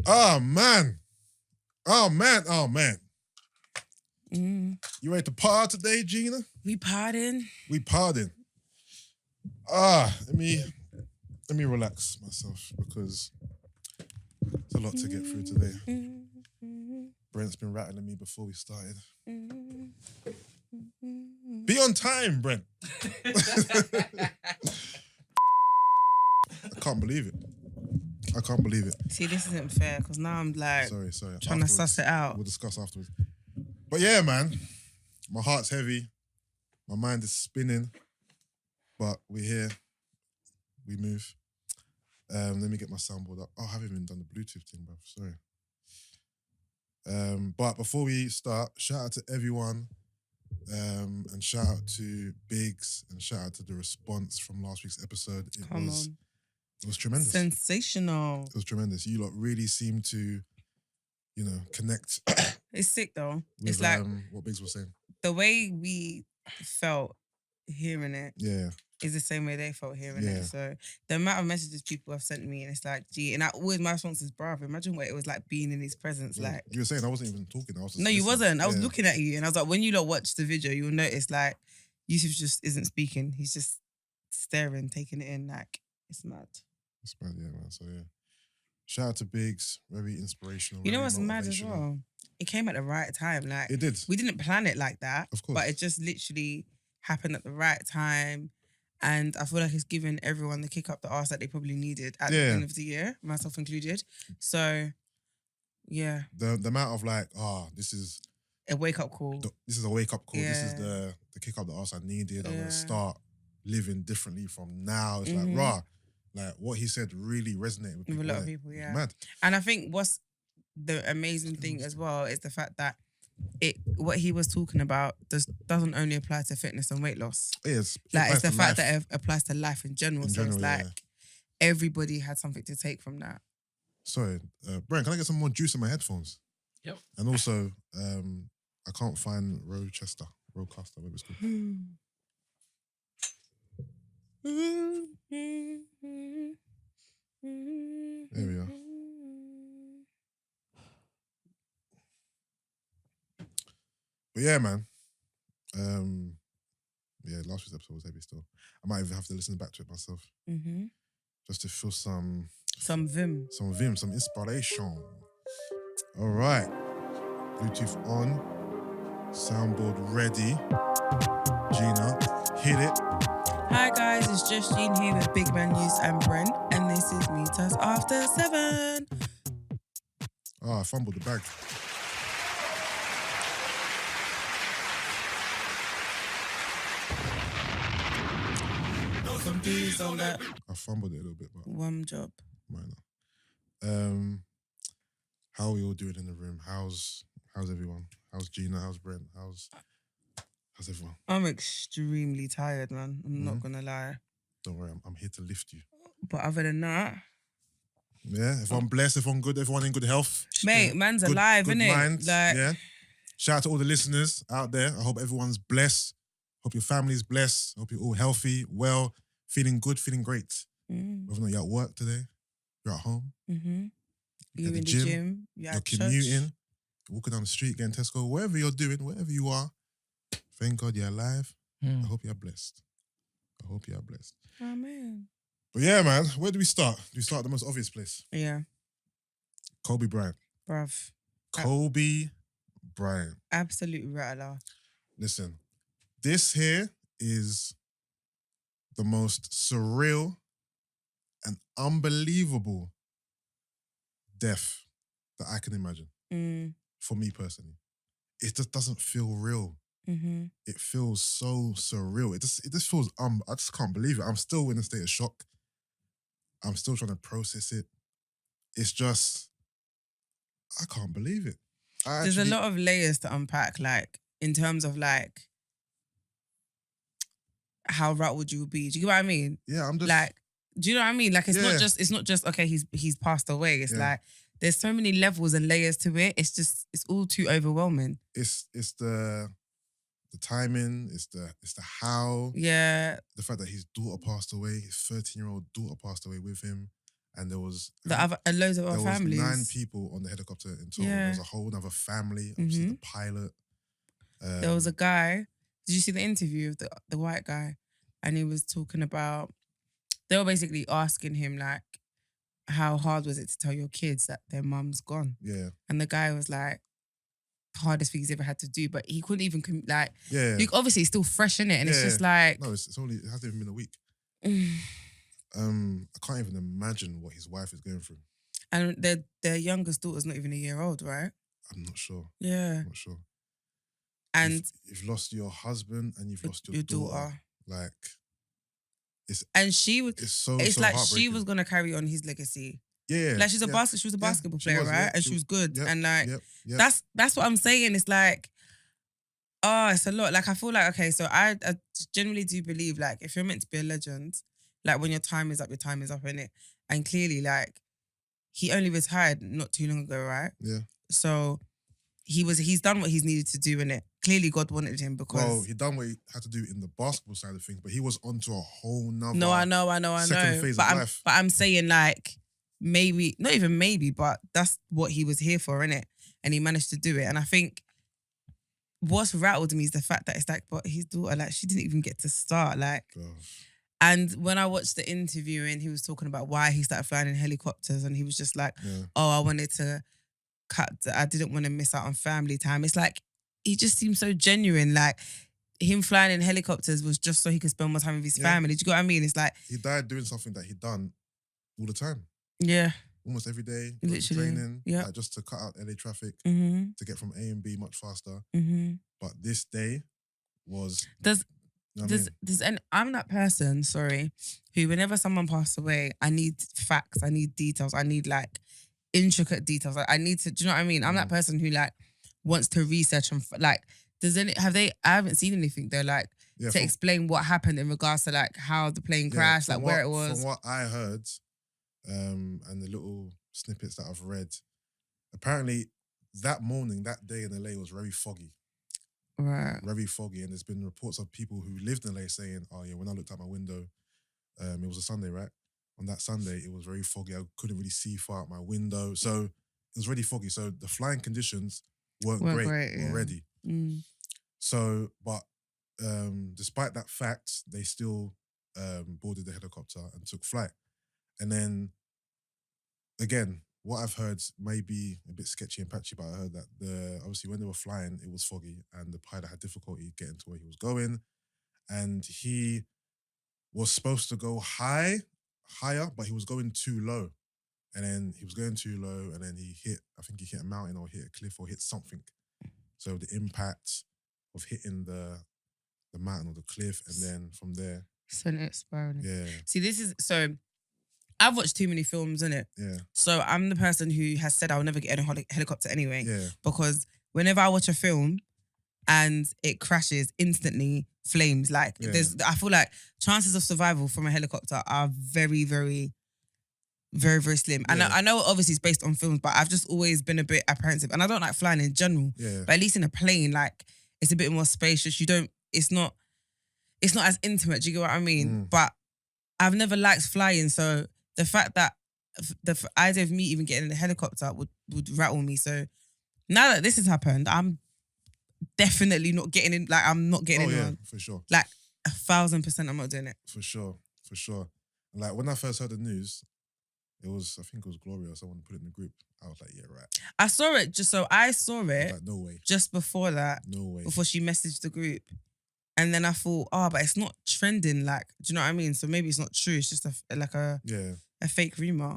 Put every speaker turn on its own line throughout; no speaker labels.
Oh, man. Oh, man. Oh, man.
Mm.
You ready to party today, Gina?
We pardon.
We partying. Let me relax myself because there's a lot to get through today. Brent's been rattling me before we started. Be on time, Brent. I can't believe it.
See, this isn't fair because now I'm like
Sorry.
trying to suss it out.
We'll discuss afterwards. But yeah, man, my heart's heavy. My mind is spinning. But we're here. We move. Let me get my soundboard up. Oh, I haven't even done the Bluetooth thing, bruv. Sorry. But before we start, shout out to everyone. And shout out to Biggs and shout out to the response from last week's episode. It was tremendous.
Sensational.
It was tremendous. You lot really seemed to, connect.
It's sick though.
With,
it's like
what Biggs was saying.
The way we felt hearing it is the same way they felt hearing it. So the amount of messages people have sent me and it's like, gee, and my response is, bruv, imagine what it was like being in his presence.
Yeah.
Like
you were saying I wasn't even talking. I was just
no, you
listening.
wasn't. I was looking at you and I was like, when you lot watch the video, you'll notice like Yusuff just isn't speaking. He's just staring, taking it in. Like it's mad.
It's mad, yeah, man. So yeah. Shout out to Biggs, very inspirational.
You know what's mad as well? It came at the right time. Like
it did.
We didn't plan it like that.
Of course.
But it just literally happened at the right time. And I feel like it's given everyone the kick up the arse that they probably needed at the end of the year, myself included. So, yeah.
The amount of like, this is
a wake up call.
This is a wake up call. Yeah. This is the kick up the arse I needed. I'm going to start living differently from now. It's like, rah. Like what he said really resonated with people.
With a lot of people, yeah.
Mad.
And I think what's the amazing thing as well is the fact that what he was talking about doesn't only apply to fitness and weight loss.
It's
the fact that it applies to life in general. So it's like everybody had something to take from that.
Sorry, Brian, can I get some more juice in my headphones?
Yep.
And also, I can't find Rochester, whatever it's called. There we are. But yeah, man. Last week's episode was heavy still. I might even have to listen back to it myself. Just to feel some
vim.
Some inspiration. All right. Bluetooth on. Soundboard ready. Gina, hit it.
Hi guys, it's just Jean here with Big Man Yusuff and Brent, and this is Meet Us After 7.
I fumbled the bag. I fumbled it a little bit, but
one job.
Minor. How are we all doing in the room? How's everyone? How's Gina? How's Brent? How's everyone?
I'm extremely tired, man. I'm not gonna lie.
Don't worry, I'm here to lift you.
But other than that,
yeah, everyone blessed, everyone good, everyone in good health.
Mate, man's alive,
good
innit?
Minds,
like,
yeah. Shout out to all the listeners out there. I hope everyone's blessed. Hope your family's blessed. Hope you're all healthy, well, feeling good, feeling great. Whether or not you're at work today, you're at home.
You're in the gym, you're
commuting, walking down the street, getting Tesco, wherever you're doing, wherever you are. Thank God you're alive. I hope you're blessed.
Amen.
But yeah, man, where do we start? Do we start at the most obvious place?
Yeah.
Kobe Bryant.
Bruv.
Kobe Bryant.
Absolute rattler.
Listen, this here is the most surreal and unbelievable death that I can imagine. For me personally. It just doesn't feel real. It feels so surreal. It just feels I just can't believe it. I'm still in a state of shock. I'm still trying to process it. It's just I can't believe it.
There's a lot of layers to unpack, like in terms of like how rattled you would be. Do you get what I mean?
Yeah, I'm just
like. Do you know what I mean? Like it's not just okay. He's passed away. It's like there's so many levels and layers to it. It's all too overwhelming.
It's the timing. It's the how.
Yeah.
The fact that his daughter passed away. His 13-year-old daughter passed away with him. And there was
loads of our families.
There was 9 people on the helicopter in total. There was a whole other family. Obviously, the pilot.
There was a guy. Did you see the interview of the white guy? And he was talking about. They were basically asking him like, how hard was it to tell your kids that their mum's gone?
Yeah.
And the guy was like, hardest thing he's ever had to do, but he couldn't even obviously it's still fresh in it, and it's just like
no, it hasn't even been a week. I can't even imagine what his wife is going through.
And their youngest daughter's not even a year old, right?
I'm not sure.
Yeah,
I'm not sure.
And
you've lost your husband and you've lost your daughter. Like, it's
like she was gonna carry on his legacy.
Yeah,
like she was a basketball player, right? And she was good, and like that's what I'm saying. It's like, it's a lot. Like I feel like, okay, so I genuinely do believe like if you're meant to be a legend, like when your time is up, innit? And clearly, like he only retired not too long ago, right?
Yeah.
So he's done what he's needed to do, innit? Clearly, God wanted him because
he done what he had to do in the basketball side of things, but he was onto a whole nother.
No, I know.
Second phase of life.
But I'm saying like. Maybe, not even maybe, but that's what he was here for, innit? And he managed to do it. And I think what's rattled me is the fact that it's like, but his daughter, like, she didn't even get to start. Like, and when I watched the interview and he was talking about why he started flying in helicopters, and he was just like, I wanted to I didn't want to miss out on family time. It's like, he just seemed so genuine. Like, him flying in helicopters was just so he could spend more time with his family. Do you get what I mean? It's like,
he died doing something that he'd done all the time.
Yeah.
Almost every day.
Literally.
Training.
Yeah.
Like just to cut out LA traffic.
Mm-hmm.
To get from A and B much faster.
Mm-hmm.
But this day was...
I'm that person, sorry, who whenever someone passed away, I need facts, I need details, I need like intricate details. Like, I need to, do you know what I mean? I'm that person who like wants to research and like, I haven't seen anything though, like to explain what happened in regards to like how the plane crashed, like where it was.
From what I heard, and the little snippets that I've read, apparently that morning, that day in LA was very foggy.
Right.
Very foggy. And there's been reports of people who lived in LA saying, oh yeah, when I looked out my window, it was a Sunday, right? On that Sunday, it was very foggy. I couldn't really see far out my window. So it was really foggy. So the flying conditions weren't great already.
Mm.
So, but despite that fact, they still boarded the helicopter and took flight. And then, again, what I've heard may be a bit sketchy and patchy, but I heard that obviously when they were flying, it was foggy and the pilot had difficulty getting to where he was going. And he was supposed to go higher, but he was going too low. And then he was going too low and then he hit a mountain or hit a cliff or hit something. So the impact of hitting the mountain or the cliff, and then from there...
Sent it spiraling.
Yeah.
See, I've watched too many films, innit?
Yeah.
So I'm the person who has said I'll never get in a helicopter anyway.
Yeah.
Because whenever I watch a film and it crashes, instantly flames. Like I feel like chances of survival from a helicopter are very, very, very, very slim. And I know obviously it's based on films, but I've just always been a bit apprehensive. And I don't like flying in general.
Yeah.
But at least in a plane, like it's a bit more spacious. It's not as intimate. Do you get what I mean?
Mm.
But I've never liked flying, so the fact that the idea of me even getting in a helicopter would rattle me. So now that this has happened, I'm definitely not getting in. Like, I'm not getting in one.
For sure.
Like 1,000%, I'm not doing it.
For sure. And like when I first heard the news, I think it was Gloria or someone put it in the group. I was like, yeah, right.
I saw it
Like, no way.
Just before that.
No way.
Before she messaged the group. And then I thought, but it's not trending. Like, do you know what I mean? So maybe it's not true. It's just a fake rumor.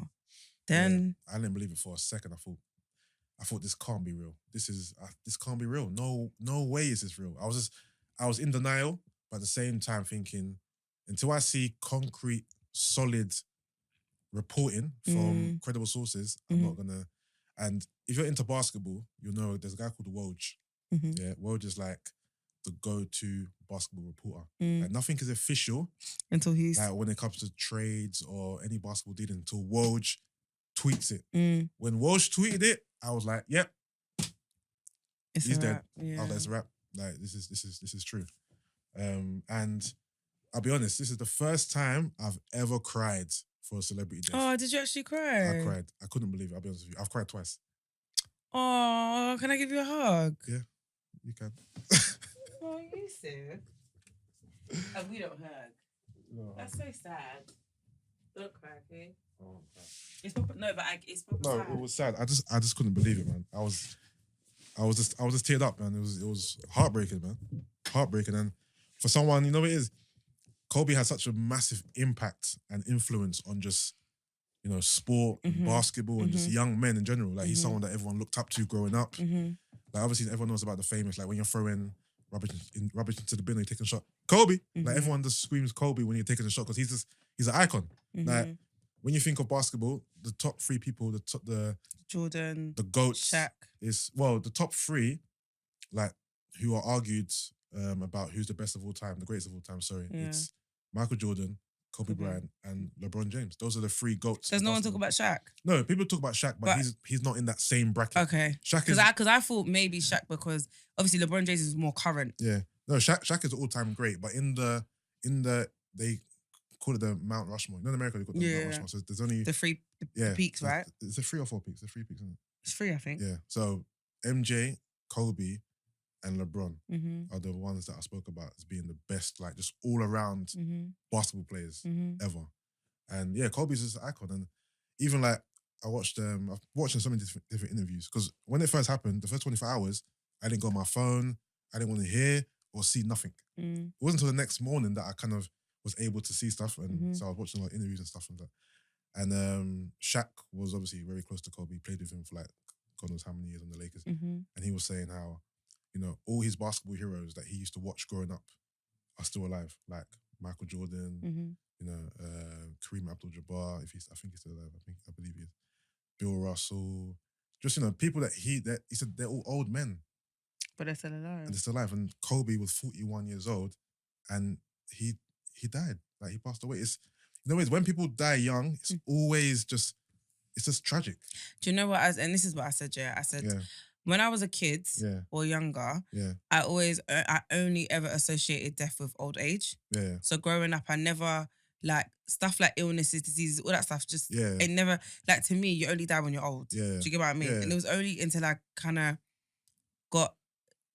Then
I didn't believe it for a second. I thought this can't be real. This can't be real. No way is this real. I was in denial, but at the same time thinking, until I see concrete, solid reporting from credible sources, I'm not gonna. And if you're into basketball, you'll know there's a guy called Woj.
Mm-hmm.
Yeah, Woj is like the go-to basketball reporter. Like, nothing is official
until he's
like when it comes to trades or any basketball deal until Woj tweets it. When Woj tweeted it, I was like, "Yep, he's dead."
Yeah.
Oh, that's a wrap. Like this is true. And I'll be honest, this is the first time I've ever cried for a celebrity death.
Oh, did you actually cry?
I cried. I couldn't believe it. I'll be honest with you. I've cried twice.
Oh, can I give you a hug?
Yeah, you can.
Oh, Yusuff. And we don't hug. No. That's so sad. Don't cry, okay? Oh, okay. It's proper, no, but it's proper sad.
No, it was sad. I just couldn't believe it, man. I was just teared up, man. It was heartbreaking, man. Heartbreaking. And for someone, you know what it is? Kobe had such a massive impact and influence on just, you know, sport, and basketball, and just young men in general. Like, he's someone that everyone looked up to growing up. Like, obviously, everyone knows about the famous, like, when you're throwing rubbish into the bin and you're taking a shot. Kobe! Like, everyone just screams Kobe when you're taking a shot because he's an icon. Like, when you think of basketball, the top three people, the
Jordan,
the GOATs,
Shaq.
The top three, like, who are argued about who's the best of all time, the greatest of all time, sorry. Yeah. It's Michael Jordan, Kobe Bryant, and LeBron James. Those are the three GOATs.
Does no one talk about Shaq?
No, people talk about Shaq, but he's not in that same bracket.
Okay.
Shaq
because I thought maybe Shaq, because obviously LeBron James is more current.
Yeah. No, Shaq is all-time great, but in the they call it the Mount Rushmore. In America, they call it the Mount Rushmore. So there's only
the three peaks, right?
It's a 3 or 4 peaks. There's 3 peaks, isn't it?
It's 3, I think.
Yeah. So MJ, Kobe, and LeBron are the ones that I spoke about as being the best, like, just all around basketball players ever. And yeah, Kobe's just an icon. And even, like, I've watched so many different interviews, because when it first happened, the first 24 hours, I didn't go on my phone. I didn't want to hear or see nothing. It wasn't until the next morning that I kind of was able to see stuff. And so I was watching a lot of interviews and stuff like that. And Shaq was obviously very close to Kobe. He played with him for, like, God knows how many years on the Lakers. And he was saying how, you know, all his basketball heroes that he used to watch growing up are still alive. Like Michael Jordan, you know, Kareem Abdul-Jabbar, I think he's still alive. I believe he is. Bill Russell. Just, you know, people that he said they're all old men.
But they're still alive.
And they're still alive. And Kobe was 41 years old and he died. Like, he passed away. It's, you know, when people die young, it's always just, it's just tragic.
Do you know what? And this is what I said, I said, when I was a kid or younger, I only ever associated death with old age.
Yeah.
So growing up, I never, like, stuff like illnesses, diseases, all that stuff, just, it never, like, to me, you only die when you're old.
Yeah.
Do you get what I mean?
Yeah.
And it was only until I kind of got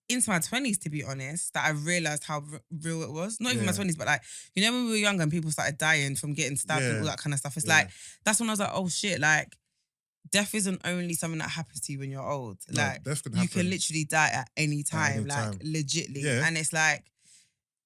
into my 20s, to be honest, that I realised how real it was. Not even my 20s, but, like, you know, when we were younger and people started dying from getting stabbed and all that kind of stuff. It's like, that's when I was like, oh shit, like, death isn't only something that happens to you when you're old. No, like, death can happen. You can literally die at any time, legitly. Yeah. And it's like,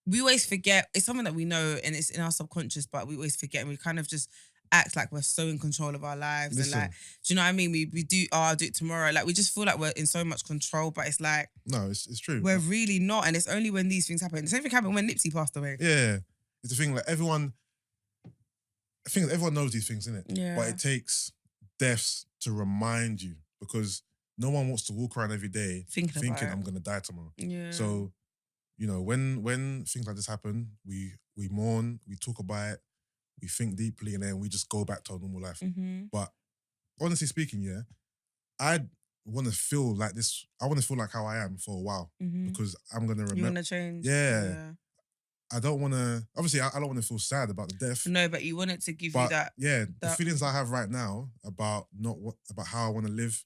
we always forget, it's something that we know and it's in our subconscious, but we always forget and we kind of just act like we're so in control of our lives.
Listen.
And, like, do you know what I mean? We do, I'll do it tomorrow. Like, we just feel like we're in so much control, but it's like...
No, it's true.
We're really not. And it's only when these things happen. The same thing happened when Nipsey passed away.
Yeah. It's the thing, like, everyone knows these things, innit?
Yeah.
But it takes deaths to remind you, because no one wants to walk around every day thinking I'm going to die tomorrow.
Yeah.
So, you know, when things like this happen, we mourn, we talk about it, we think deeply, and then we just go back to our normal life. But honestly speaking, I want to feel like this. I want to feel like how I am for a while, because I'm going to remember.
You want to change?
Yeah. I don't want to, obviously, I don't want to feel sad about the death.
No, but you want it to give you that.
Yeah, the feelings I have right now about how I want to live,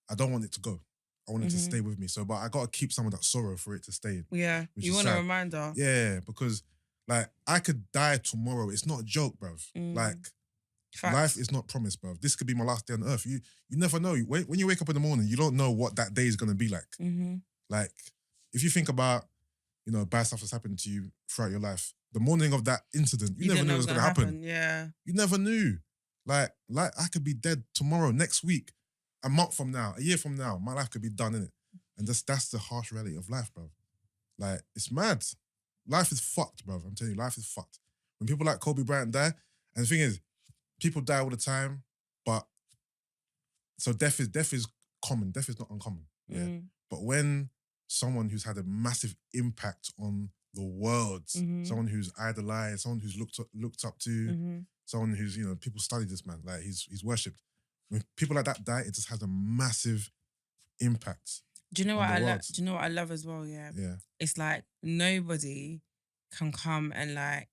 I don't want it to go. I want it to stay with me. So, but I got to keep some of that sorrow for it to stay.
Yeah, you want a reminder.
Yeah, because, like, I could die tomorrow. It's not a joke, bruv. Like,
Facts.
Life is not promised, bruv. This could be my last day on earth. You never know. When you wake up in the morning, you don't know what that day is going to be like. Like, if you think about, you know, bad stuff that's happened to you throughout your life, the morning of that incident, you never knew it was going to happen.
Yeah.
You never knew. Like I could be dead tomorrow, next week, a month from now, a year from now. My life could be done, innit? And that's the harsh reality of life, bruv. Like, it's mad. Life is fucked, bruv. I'm telling you, life is fucked. When people like Kobe Bryant die, and the thing is, people die all the time, but so death is common. Death is not uncommon. Yeah. But when someone who's had a massive impact on the world, someone who's idolized, someone who's looked up to, someone who's, you know, people study this man, like he's worshipped. When people like that die, it just has a massive impact.
Do you know what I love? Do you know what I love as well? Yeah.
Yeah.
It's like nobody can come and, like,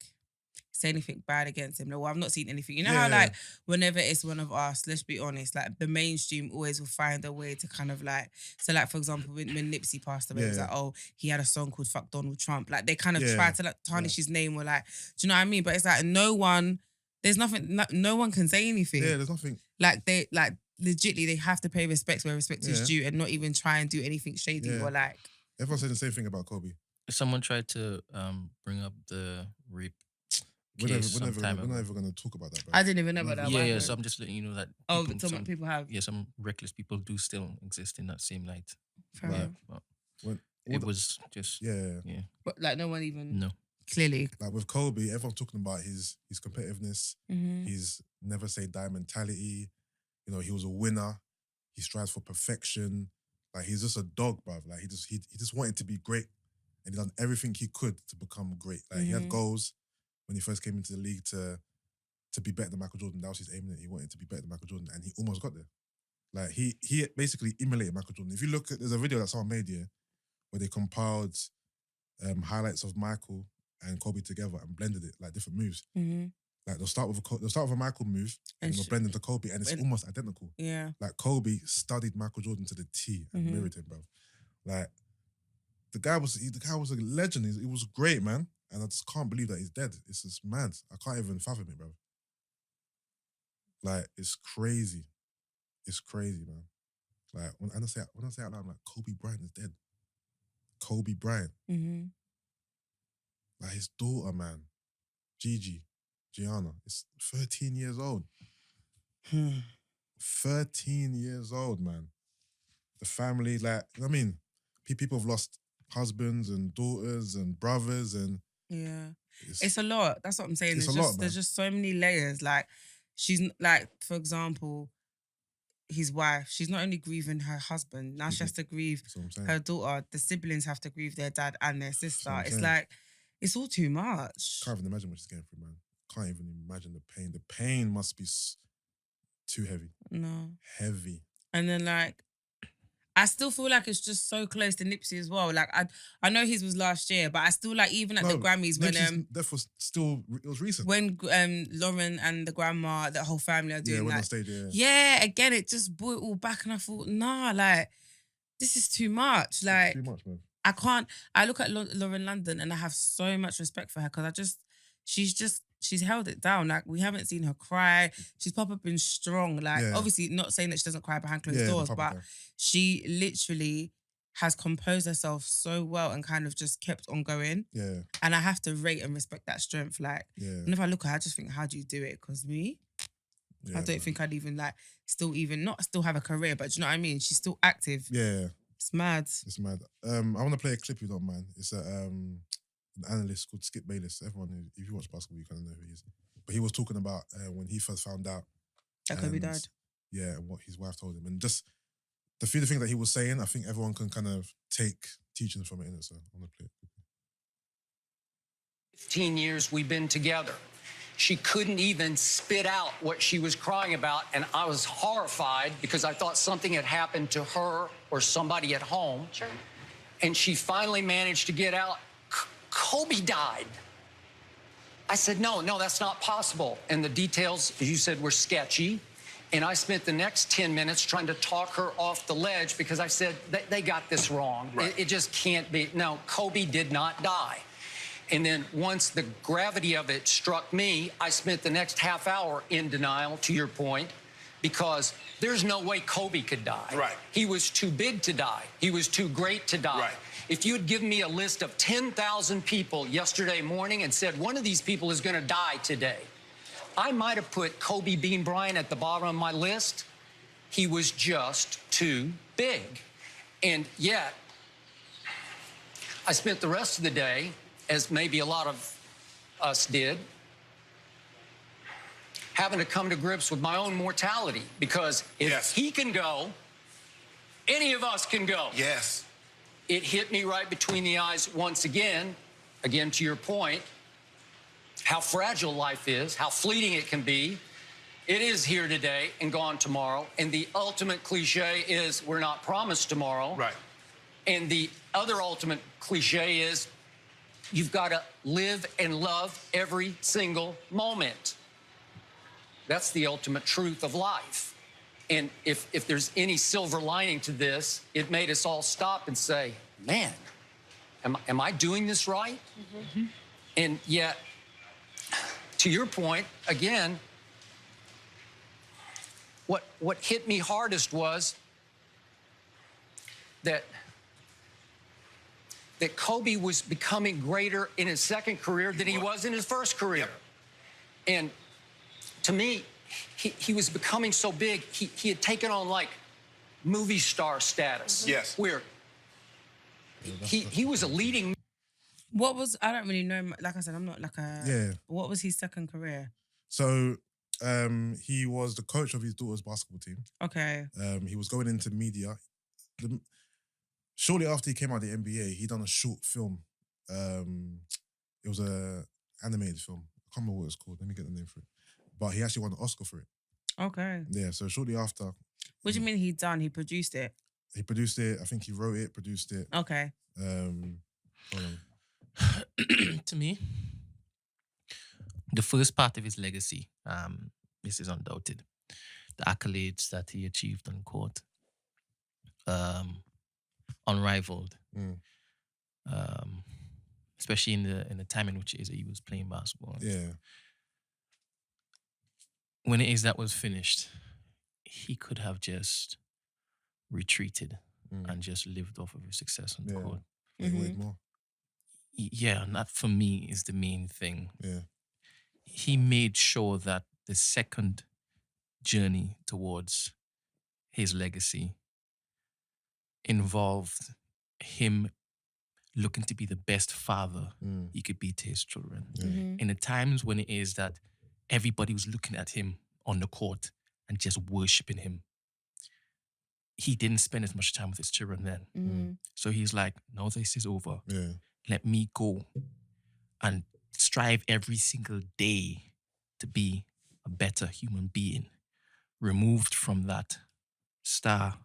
say anything bad against him. Like, well, I've not seen anything. You know how like whenever it's one of us, let's be honest, like the mainstream always will find a way to kind of like, so like for example, when Nipsey passed away, it was like, oh, he had a song called Fuck Donald Trump. Like they kind of try to like tarnish his name or like, do you know what I mean? But it's like there's nothing, no one can say anything.
Yeah, there's nothing.
Like they, like legitly, they have to pay respect where respect is due and not even try and do anything shady or like.
Everyone said the same thing about Kobe.
Someone tried to bring up the rape.
We're not even going to talk about that, bro.
I didn't even know about that.
Yeah, so I'm just letting you know that.
Some people have.
Yeah, some reckless people do still exist in that same light.
Fair
enough. It was just.
Yeah.
But like no one even.
No.
Clearly.
Like with Kobe, everyone's talking about his competitiveness, his never say die mentality. You know, he was a winner. He strives for perfection. Like he's just a dog, bruv. Like he just wanted to be great, and he done everything he could to become great. Like he had goals when he first came into the league to be better than Michael Jordan. That was his aim. He wanted to be better than Michael Jordan, and he almost got there. Like he basically emulated Michael Jordan. If you look at, there's a video that someone made here where they compiled highlights of Michael and Kobe together and blended it like different moves. Like they'll start with a Michael move and they'll blend into Kobe, and it's almost identical.
Yeah.
Like Kobe studied Michael Jordan to the T and mirrored him, bro. Like the guy was a legend. He was great, man. And I just can't believe that he's dead. It's just mad. I can't even fathom it, bro. Like it's crazy. It's crazy, man. Like when I say out loud, I'm like, Kobe Bryant is dead. Kobe Bryant. Like his daughter, man, Gianna, is 13 years old. 13 years old, man. The family, like, I mean, people have lost husbands and daughters and brothers and...
Yeah. It's a lot. That's what I'm saying.
There's
just so many layers. Like, she's, like, for example, his wife, she's not only grieving her husband, now she has to grieve her daughter. The siblings have to grieve their dad and their sister. It's like, it's all too much.
Can't even imagine what she's going through, man. Can't even imagine the pain. The pain must be too heavy.
No.
Heavy.
And then, like, I still feel like it's just so close to Nipsey as well. Like, I know his was last year, but I still, like, even at the Grammys
when... death was still... It was recent.
When Lauren and the grandma, the whole family are doing
on stage,
Yeah, again, it just brought it all back and I thought, nah, like, this is too much. Like,
it's too much, man.
I look at Lauren London and I have so much respect for her because she's held it down. Like, we haven't seen her cry. She's probably been strong. Like, obviously not saying that she doesn't cry behind closed doors, but she literally has composed herself so well and kind of just kept on going.
Yeah.
And I have to rate and respect that strength. Like, and if I look at her, I just think, how do you do it? Because me, I don't think I'd even like not still have a career, but do you know what I mean? She's still active.
Yeah.
It's mad.
It's mad. I want to play a clip, you don't mind. It's an analyst called Skip Bayless. Everyone, if you watch basketball, you kind of know who he is. But he was talking about when he first found out
that Kobe died.
Yeah, and what his wife told him. And just the few things that he was saying, I think everyone can kind of take teachings from it, innit? So I'm going to play it.
15 years we've been together. She couldn't even spit out what she was crying about, and I was horrified because I thought something had happened to her or somebody at home. Sure. And she finally managed to get out, Kobe died. I said, no, that's not possible. And the details, as you said, were sketchy. And I spent the next 10 minutes trying to talk her off the ledge because I said, they got this wrong. Right. It just can't be. No, Kobe did not die. And then once the gravity of it struck me, I spent the next half hour in denial, to your point, because there's no way Kobe could die.
Right.
He was too big to die. He was too great to die.
Right.
If you had given me a list of 10,000 people yesterday morning and said one of these people is going to die today, I might have put Kobe Bean Bryant at the bottom of my list. He was just too big. And yet, I spent the rest of the day, as maybe a lot of us did, having to come to grips with my own mortality. Because if he can go, any of us can go.
Yes.
It hit me right between the eyes once again to your point, how fragile life is, how fleeting it can be. It is here today and gone tomorrow. And the ultimate cliche is we're not promised tomorrow.
Right.
And the other ultimate cliche is You've got to live and love every single moment. That's the ultimate truth of life. And if there's any silver lining to this, it made us all stop and say, man, am I doing this right? Mm-hmm. And yet, to your point, again, what hit me hardest was that Kobe was becoming greater in his second career than he was in his first career. Yep. And to me, he was becoming so big, he had taken on like movie star status.
Yes.
Where he was a leading.
What was, I don't really know, like I said, I'm not like a...
Yeah.
What was his second career?
So he was the coach of his daughter's basketball team.
Okay.
He was going into media. Shortly after he came out of the NBA, he done a short film. It was a animated film. I can't remember what it's called. Let me get the name for it. But he actually won an Oscar for it.
Okay.
Yeah, so shortly after...
What do you mean he done? He produced it?
He produced it. I think he wrote it, produced it.
Okay.
Hold on.
To me, the first part of his legacy, this is undoubted. The accolades that he achieved on court, unrivaled. Especially in the time in which it is that he was playing basketball.
Yeah.
When it is that was finished, he could have just retreated and just lived off of his success on the court.
Wait more.
Yeah, and that for me is the main thing.
Yeah.
He made sure that the second journey towards his legacy involved him looking to be the best father he could be to his children. In the times when it is that everybody was looking at him on the court and just worshiping him, he didn't spend as much time with his children then. So he's like, no, this is over.
Yeah.
Let me go and strive every single day to be a better human being, removed from that star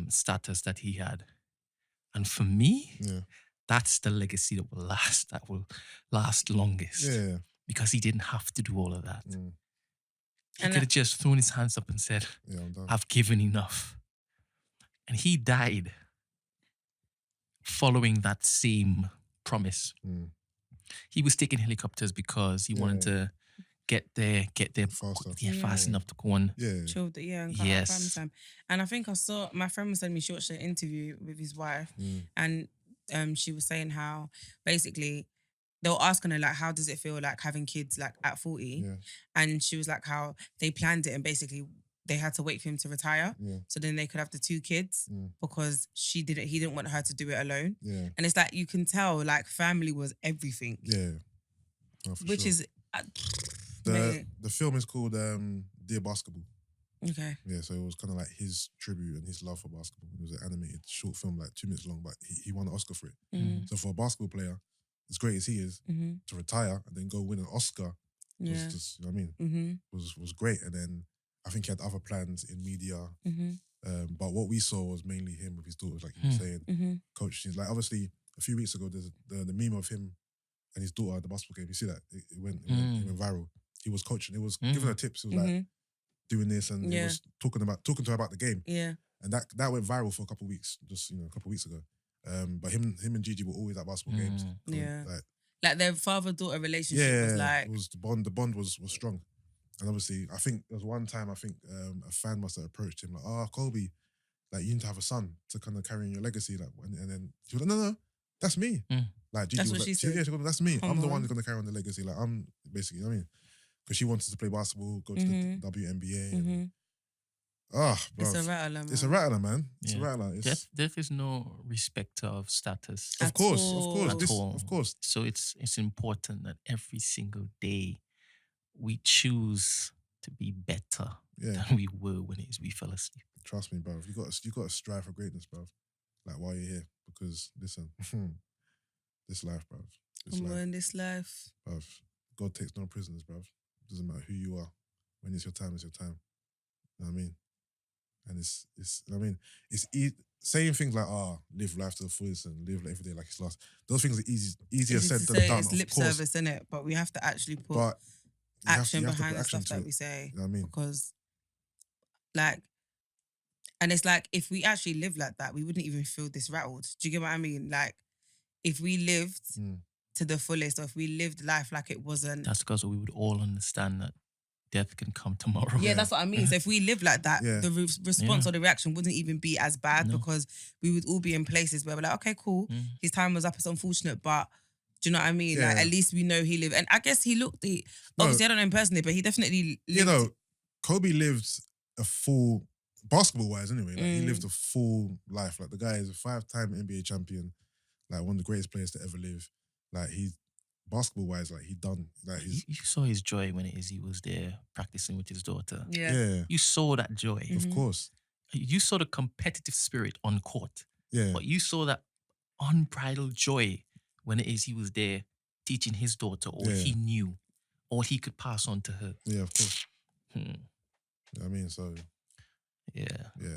status that he had. And for me, that's the legacy that will last longest.
Yeah.
Because he didn't have to do all of that. He
And
could have just thrown his hands up and said,
I'm done.
I've given enough. And he died following that same promise. He was taking helicopters because he wanted to get there
faster.
Fast enough to go on.
Chilled, and cut out family time. And I think I saw, my friend was telling me she watched an interview with his wife and she was saying how basically they were asking her like, how does it feel like having kids like at 40? And she was like how they planned it and basically they had to wait for him to retire so then they could have the 2 kids because he didn't want her to do it alone. And it's like you can tell like family was everything.
Which
sure. Is
the film is called Dear Basketball.
Okay.
Yeah, so it was kind of like his tribute and his love for basketball. It was an animated short film, like 2 minutes long, but he won an Oscar for it. So for a basketball player, as great as he is, to retire and then go win an Oscar was just, you know what I mean? Was great. And then I think he had other plans in media. But what we saw was mainly him with his daughters, like you were saying, coaching. Like obviously, a few weeks ago, there's the meme of him and his daughter at the basketball game. You see that? It went viral. He was coaching. It was giving her tips. It was like doing this and he was talking to her about the game. And that went viral for a couple of weeks, just a couple of weeks ago. But him and Gigi were always at basketball games.
Like their father-daughter relationship was like...
it was the bond was strong. And obviously, I think there was one time, a fan must have approached him like, Kobe, like you need to have a son to kind of carry on your legacy. Like, and then she was like, no, that's me. Like Gigi
that's
was
what
like,
she said.
she goes, that's me.
Come
I'm the
on.
one who's going to carry on the legacy. Like I'm basically, you know what I mean? Because she wanted to play basketball, go to the WNBA. Bro.
It's a rattler, man.
It's a rattler, man. It's a rattler.
Death is no respecter of status.
Of course.
Of course. So it's important that every single day we choose to be better than we were when we fell asleep.
Trust me, bro. You got to strive for greatness, bro. Like while you're here, because listen, this life, bro.
This life,
bro. God takes no prisoners, bro. Doesn't matter who you are. When it's your time, it's your time. You know what I mean? And it's you know what I mean? saying things like, live life to the fullest and live every day like it's last. Those things are easier said
to
than
say
done,
it's
of
lip
course.
service, innit? But we have to actually put
But
action
you have to
behind
put
the
action
stuff
to
that
it.
we say.
You know what I mean?
Because, like, and it's like, if we actually live like that, we wouldn't even feel this rattled. Do you get what I mean? Like, if we lived to the fullest, or if we lived life like it wasn't...
That's because we would all understand that death can come tomorrow.
Yeah, that's what I mean. So if we live like that, the response or the reaction wouldn't even be as bad because we would all be in places where we're like, okay, cool, his time was up, it's unfortunate, but do you know what I mean?
Yeah.
Like, at least we know he lived. And I guess obviously I don't know him personally, but he definitely lived.
You know, Kobe lived a full, basketball-wise anyway, like he lived a full life. Like the guy is a 5-time NBA champion, like one of the greatest players to ever live. Like he's, basketball-wise, like he done. Like
you saw his joy when he was there practicing with his daughter.
Yeah.
You saw that joy.
Of course.
You saw the competitive spirit on court.
Yeah.
But you saw that unbridled joy when he was there teaching his daughter all he knew, all he could pass on to her.
Yeah, of course. You know what I mean? So...
Yeah.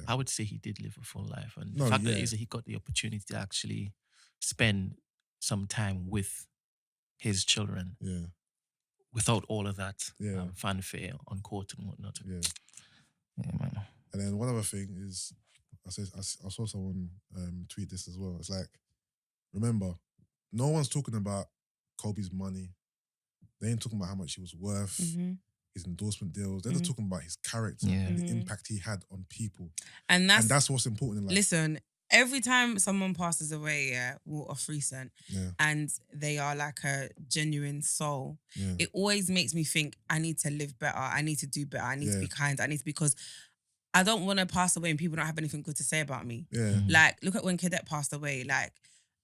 I would say he did live a full life. And
No,
the fact that he got the opportunity to actually spend some time with his children without all of that fanfare on court and whatnot.
Yeah,
man.
And then one other thing is, I saw someone tweet this as well. It's like, remember, no one's talking about Kobe's money. They ain't talking about how much he was worth, his endorsement deals. They're just talking about his character and the impact he had on people.
And that's
what's important in life.
Listen, every time someone passes away, or recent, and they are like a genuine soul, it always makes me think, I need to live better, I need to do better, I need to be kind, because I don't want to pass away and people don't have anything good to say about me. Like, look at when Cadet passed away, like,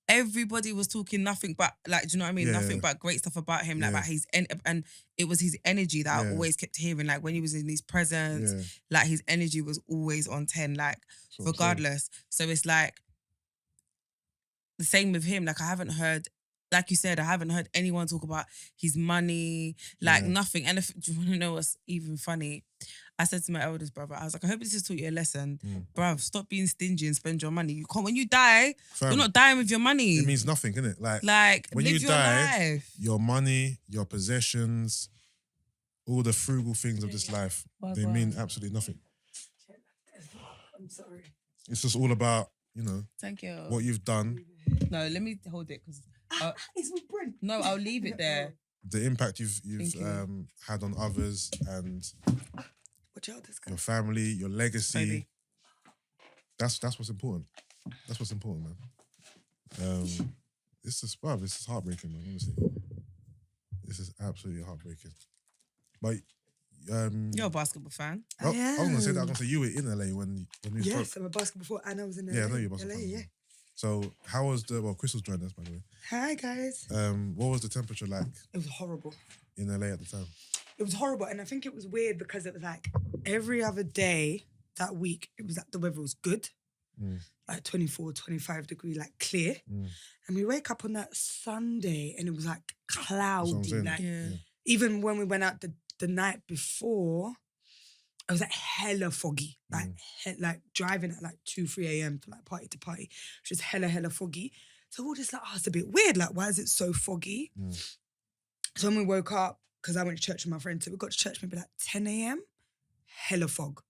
everybody was talking nothing but, like, do you know what I mean? Nothing but great stuff about him, like about his, and it was his energy that I always kept hearing, like when he was in his presence, like his energy was always on 10, like regardless. So it's like the same with him. Like I haven't heard, like you said, I haven't heard anyone talk about his money, like nothing. And do you want to know what's even funny? I said to my eldest brother, I was like, I hope this has taught you a lesson. Bruv, stop being stingy and spend your money. You can't, when you die, you're not dying with your money.
It means nothing, innit?
Like
when
live
you
your
die,
life.
your money, your possessions, all the frugal things of this life, they mean absolutely nothing.
I'm sorry.
It's just all about,
Thank you.
what you've done.
No, let me hold it because
it's with Brent.
No, I'll leave it there.
The impact you've had on others and your family, your legacy.
Maybe.
That's what's important. That's what's important, man. This is heartbreaking, man. Honestly, this is absolutely heartbreaking. But
you're a basketball fan.
I was gonna say that. I was gonna say you were in LA when we spoke.
Yes, I'm a basketball and I was in LA.
Yeah, I know you're a basketball fan.
Yeah.
So how was Crystal's joined us, by the way.
Hi guys.
What was the temperature like?
It was horrible.
In LA at the time.
It was horrible, and I think it was weird because it was like every other day that week, it was like the weather was good, like 24, 25 degree, like clear. And we wake up on that Sunday and it was like cloudy. Like even when we went out the night before, it was like hella foggy, like driving at like 2, 3 a.m. to like party to party, which was hella foggy. So we're just like, it's a bit weird. Like, why is it so foggy? So when we woke up, because I went to church with my friend, so we got to church maybe like 10 a.m, hella fog.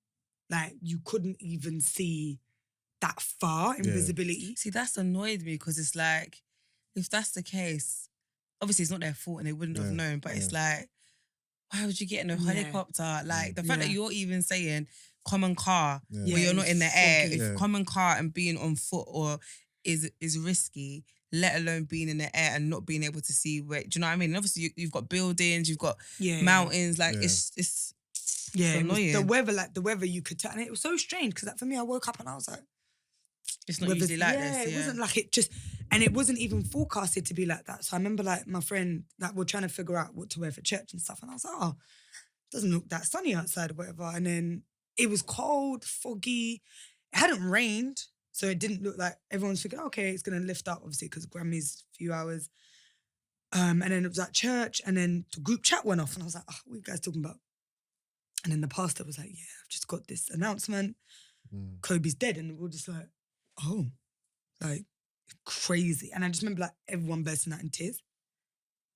Like, you couldn't even see that far in visibility.
See, that's annoyed me because it's like, if that's the case, obviously it's not their fault and they wouldn't have known, but it's like, why would you get in a helicopter? Like, the fact that you're even saying common car where you're not in the air, if common car and being on foot or is risky, let alone being in the air and not being able to see where, do you know what I mean? And obviously you've got buildings, you've got mountains, like it's annoying.
The weather you could tell. And it was so strange because for me, I woke up and I was like,
it's not usually like this.
It wasn't like it just, and it wasn't even forecasted to be like that. So I remember like my friend, like we're trying to figure out what to wear for church and stuff. And I was like, it doesn't look that sunny outside or whatever. And then it was cold, foggy. It hadn't rained. So it didn't look like everyone's thinking, okay, it's going to lift up, obviously, because Grammys, a few hours. And then it was at church, and then the group chat went off, and I was like, what are you guys talking about? And then the pastor was like, I've just got this announcement. Kobe's dead. And we were just like, oh, like crazy. And I just remember like everyone bursting out in tears.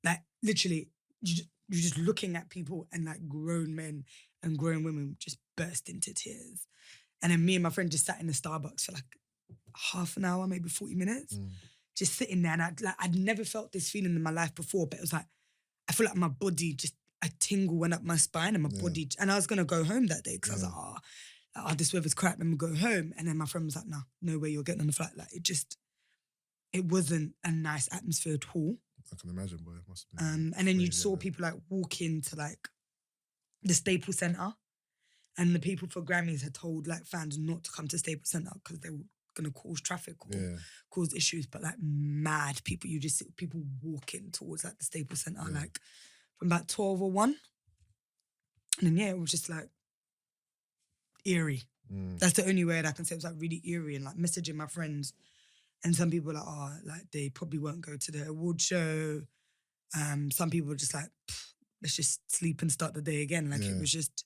Like literally, you're just looking at people and like grown men and grown women just burst into tears. And then me and my friend just sat in the Starbucks for like half an hour, maybe 40 minutes, just sitting there. And I'd never felt this feeling in my life before, but it was like, I feel like my body just, a tingle went up my spine and my body, and I was going to go home that day because I was like, this weather's crap, let me go home. And then my friend was like, no way you're getting on the flight. Like it wasn't a nice atmosphere at all.
I can imagine, boy. It must have been
and then you saw people like walk into like the Staples Center, and the people for Grammys had told like fans not to come to Staples Center because they were gonna cause traffic or cause issues. But like mad people, you just see people walking towards like the Staples Center like from about 12 or 1. And then it was just like eerie. That's the only word I can say. It was like really eerie, and like messaging my friends. And some people were like, like they probably won't go to the award show. Some people were just like, let's just sleep and start the day again. Like it was just,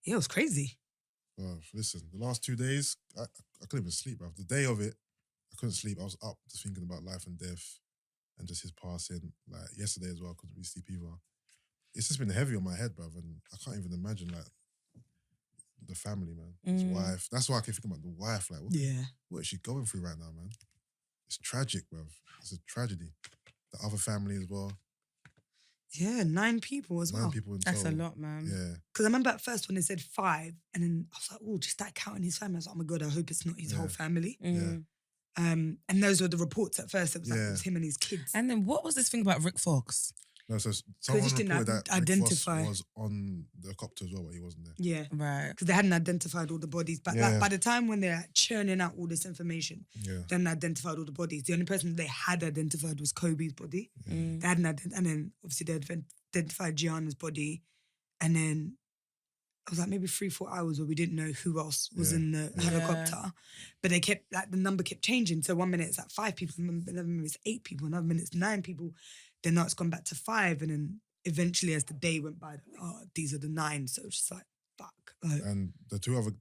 it was crazy.
Well, listen, the last 2 days, I couldn't even sleep, bro. The day of it, I couldn't sleep. I was up just thinking about life and death and just his passing. Like yesterday as well, I couldn't really sleep either. It's just been heavy on my head, bruv, and I can't even imagine like the family, man. His wife. That's why I keep thinking about the wife. Like, what is she going through right now, man? It's tragic, bruv. It's a tragedy. The other family as well.
Yeah, 9 people as well.
9 people in total.
That's a lot, man.
Yeah.
Because I remember at first when they said 5, and then I was like, oh, just start counting his family. I was like, oh my God, I hope it's not his whole family. And those were the reports at first. It was like, it was him and his kids.
And then what was this thing about Rick Fox?
No, so someone reported that
identify.
Rick Foss was on the copter as well, but he wasn't there.
Yeah.
Right.
Because they hadn't identified all the bodies. But like by the time when they're like churning out all this information, they hadn't identified all the bodies. The only person they had identified was Kobe's body. They hadn't and then obviously they identified Gianna's body. And then it was like maybe 3-4 hours where we didn't know who else was in the helicopter. But they kept, like the number kept changing. So 1 minute it's like 5 people, another minute it's 8 people, another minute it's 9 people. Then now it's gone back to 5, and then eventually as the day went by, these are the 9. So it's just like, fuck. Like,
and the 2 other,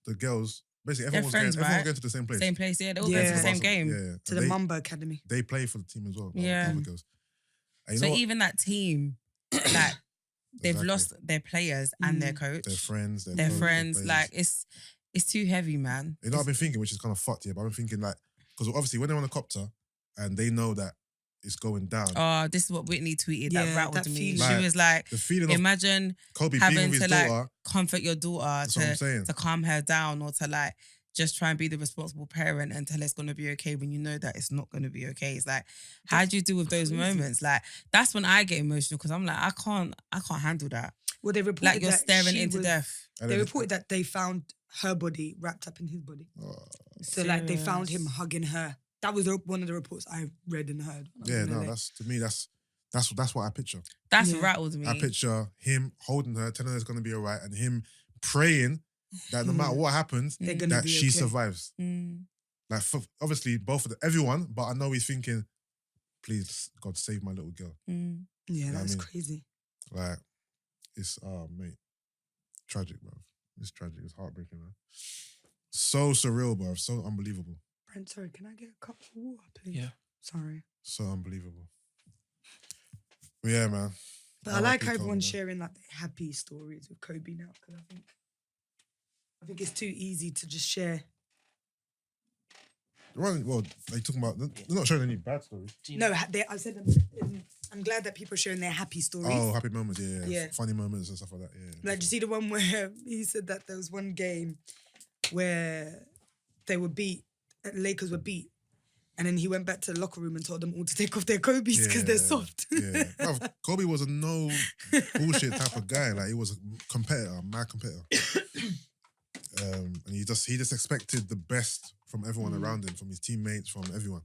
the girls, basically everyone
friends,
was going to the same place.
Same place, yeah. They all go to the same game.
Yeah.
To the Mamba Academy.
They play for the team as well.
Yeah.
The other girls. And
So even that team, like, they've lost their players and their coach.
Their friends.
Their friends. Like, it's too heavy, man.
You know what I've been thinking, which is kind of fucked here, but I've been thinking like, because obviously when they're on a copter and they know that it's going down.
Oh, this is what Whitney tweeted that rattled me.
Like,
she was like,
the feeling
imagine
Kobe
having
being with his
to
daughter,
like comfort your daughter to calm her down, or to like just try and be the responsible parent and tell her it's going to be okay when you know that it's not going to be okay. It's like, how do you deal with those moments? Like, that's when I get emotional, because I'm like, I can't handle that.
Well, they reported
like you're
that
staring into death.
They reported that they found her body wrapped up in his body. So like they found him hugging her. That was one of the reports I read and heard.
Yeah, no, that's to me, that's what I picture.
That's rattled me.
I picture him holding her, telling her it's gonna be all right, and him praying that no matter what happens, that she survives. Like obviously both of everyone, but I know he's thinking, please God save my little girl.
Yeah, that's crazy.
Like it's mate, tragic, bro. It's tragic. It's heartbreaking, man. So surreal, bro. So unbelievable.
Brent, sorry, can I get a cup of water, please?
Yeah.
Sorry.
So unbelievable. But yeah, man.
But I like how everyone's sharing like the happy stories with Kobe now, because I think it's too easy to just share.
Well, are you talking about? They're not showing any bad stories.
No, I said I'm glad that people are sharing their happy stories.
Oh, happy moments, yeah. Funny moments and stuff like that, yeah.
Like, did you see the one where he said that there was one game where they were beat, Lakers were beat, and then he went back to the locker room and told them all to take off their Kobe's because they're soft.
Yeah, Kobe was a no bullshit type of guy. Like, he was a competitor, a mad competitor. And he just expected the best from everyone around him, from his teammates, from everyone,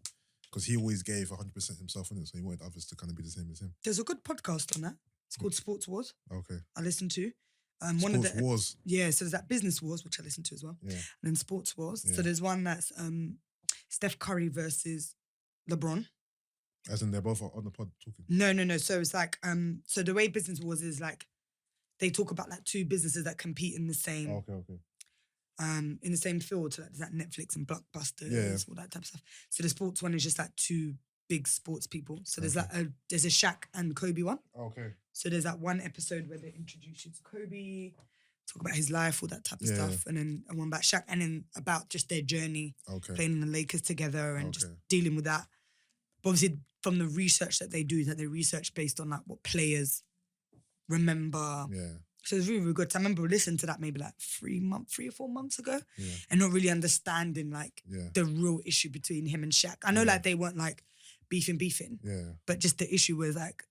because he always gave 100% himself in it. So he wanted others to kind of be the same as him. There's
a good podcast on that. It's called Sports Wars.
Okay.
I listened to.
Sports Wars.
Yeah, so there's that Business Wars, which I listened to as well. Yeah. And then Sports Wars. Yeah. So there's one that's Steph Curry versus LeBron.
As in they're both on the pod talking?
No. So it's like, so the way Business Wars is like, they talk about like 2 businesses that compete in the same.
Okay.
in the same field. So there's like Netflix and Blockbusters, all that type of stuff. So the sports one is just like two big sports people. So there's there's a Shaq and Kobe one.
Okay.
So there's that one episode where they introduce you to Kobe, talk about his life, all that type of stuff, and then one about Shaq, and then about just their journey playing in the Lakers together and just dealing with that. But obviously, from the research that they do, that they research based on like what players remember.
Yeah.
So it's really, really good. So I remember listening to that maybe like 3 or 4 months ago, and not really understanding like the real issue between him and Shaq. I know like they weren't like beefing, but just the issue was like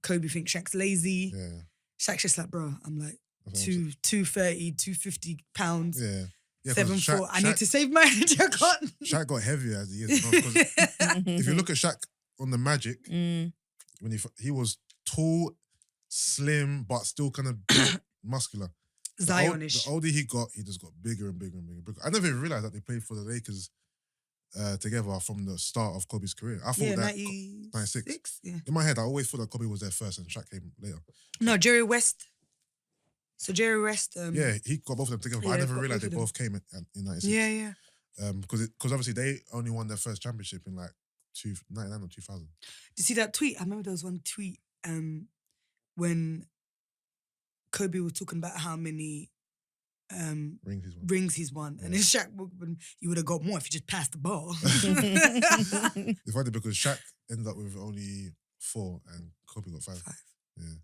Kobe thinks Shaq's lazy.
Yeah.
Shaq's just like, bro, I'm like 230, 250 pounds.
Yeah.
7'4". I need to save my energy. I can't.
Shaq got heavier as the years went on. If you look at Shaq on the Magic, when he was tall, slim, but still kind of muscular.
Zionish.
The older he got, he just got bigger and bigger and bigger. I never even realized that they played for the Lakers together from the start of Kobe's career. I thought that 96.
Yeah.
In my head, I always thought that Kobe was there first and Shaq came later.
No, Jerry West. So Jerry West.
Yeah, he got both of them together, but I never realized they both came in 96.
Yeah.
Because obviously they only won their first championship in like 99 or 2000.
Did you see that tweet? I remember there was one tweet when Kobe was talking about how many rings he's won. And then Shaq, you would have got more if you just passed the ball.
It's funny because Shaq ended up with only 4 and Kobe got 5. Yeah.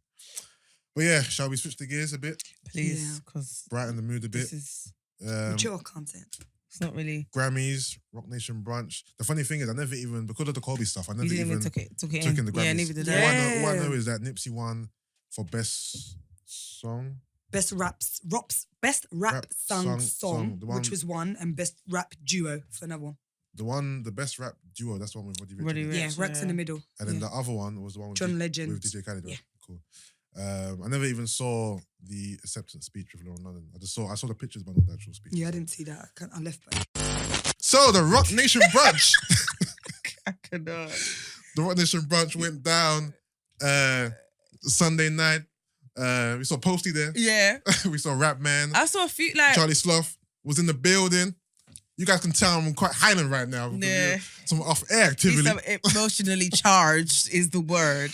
But yeah, shall we switch the gears a bit?
Please, because
brighten the mood a bit.
This is
mature content.
It's not really
Grammys, Roc Nation Brunch. The funny thing is, I never even, because of the Kobe stuff, I never even
took it
in the Grammys.
Yeah, neither did I.
All I know is that Nipsey won for best song.
Best rap song, which was one, and best rap duo for another one.
The best rap duo, that's the one with
Roddy Ricch.
Yeah, Rex in the middle.
And then the other one was the one with
John Legend.
With DJ Khaled.
Yeah.
Cool. I never even saw the acceptance speech with Lauren London. I saw the pictures, but not the actual speech.
Yeah, I didn't see that. I left by.
So the Roc Nation Brunch.
I cannot.
The Roc Nation Brunch went down Sunday night. We saw Posty there.
Yeah.
We saw Rap Man.
I saw a few like
Charlie Sloth was in the building. You guys can tell I'm quite Highland right now.
Yeah.
Some off-air activity.
Some emotionally charged is the word.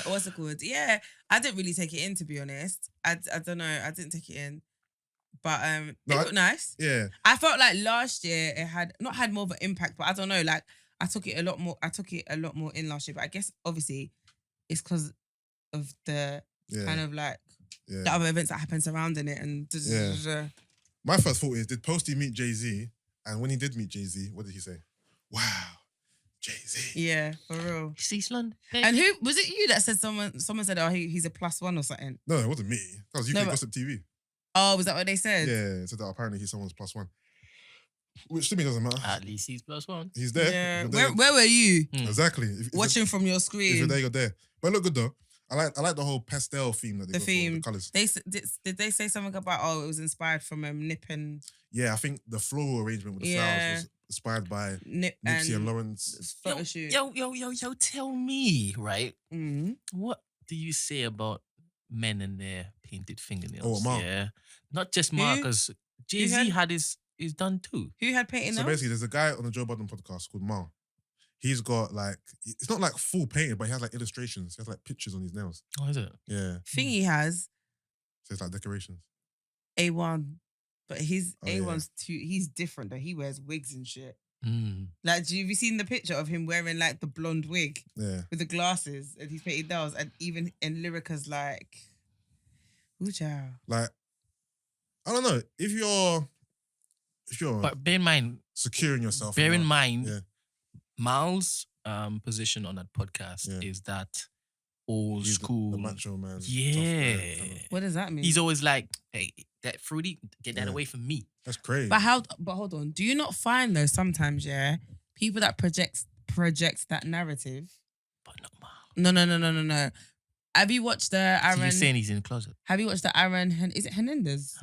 What's it called? Yeah. I didn't really take it in, to be honest. I don't know. I didn't take it in. But it looked nice.
Yeah.
I felt like last year it had not had more of an impact, but I don't know. Like I took it a lot more in last year. But I guess obviously it's because of the kind of like the other events that happen surrounding it and
My first thought is, did Posty meet Jay-Z? And when he did meet Jay-Z, what did he say? Wow, Jay-Z.
Yeah, for real.
East London.
And who was it? You that said someone said, "Oh, he's a +1 or something."
No, it wasn't me. That was UK Gossip TV.
Oh, was that what they said?
Yeah, it said that apparently he's someone's +1, which to me doesn't matter.
At least he's +1.
He's there.
Yeah. Where were you?
Exactly.
Watching from your screen.
If you're there, you're there. But it looked good though. I like the whole pastel theme that they got for the colours.
Did they say something about it was inspired from Nip and...
Yeah, I think the floral arrangement with the flowers was inspired by Nipsey and Lawrence.
Photo shoot.
Yo, tell me, right?
Mm-hmm.
What do you say about men and their painted fingernails?
Oh, Mark.
Yeah. Not just Mark, because Jay-Z had his done too.
Who had painted
So
nails?
basically, there's a guy on the Joe Budden podcast called Mal. He's got like, it's not like full painted, but he has like illustrations. He has like pictures on his nails.
Oh, is it?
Yeah.
Thing he has
So it's like decorations.
A1, but his A1's too. He's different though. He wears wigs and shit. Like, have you seen the picture of him wearing like the blonde wig?
Yeah.
With the glasses, and he's painted nails, and even in Lyrica's like, ooh, child.
Like, I don't know if you're.
But bear in mind,
securing yourself.
Bear in mind.
Yeah.
Mal's position on that podcast is that old school.
The macho man.
Yeah.
What does that mean?
He's always like, hey, that fruity, get that away from me.
That's crazy.
But hold on. Do you not find though sometimes, people that project that narrative?
But not Mal.
No. Have you watched the Aaron?
So you're saying he's in the closet?
Have you watched the Aaron? Is it Hernandez?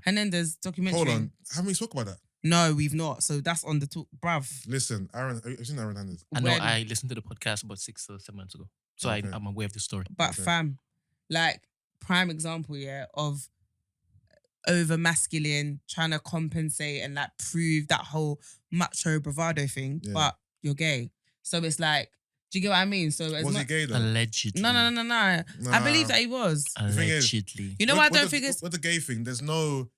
Hernandez documentary.
Hold on. Haven't we spoke about that?
No, we've not. So that's on the talk, bruv.
Listen, Aaron, have you seen Aaron Hernandez?
I know. I listened to the podcast about 6 or 7 months ago, so
okay.
I'm aware of the story.
But fam, like prime example, of over masculine, trying to compensate and like prove that whole macho bravado thing, but you're gay. So it's like, do you get what I mean? So it's
Was he gay though?
Allegedly.
No. I believe that he was.
Allegedly.
You know what I don't think it's...
With the gay thing, there's no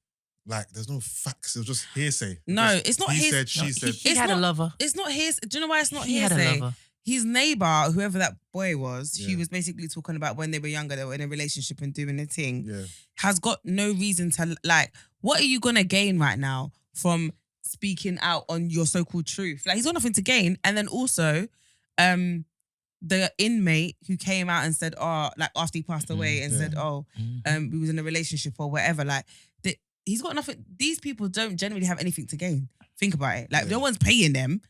facts. It was just hearsay.
No, it's not
he
hearsay.
said, she said.
He had a lover.
It's not hearsay. Do you know why it's not
He
hearsay?
had a lover.
His neighbor, whoever that boy was, he was basically talking about when they were younger, they were in a relationship and doing a thing.
Yeah.
Has got no reason to, like, what are you going to gain right now from speaking out on your so-called truth? Like, he's got nothing to gain. And then also, the inmate who came out and said, like after he passed away and said, we was in a relationship or whatever, like, he's got nothing. These people don't generally have anything to gain. Think about it. Like, no one's paying them.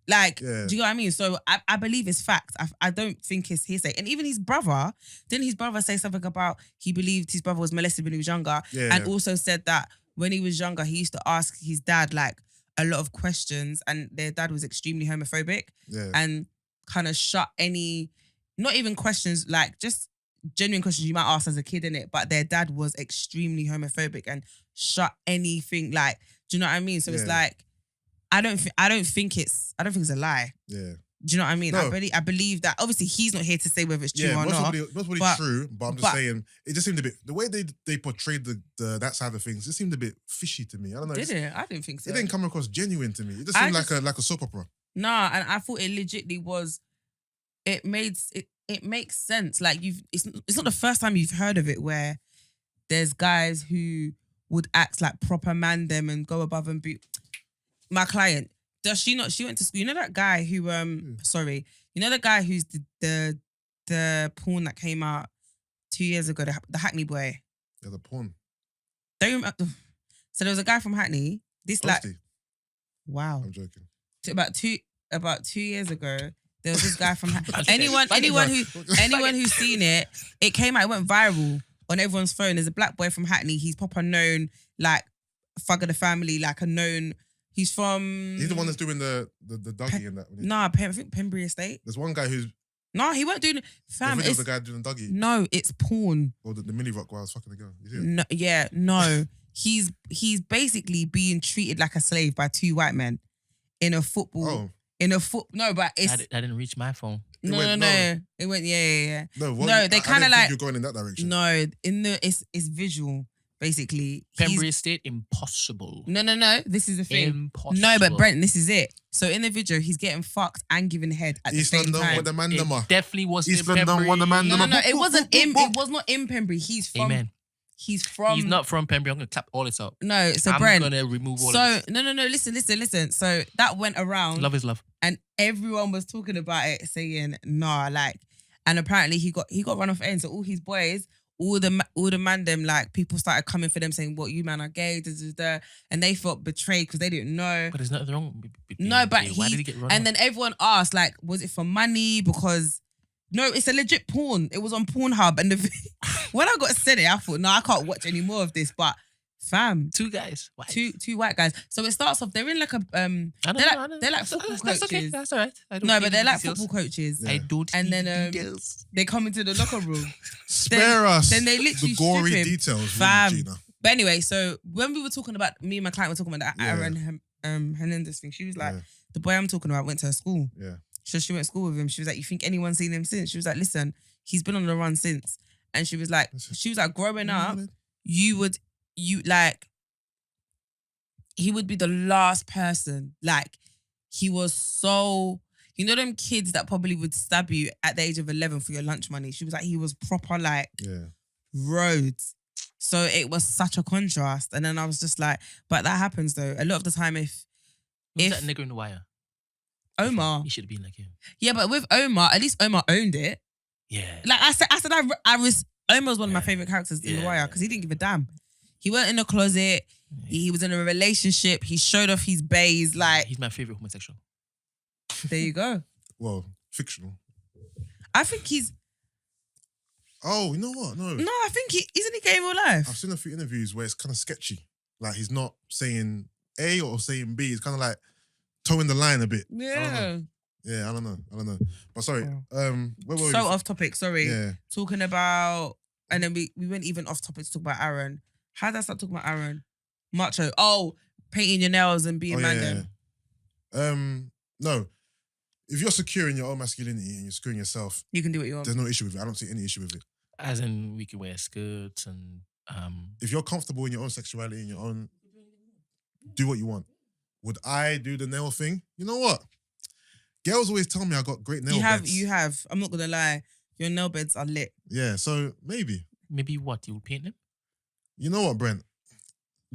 Like, do you know what I mean? So I believe it's facts. I don't think it's hearsay. And even his brother, didn't his brother say something about he believed his brother was molested when he was younger? And also said that when he was younger, he used to ask his dad like a lot of questions and their dad was extremely homophobic and kind of shut any, not even questions, like just genuine questions you might ask as a kid, innit? But their dad was extremely homophobic and shut anything, like, do you know what I mean? So it's like, I don't think it's a lie. Yeah. Do you know what I mean? No. I believe that obviously he's not here to say whether it's true or not. Most
probably true, but I'm just saying it just seemed a bit, the way they portrayed the that side of things, it seemed a bit fishy to me. I don't know.
Did it? I didn't think so.
It didn't come across genuine to me. It just seemed like a soap opera.
Nah, and I thought it legitly was. It makes sense. Like it's not the first time you've heard of it where there's guys who would act like proper man them and go above and be. My client, does she not? She went to school. You know that guy who sorry, you know the guy who's the porn that came out 2 years ago, the Hackney boy.
Yeah, the porn.
Don't you remember? So there was a guy from Hackney. This
Hosty.
like, wow.
I'm joking.
About 2 years ago, there was this guy from anyone who's seen it, it came out, it went viral on everyone's phone. There's a black boy from Hackney. He's proper known, like thug of the family, like a known. He's from.
He's the one that's doing the Dougie and that.
Nah, I think Pembury Estate.
There's one guy who's.
No, he won't do. Fam,
it's the guy doing the Dougie.
No, it's porn.
Or the mini rock while I was fucking the girl.
No, yeah, no. He's basically being treated like a slave by two white men in a football.
Oh.
No, but it's.
That didn't reach my phone.
No. It went, yeah.
No,
they kind of like.
You're going in that direction.
No, it's visual. Basically,
Pembury Estate, impossible.
No. This is the thing.
Impossible.
No, but Brent, this is it. So in the video, he's getting fucked and given head at
East
the same
London
time.
With the man
it definitely wasn't
East
in Pembury.
London, man.
No. It wasn't in. It was not in Pembury. He's from.
Amen.
He's from.
He's not from Pembury. I'm gonna clap all this up.
No, so
I'm
Brent.
gonna remove all. of this.
No. Listen. So that went around.
Love is love.
And everyone was talking about it, saying nah, like. And apparently he got run off end. So all his boys. All the man them, like, people started coming for them saying, what, you man are gay, and they felt betrayed because they didn't know.
But there's nothing wrong with
no, but
why did he get run
and
off?
then everyone asked, like, was it for money? Because no, it's a legit porn. It was on Pornhub, and when I got sent it, I thought, no, I can't watch any more of this. But fam,
two guys, white.
two white guys. So it starts off. They're in like a they're like football coaches.
That's okay. That's all right.
No, but they're like football coaches.
I don't.
And then they come into the locker room.
Spare us.
Then they literally
the gory
strip him.
details,
Fam.
Gina.
But anyway, so when we were talking about, me and my client were talking about that Aaron Hernandez thing, she was like, the boy I'm talking about went to her school.
Yeah.
So she went to school with him. She was like, you think anyone's seen him since? She was like, listen, he's been on the run since. And she was like, growing up, he would be the last person. Like, he was so, you know them kids that probably would stab you at the age of 11 for your lunch money? She was like, he was proper like roads. So it was such a contrast. And then I was just like, but that happens though. A lot of the time if
that nigger in the wire?
Omar.
He should have been like him.
Yeah, but with Omar, at least Omar owned it.
Yeah.
Like I said, Omar was one of my favourite characters in The Wire because he didn't give a damn. He went in the closet. He was in a relationship. He showed off his bays. Like,
he's my favourite homosexual.
There you go.
Well, fictional.
I think he's...
Oh, you know what? No,
I think isn't he gay in real life?
I've seen a few interviews where it's kind of sketchy. Like, he's not saying A or saying B. It's kind of like towing the line a bit.
Yeah.
I don't know. But sorry, where were we?
So off topic, sorry.
Yeah.
Talking about, and then we went even off topic to talk about Aaron. How did I start talking about Aaron? Macho. Oh, painting your nails and being random.
No. If you're secure in your own masculinity and you're secure in yourself,
you can do what you want.
There's no issue with it. I don't see any issue with it.
As in, we can wear skirts and...
If you're comfortable in your own sexuality and your own... Do what you want. Would I do the nail thing? You know what? Girls always tell me I got great nail beds.
You have. I'm not going to lie. Your nail beds are lit.
Yeah, so maybe.
Maybe what? You'll paint them?
You know what, Brent?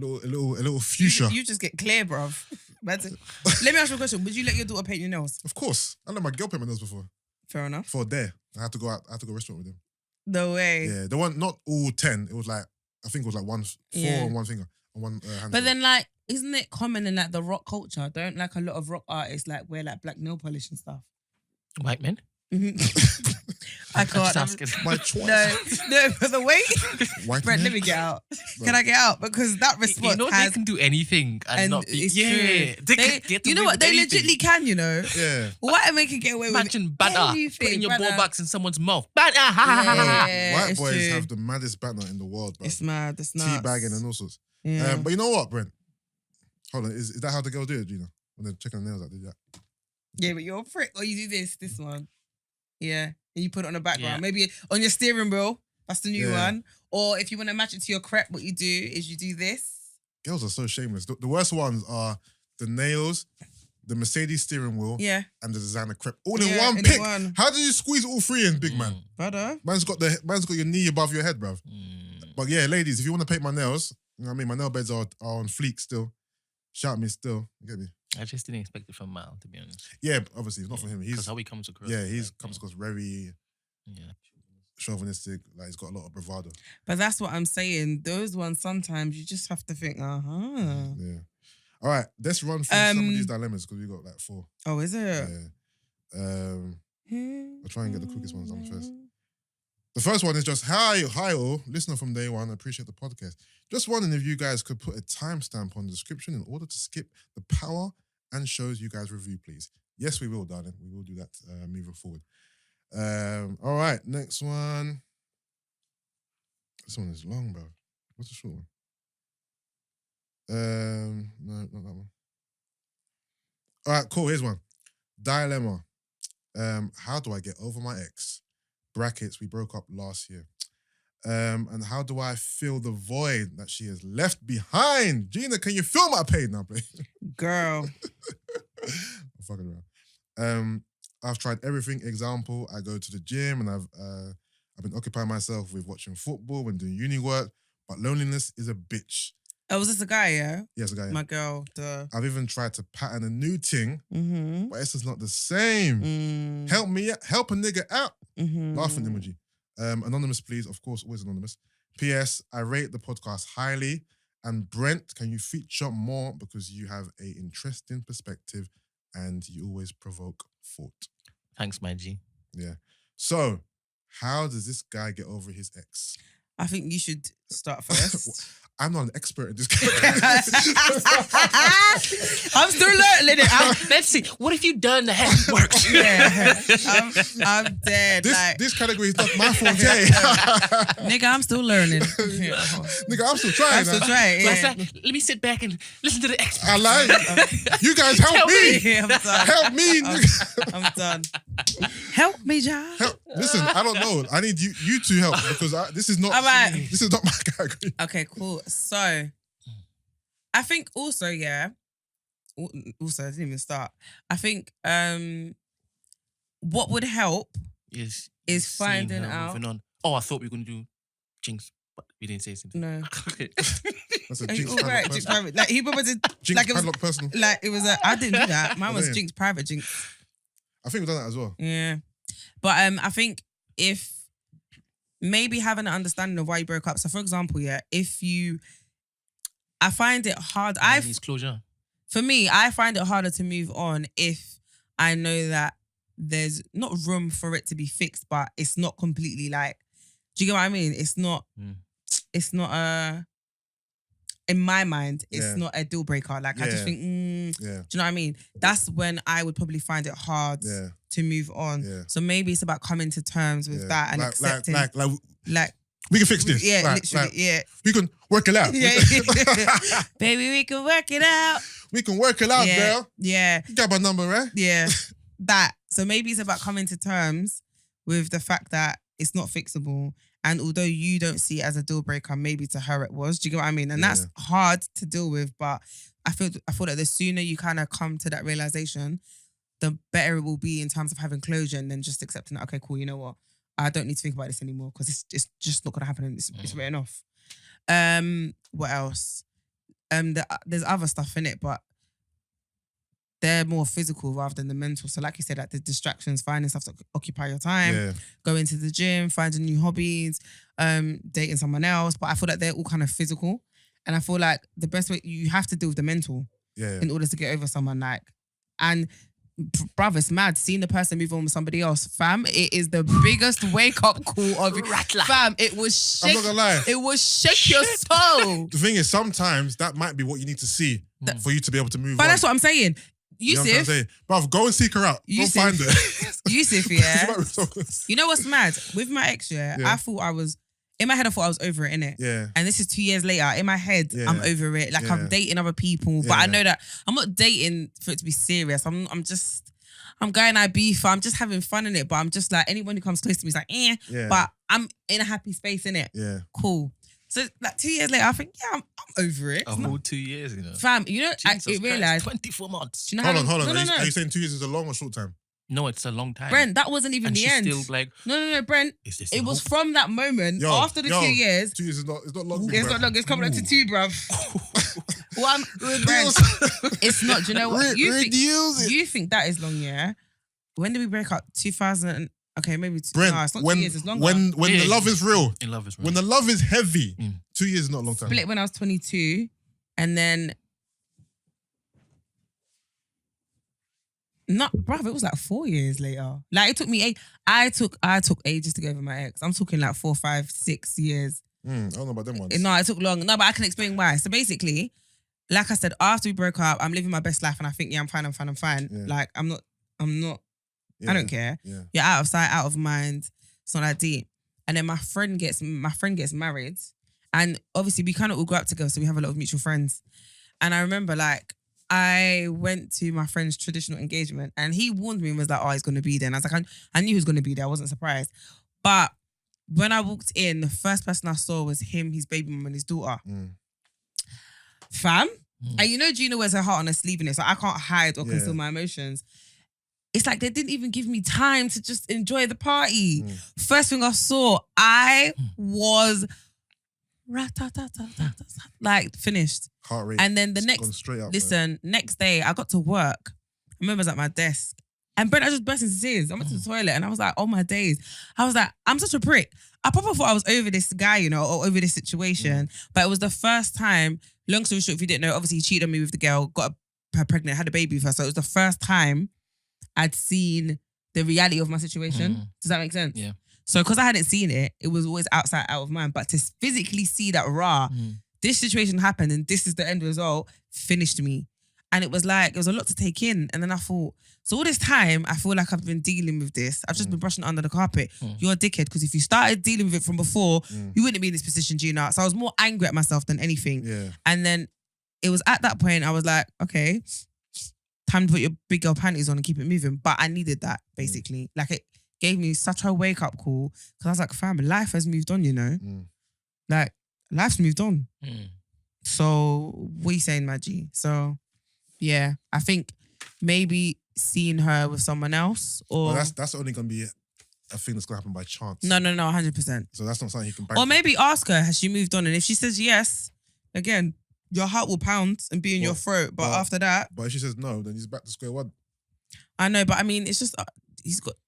A little fuchsia.
You just get clear, bruv. Let me ask you a question. Would you let your daughter paint your nails?
Of course. I let my girl paint my nails before.
Fair enough.
For a day. I had to go restaurant with them.
No way.
Yeah, the one, not all 10. It was like, I think it was like 4 on one finger. On one hand.
But then like, isn't it common in like the rock culture? Don't like a lot of rock artists like wear like black nail polish and stuff?
White men?
I can't.
My choice.
No, but the way.
Brent,
let me get out. Can I get out? Because that response
you know they can do anything and not be...
It's
true. They can get
you know what? They legitimately can, you know?
Yeah.
White men can get away with
anything. Imagine batter. Putting your ball box in someone's mouth. Batter.
White boys have the maddest banter in the world, bro.
It's mad. It's nuts.
Teabagging and all sorts.
Yeah.
But you know what, Brent? Hold on. Is that how the girls do it, Gina? When they're checking the nails out, do that?
Yeah, but you're a prick. Or you do this one. Yeah. And you put it on the background. Yeah. Maybe on your steering wheel. That's the new one. Or if you want to match it to your crepe, what you do is you do this.
Girls are so shameless. The worst ones are the nails, the Mercedes steering wheel, and the designer crepe. All in one pick. How do you squeeze all three in, big man?
Brother.
Man's got your knee above your head, bruv. But yeah, ladies, if you want to paint my nails, you know what I mean? My nail beds are on fleek still. Shout me still. You get me?
I just didn't expect it from Mal, to be honest.
Yeah, obviously, it's not from him. Because
how he comes across.
Yeah, he comes across very chauvinistic. Like, he's got a lot of bravado.
But that's what I'm saying. Those ones, sometimes you just have to think,
Yeah. All right, let's run through some of these dilemmas because we got like 4.
Oh, is it?
Yeah. I'll try and get the quickest ones on first. The first one is just, hi all, listener from day one, I appreciate the podcast. Just wondering if you guys could put a timestamp on the description in order to skip the power and shows you guys review, please. Yes, we will, darling. We will do that moving forward. All right, next one. This one is long, bro. What's the short one? No, not that one. All right, cool. Here's one. Dilemma. How do I get over my ex? Brackets, we broke up last year. And how do I fill the void that she has left behind? Gina, can you feel my pain now, please?
Girl.
I'm fucking around. I've tried everything. Example, I go to the gym and I've been occupying myself with watching football and doing uni work, but loneliness is a bitch.
Oh, was this a guy, yeah?
Yes, a guy.
My girl, duh.
I've even tried to pattern a new thing, but it's just not the same. Help a nigga out. Laughing emoji. Anonymous, please. Of course, always anonymous. P.S. I rate the podcast highly. And Brent, can you feature more because you have an interesting perspective and you always provoke thought.
Thanks, my G.
Yeah. So, how does this guy get over his ex?
I think you should start first.
I'm not an expert in this game.
I'm still learning it.
Let's see. What have you done that hasn't worked?
I'm dead.
This category is not my forte.
Nigga, I'm still learning.
Nigga, I'm still trying.
Yeah.
Let me sit back and listen to the expert.
I like you guys help me.
I'm done.
Help me.
I'm done. Help me, John.
Listen, I don't know. I need you to help because this is not this is not my category.
Okay, cool. So, I think also, I didn't even start. I think what would help is finding out.
Oh, I thought we were going to do Jinx, but we didn't say something.
No.
That's a Jinx private.
Jinx private. Like, he probably did.
Jinx
like, it was,
padlock personal.
Like, it was I didn't do that. Mine was Jinx private Jinx.
I think we've done that as well.
Yeah. But I think if maybe having an understanding of why you broke up. So, for example, I find it hard.
Closure.
For me, I find it harder to move on if I know that there's not room for it to be fixed, but it's not completely like, do you get what I mean? It's not, in my mind, it's not a deal breaker. Like, I just think, do you know what I mean? That's when I would probably find it hard to move on. Yeah. So maybe it's about coming to terms with that and accepting.
We can fix this.
Yeah, literally, yeah.
We can work it out.
Yeah. Baby, we can work it out.
We can work it out, girl.
Yeah.
You got my number, right?
Yeah. That. So maybe it's about coming to terms with the fact that it's not fixable. And although you don't see it as a deal breaker, maybe to her it was. Do you get what I mean? And that's hard to deal with. But I feel that the sooner you kind of come to that realization, the better it will be in terms of having closure and then just accepting that, okay, cool, you know what? I don't need to think about this anymore because it's just not going to happen and it's written off. What else? There's other stuff in it, but they're more physical rather than the mental. So like you said, like the distractions, finding stuff to occupy your time, going to the gym, finding new hobbies, dating someone else. But I feel like they're all kind of physical. And I feel like the best way, you have to deal with the mental in order to get over someone and bruv, it's mad. Seeing the person move on with somebody else, fam, it is the biggest wake up call of fam. It was shake. I'm not gonna lie. It was shake your soul.
The thing is, sometimes that might be what you need to see for you to be able to move on.
But that's what I'm saying. Yusuff,
you know what I'm saying? Bruv, go and seek her out. Go find her.
Yusuff, yeah. You know what's mad? With my ex, I thought I was. In my head, I thought I was over it, innit?
Yeah.
And this is 2 years later. In my head, I'm over it. Like, I'm dating other people. But I know that I'm not dating for it to be serious. I'm going Ibiza. I'm just having fun in it. But I'm just like, anyone who comes close to me is like, Yeah. But I'm in a happy space, innit?
Yeah.
Cool. So, like, 2 years later, I think, I'm over it.
A whole 2 years,
Fam, you know, I realised.
24 months.
You know
hold on. No. Are you saying 2 years is a long or short time?
No, it's a long time.
Brent, that wasn't even the end.
Still like,
no, Brent. It was from that moment after the 2 years.
2 years is not long.
It's not long. It's coming up to 2, bruv. Brent, it's not. Do you know what? You think that is long, yeah? When did we break up? 2000. Okay, maybe.
Brent,
no, it's not 2 years. It's longer.
When the love is real.
In love is real.
When the love is heavy, 2 years is not a long time.
Split when I was 22, and then. Not, bruv, it was like 4 years later. Like, it took me I took ages to get over my ex. I'm talking like 4, 5, 6 years.
I don't know about them ones.
No, it took long. No, but I can explain why. So basically, like I said, after we broke up, I'm living my best life and I think, I'm fine. Yeah. Like, I'm not, I don't care.
Yeah.
You're out of sight, out of mind. It's not that deep. And then my friend gets married. And obviously we kind of all grew up together, so we have a lot of mutual friends. And I remember, like, I went to my friend's traditional engagement and he warned me and was like, oh, he's going to be there. And I was like, I knew he was going to be there. I wasn't surprised. But when I walked in, the first person I saw was him, his baby mum and his daughter. Fam? And you know Gina wears her heart on her sleeve in it, so I can't hide or conceal my emotions. It's like they didn't even give me time to just enjoy the party. First thing I saw, I was like finished.
Heart rate.
And then the next day I got to work. I remember I was at my desk and Brent, I just burst into tears. I went to the toilet and I was like, oh my days. I was like, I'm such a prick. I probably thought I was over this guy, you know, or over this situation. But it was the first time, long story short, if you didn't know, obviously he cheated on me with the girl, got her pregnant, had a baby with her. So it was the first time I'd seen the reality of my situation. Does that make sense?
Yeah.
So because I hadn't seen it, it was always outside, out of mind. But to physically see that this situation happened and this is the end result, finished me. And it was like, it was a lot to take in. And then I thought, so all this time, I feel like I've been dealing with this. I've just been brushing it under the carpet. You're a dickhead, because if you started dealing with it from before, you wouldn't be in this position, Gina. So I was more angry at myself than anything.
Yeah.
And then it was at that point, I was like, okay, time to put your big girl panties on and keep it moving. But I needed that, basically. Like, it gave me such a wake-up call, because I was like, fam, life has moved on, you know? Like, life's moved on. So, what are you saying, Maggie? So, yeah, I think maybe seeing her with someone else, or...
Well, that's only going to be a thing that's going to happen by chance.
No, 100%.
So that's not something you can bank
Or maybe ask her, has she moved on? And if she says yes, again, your heart will pound and be in your throat. But after that...
But if she says no, then he's back to square one.
I know, but I mean, it's just... he's got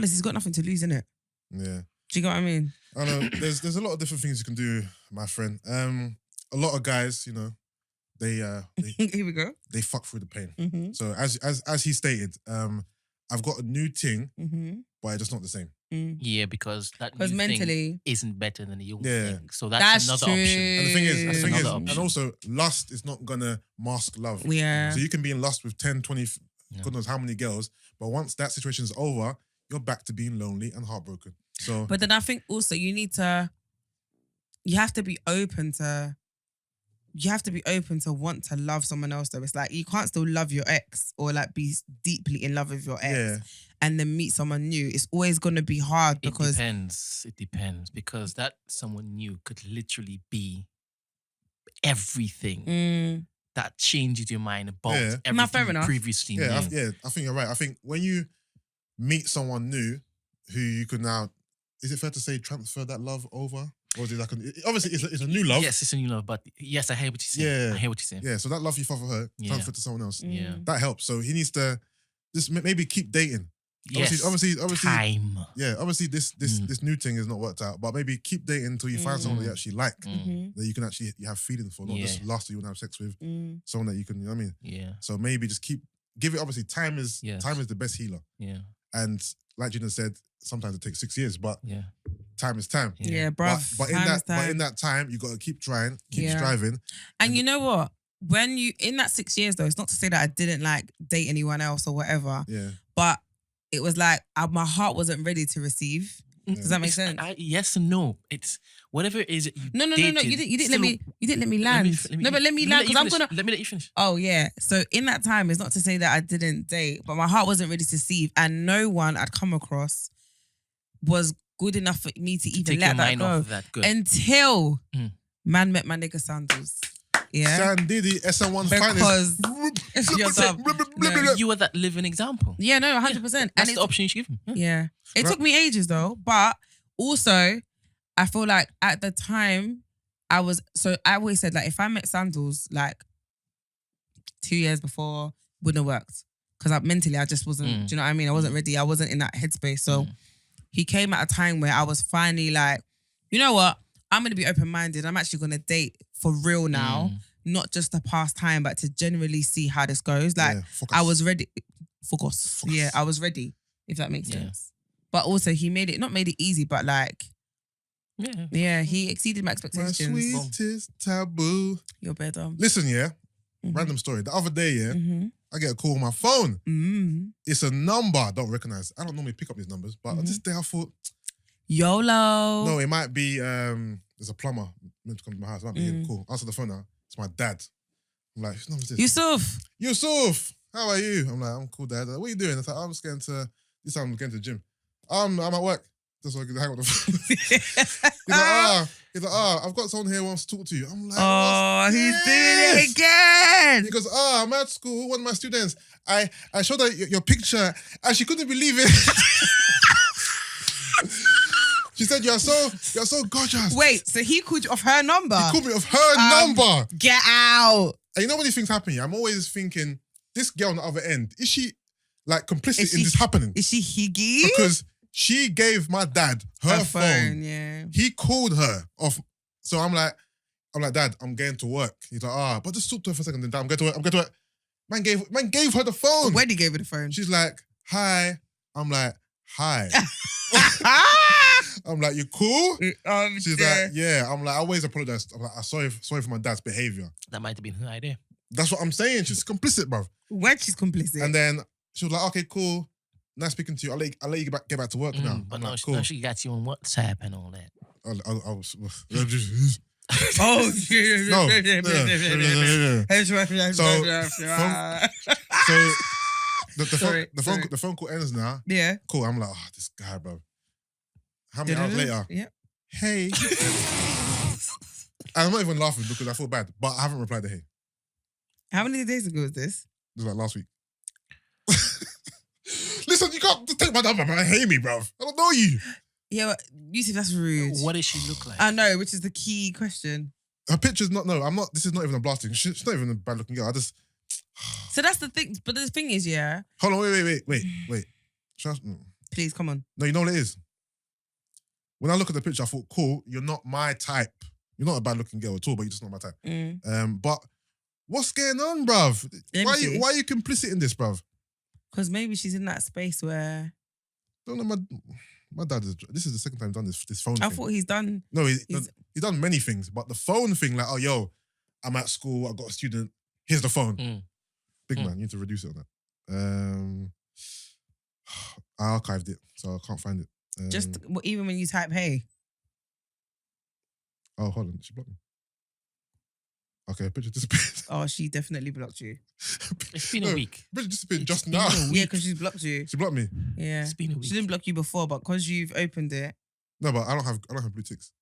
nothing to lose, innit?
Yeah.
Do you get what I mean?
I know. There's a lot of different things you can do, my friend. A lot of guys, you know, they
here we go.
They fuck through the pain. So as he stated, I've got a new thing, but it's just not the same.
Yeah, because that new
mentally
thing isn't better than the old
Yeah.
thing. So that's another
true.
option.
And the thing is,
option.
and also lust is not gonna mask love.
Yeah.
So you can be in lust with 10, 20, God knows how many girls, but once that situation is over, you're back to being lonely and heartbroken. So,
but then I think also you need to you have to be open to want to love someone else though. It's like you can't still love your ex or like be deeply in love with your ex and then meet someone new. It's always gonna be hard because
it depends because that someone new could literally be everything that changes your mind about everything you previously knew.
I think you're right. I think when you meet someone new who you could now, is it fair to say transfer that love over? Or is it like obviously it's a new love.
Yes, it's a new love, but yes, I hear what you're saying. I hear what you're saying.
Yeah, so that love you felt for her, transfer to someone else.
Yeah.
That helps. So he needs to just maybe keep dating.
Yes.
Obviously,
time.
Yeah, obviously this new thing is not worked out, but maybe keep dating until you find someone that you actually like, that you can actually you have feelings for, not just last you want to have sex with, someone that you can, you know what I mean?
Yeah.
So maybe just give it. Obviously, time is the best healer.
Yeah.
And like Gina said, sometimes it takes 6 years, but time is time.
Yeah, bruv.
But in that time, you got to keep trying, keep striving.
And you know what? When you in that 6 years though, it's not to say that I didn't like date anyone else or whatever.
Yeah.
But it was like my heart wasn't ready to receive. Does that make sense?
Yes and no. It's whatever it is.
No. You didn't let me land. But let me land because I'm gonna.
Let me let you finish.
Oh yeah. So in that time, it's not to say that I didn't date, but my heart wasn't ready to receive, and no one I'd come across was good enough for me to even let that go until man met my nigga Sandals. Yeah.
Sandiddy, SN1's
finest.
You were that living example.
Yeah, no, 100%.
That's the option you should give him.
Yeah. It took me ages though, but also I feel like at the time I always said like if I met Sandals like 2 years before, wouldn't have worked. Because mentally I just wasn't, do you know what I mean? I wasn't ready. I wasn't in that headspace. So he came at a time where I was finally like, you know what? I'm going to be open-minded. I'm actually going to date for real now. Not just to pass time, but to generally see how this goes. Like, I was ready. Focus. Yeah, I was ready, if that makes sense. But also, he made it easy, but like, yeah, he exceeded my expectations.
My sweetest taboo.
You're better.
Listen, random story. The other day, I get a call on my phone. It's a number I don't recognize. I don't normally pick up these numbers, but on this day I thought,
YOLO.
No, it might be, there's a plumber meant to come to my house. It might be him. Cool. Answer the phone now. It's my dad. I'm like, whose number is this? Yusuff, how are you? I'm like, I'm cool, Dad. What are you doing? I was like, I'm just going to, this time I'm going to the gym. I'm at work. Just so I can hang on the phone. He's like, I've got someone here who wants to talk to you. I'm like,
oh, he's doing it again.
He goes, I'm at school. One of my students, I showed her your picture and she couldn't believe it. She said, you're so gorgeous.
Wait, so he called you off her number?
He called me off her number.
Get out.
And you know when these things happen, I'm always thinking, this girl on the other end, is she like complicit in this happening?
Is she higgy?
Because she gave my dad her phone.
Yeah.
He called her off. So I'm like, Dad, I'm going to work. He's like, but just talk to her for a second. Then I'm going to work. Man gave her the phone.
When he gave her the phone?
She's like, hi. I'm like, hi. I'm like, you cool? She's like, yeah. I'm like, I always apologize. I'm like, I'm sorry for my dad's behavior.
That might have been her idea.
That's what I'm saying. She's complicit, bruv.
When she's complicit.
And then she was like, okay, cool. Nice speaking to you. I'll let you get back to work now.
But
now
she got you on WhatsApp and all that.
The phone call ends now.
Yeah.
Cool. I'm like, this guy, bro. How many hours later?
Yeah.
Hey. And I'm not even laughing because I feel bad, but I haven't replied to hey.
How many days ago was this?
It was like last week. Listen, you can't take my number, man. Hate me, bro. I don't know you.
Yeah, but Yusuff, that's rude.
What does she look like?
I know, which is the key question.
Her picture's not, no, I'm not, this is not even a blasting. She's not even a bad looking girl.
So that's the thing, but the thing is, yeah.
Hold on, wait.
Please, come on.
No, you know what it is? When I look at the picture, I thought, cool, you're not my type. You're not a bad looking girl at all, but you're just not my type. But what's going on, bruv? Why are you complicit in this, bruv?
Because maybe she's in that space where...
Don't know, my dad is... This is the second time he's done this phone thing.
I thought he's done...
No, he's done many things, but the phone thing, like, oh, yo, I'm at school, I got a student, here's the phone. Big man, you need to reduce it on that. I archived it, so I can't find it.
Just even when you type hey.
Oh, hold on. She blocked me. Okay, picture disappeared.
Oh, she definitely blocked you.
It's been a week.
Picture disappeared just
been
now.
a week.
Yeah, because she's blocked you.
She blocked me.
Yeah.
It's been a week.
She didn't block you before, but because you've opened it.
No, but I don't have blue ticks.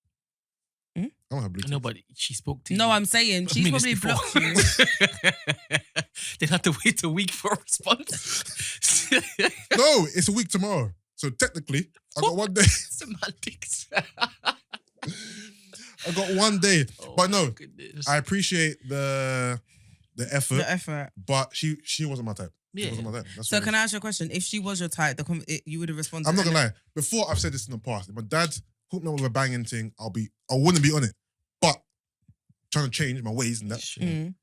Hmm?
I don't have blue ticks.
No, but she spoke to you.
No, I'm saying she's probably
before.
blocked you.
They'd have to wait a week for a response.
No, it's a week tomorrow. So technically, I got 1 day.
Semantics.
I got 1 day. But no,
goodness.
I appreciate the effort.
The effort.
But she wasn't my type. She
Yeah.
wasn't my type. That's
So
what it
can
was.
I ask you a question? If she was your type, you would have responded.
I'm not gonna lie. Before I've said this in the past, if my dad hooked me up with a banging thing, I wouldn't be on it. But trying to change my ways and that.
Mm.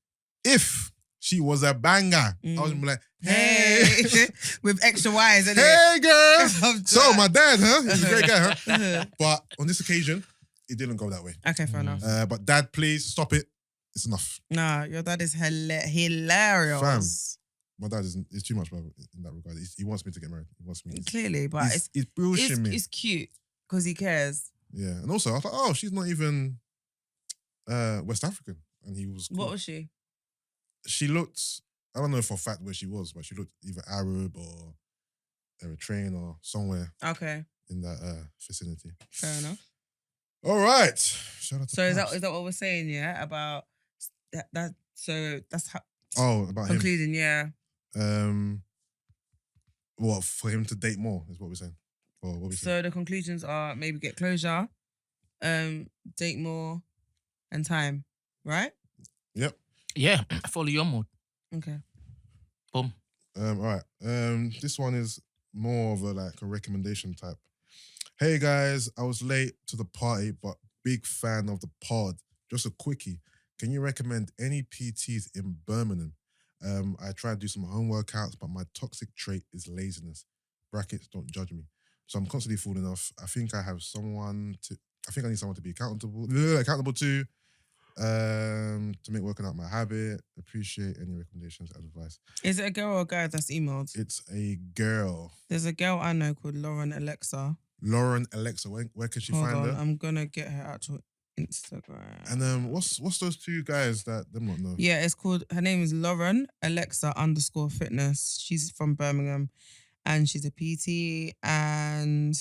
If she was a banger, I was gonna be like,
Hey,
hey,
with extra Y's, isn't
hey girl.
it?
So my dad, huh? He's a great guy, huh? But on this occasion, it didn't go that way.
Okay, fair enough.
But dad, please stop it. It's enough.
Nah, your dad is hilarious.
Fam. My dad is too much, bro, in that regard. He wants me to get married. He wants me.
Clearly, but
He's bullshitting me.
it's cute because he cares.
Yeah, and also I thought, oh, she's not even West African, and he was. Cool.
What was she?
She looked. I don't know for a fact where she was, but she looked either Arab or Eritrean or somewhere
Okay,
in that vicinity.
fair enough.
All right. Shout out to
So is
Pops.
that what we're saying? Yeah, about that. So that's how
Oh, about him.
concluding. Yeah.
What, for him to date more is what we're saying. Or what we saying?
So the conclusions are maybe get closure, date more, and time. Right?
Yep.
Yeah, follow your mode.
Okay.
Boom.
All right. This one is more of a recommendation type. Hey guys, I was late to the party, but big fan of the pod. Just a quickie. Can you recommend any PTs in Birmingham? I tried to do some home workouts, but my toxic trait is laziness. Brackets, don't judge me. So I'm constantly falling off. I think I need someone to be accountable to make working out my habit. Appreciate any recommendations and advice.
Is it a girl or a guy that's emailed?
It's a girl.
There's a girl I know called Lauren Alexa.
Lauren Alexa. Where can she
Hold
find
on,
her?
I'm gonna get her actual Instagram.
And what's those two guys that them not know?
Yeah, it's called. Her name is Lauren Alexa _fitness. She's from Birmingham, and she's a PT. And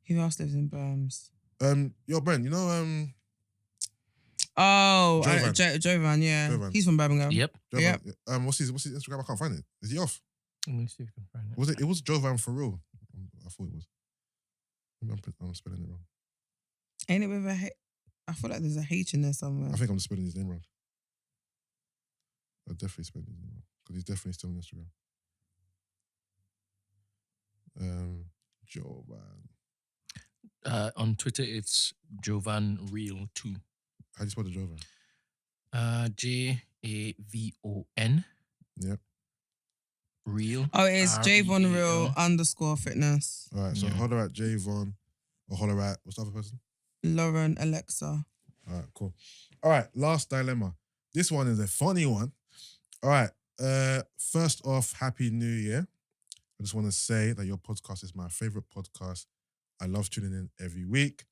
who else lives in Birms?
Yo, Brent, you know
Oh,
Jovan.
Jovan, yeah,
Jovan.
he's from Birmingham.
Yep.
Jovan, what's his Instagram? I can't find it. Is he off?
Let me see if I can find it.
Was it? It was Jovan for real. I thought it was. Maybe I'm spelling it wrong.
Ain't it with a H? I feel like there's a H in there somewhere.
I think I'm just spelling his name wrong. I definitely spelled his name wrong because he's definitely still on Instagram. Jovan.
On Twitter, it's Jovan Real 2.
How do you spell the Jovan?
JAVON.
Yep.
Real.
Oh, it's Javon
REAL.
Real _fitness.
All right. So
Yeah.
holler at Javon or holler at what's the other person?
Lauren Alexa.
All right, cool. All right, last dilemma. This one is a funny one. All right. First off, Happy New Year. I just want to say that your podcast is my favorite podcast. I love tuning in every week.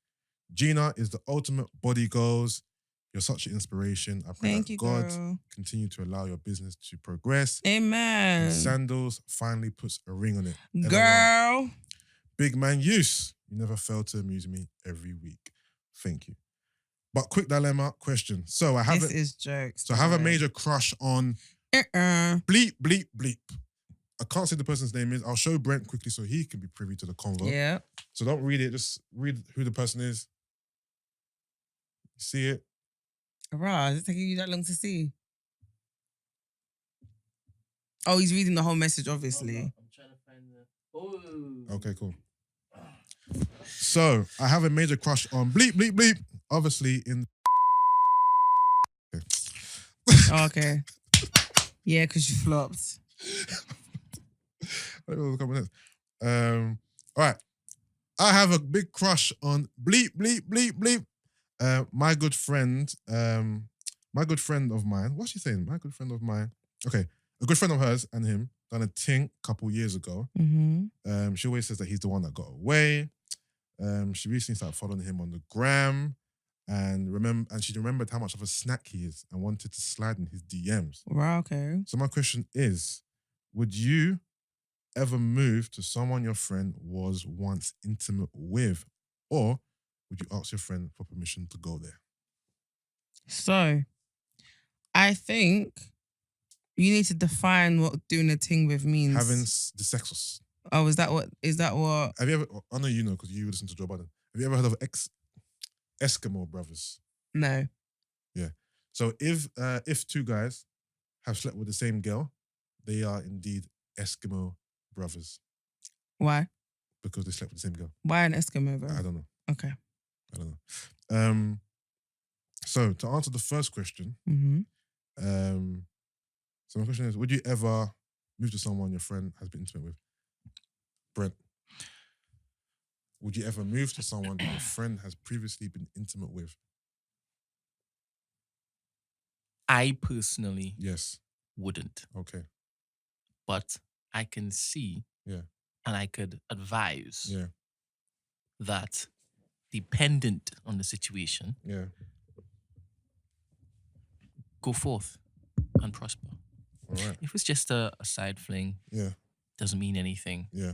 Gina is the ultimate body goals. You're such an inspiration. I pray
Thank
that
you,
God
girl.
continue to allow your business to progress.
Amen.
And Sandals finally puts a ring on it. LOL.
Girl.
Big man use. You never fail to amuse me every week. Thank you. But quick dilemma question. So I have
This is jokes.
So I have a major crush on bleep, bleep, bleep. I can't say the person's name is. I'll show Brent quickly so he can be privy to the convo.
Yeah.
So don't read it. Just read who the person is. You see it?
Rah, is it taking you that long to see? Oh, he's reading the whole message, obviously.
I'm trying to find the... Oh.
Okay, cool. So I have a major crush on bleep, bleep, bleep. Obviously in...
Okay. Yeah, because you flopped.
I don't know what's coming next. All right. I have a big crush on bleep, bleep, bleep, bleep. My good friend of mine. What's she saying? My good friend of mine. Okay. A good friend of hers and him done a thing a couple years ago.
Mm-hmm.
She always says that he's the one that got away. She recently started following him on the gram. and she remembered how much of a snack he is and wanted to slide in his DMs.
Wow, okay.
So my question is, would you ever move to someone your friend was once intimate with, or would you ask your friend for permission to go there?
So, I think you need to define what doing a thing with means.
Having the sexus.
Oh, is that what?
Have you ever? I know you know because you listen to Joe Budden. Have you ever heard of Eskimo brothers?
No.
Yeah. So if two guys have slept with the same girl, they are indeed Eskimo brothers.
Why?
Because they slept with the same girl.
Why an Eskimo bro?
I don't know.
Okay.
I don't know. So to answer the first question, so my question is, would you ever move to someone your friend has been intimate with? Brent. Would you ever move to someone that your friend has previously been intimate with?
I personally
wouldn't. Okay.
But I can see and I could advise that dependent on the situation, go forth and prosper.
All right.
If it's just a side fling, doesn't mean anything.
Yeah.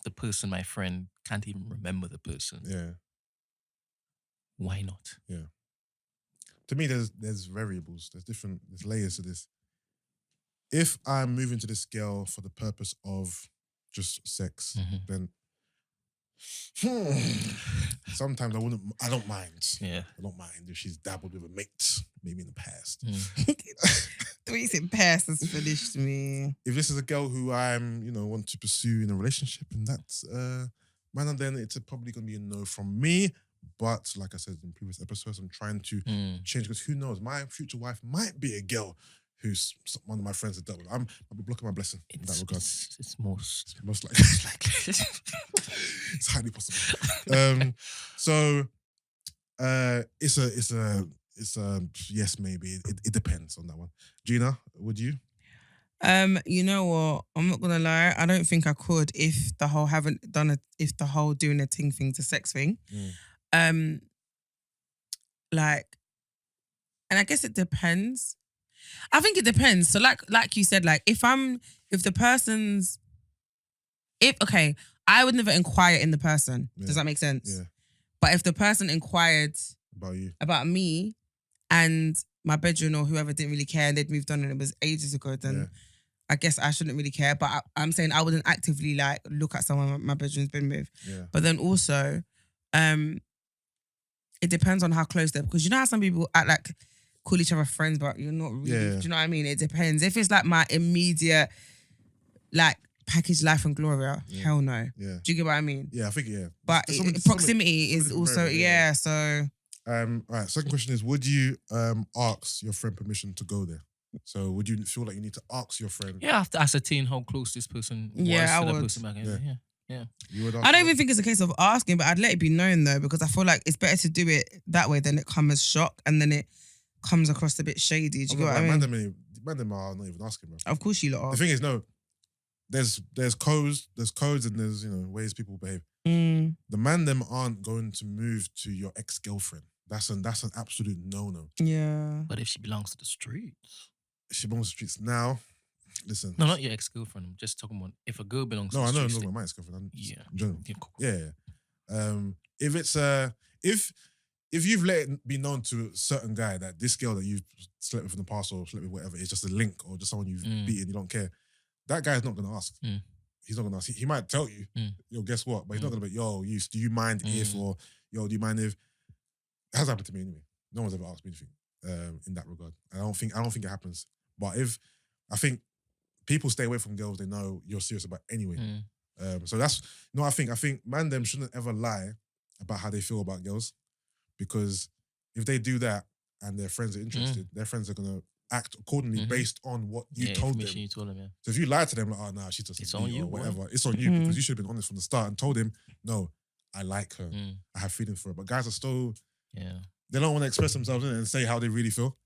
The person, my friend, can't even remember the person.
Yeah.
Why not?
Yeah. To me, there's variables. There's layers to this. If I'm moving to this girl for the purpose of just sex, then sometimes I don't mind.
Yeah.
I don't mind if she's dabbled with a mate, maybe in the past.
The recent past has finished me.
If this is a girl who I'm, want to pursue in a relationship, and that's man, then it's probably gonna be a no from me. But like I said in previous episodes, I'm trying to change, because who knows? My future wife might be a girl who's one of my friends that dealt with. I'll be blocking my blessing in that regard.
It's most
likely. It's highly possible. So it's a yes, maybe. It depends on that one. Gina, would you?
You know what? I'm not gonna lie. I don't think I could if the whole doing a thing's a sex thing. And I guess it depends. I think it depends. So like you said, I would never inquire in the person. Yeah. Does that make sense?
Yeah.
But if the person inquired
about
me and my bedroom or whoever didn't really care and they'd moved on and it was ages ago, then I guess I shouldn't really care. But I'm saying I wouldn't actively look at someone my bedroom's been with.
Yeah.
But then also, it depends on how close they're, because you know how some people call each other friends, but you're not really.
Yeah.
Do you know what I mean? It depends. If it's my immediate, package life and Gloria, hell no.
Yeah.
Do you get what I mean?
Yeah, I think
But proximity is also so.
All right. Second question is: would you ask your friend permission to go there? So would you feel like you need to ask your friend?
Yeah, I have to ascertain how close this person was
to
the
would.
person back in. Yeah.
You would ask
I don't even think it's a case of asking, but I'd let it be known though, because I feel like it's better to do it that way than it come as shock and then it comes across a bit shady. Do you get what I mean?
Man, them are not even asking, bro.
Of course you lot are.
The thing is, no, there's codes and there's ways people behave. The man them aren't going to move to your ex-girlfriend. That's an absolute no.
Yeah.
But if she belongs to the streets.
She belongs to the streets now. Listen.
No, not your ex-girlfriend. I'm just talking about if a girl belongs to the streets.
No, I know I'm talking about my ex-girlfriend. If it's if you've let it be known to a certain guy that this girl that you've slept with in the past or slept with whatever is just a link or just someone you've beaten, you don't care, that guy's not going to ask. He's not going to ask. He might tell you, yo, guess what? But he's not going to be, yo, do you mind if, or yo, do you mind if? It has happened to me anyway. No one's ever asked me anything in that regard. I don't think it happens. But I think people stay away from girls they know you're serious about anyway. So that's, I think man them shouldn't ever lie about how they feel about girls, because if they do that and their friends are interested, their friends are going to act accordingly based on what you told them.
You told them, yeah.
So if you lie to them, oh, nah, she's just
it's on you,
or whatever. It's on you, because you should have been honest from the start and told him, no, I like her. I have feelings for her. But guys are still, they don't want to express themselves and say how they really feel.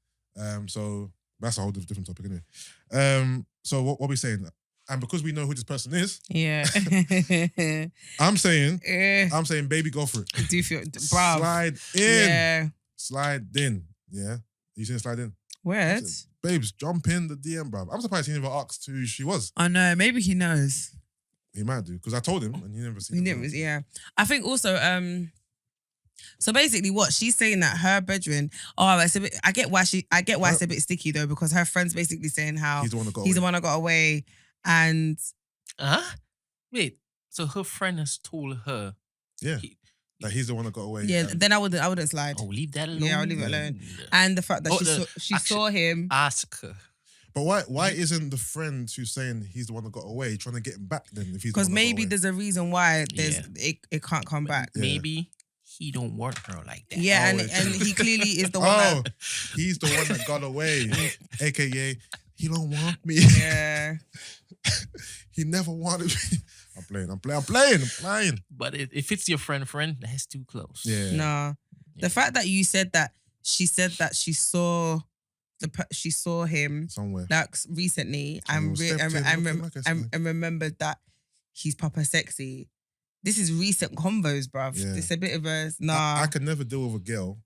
So that's a whole different topic, isn't it? So what are we saying? And because we know who this person is, I'm saying, baby, go for it.
Do you feel,
slide in.
Yeah.
slide in. Yeah, you seen slide in?
Word.
Babes, jump in the DM, bruv. I'm surprised he never asked who she was.
I know. Maybe he knows.
He might do because I told him and he never seen.
He never. Yeah. I think also. So basically, what she's saying that her bedroom. Oh, it's a bit. I get why it's a bit sticky though, because her friend's basically saying how
he's the one that got away.
And
wait. So her friend has told her.
Yeah. That he's the one that got away.
Yeah. Then I wouldn't slide.
Oh, leave that alone.
Yeah, I'll leave it alone. And the fact that she saw him.
Ask her.
But why isn't the friend who's saying he's the one that got away trying to get him back then? If he's
because maybe there's a reason why it can't come back.
Maybe he don't want her like that.
Yeah, and he clearly is the one.
He's the one that got away, aka he don't want me.
Yeah,
he never wanted me. I'm playing.
But if it's your friend, that's too close.
Yeah.
No, the fact that you said that she said that she saw him
somewhere
like recently and remembered that he's proper sexy. This is recent convos, bruv.
Yeah.
It's a bit of a
I could never deal with a girl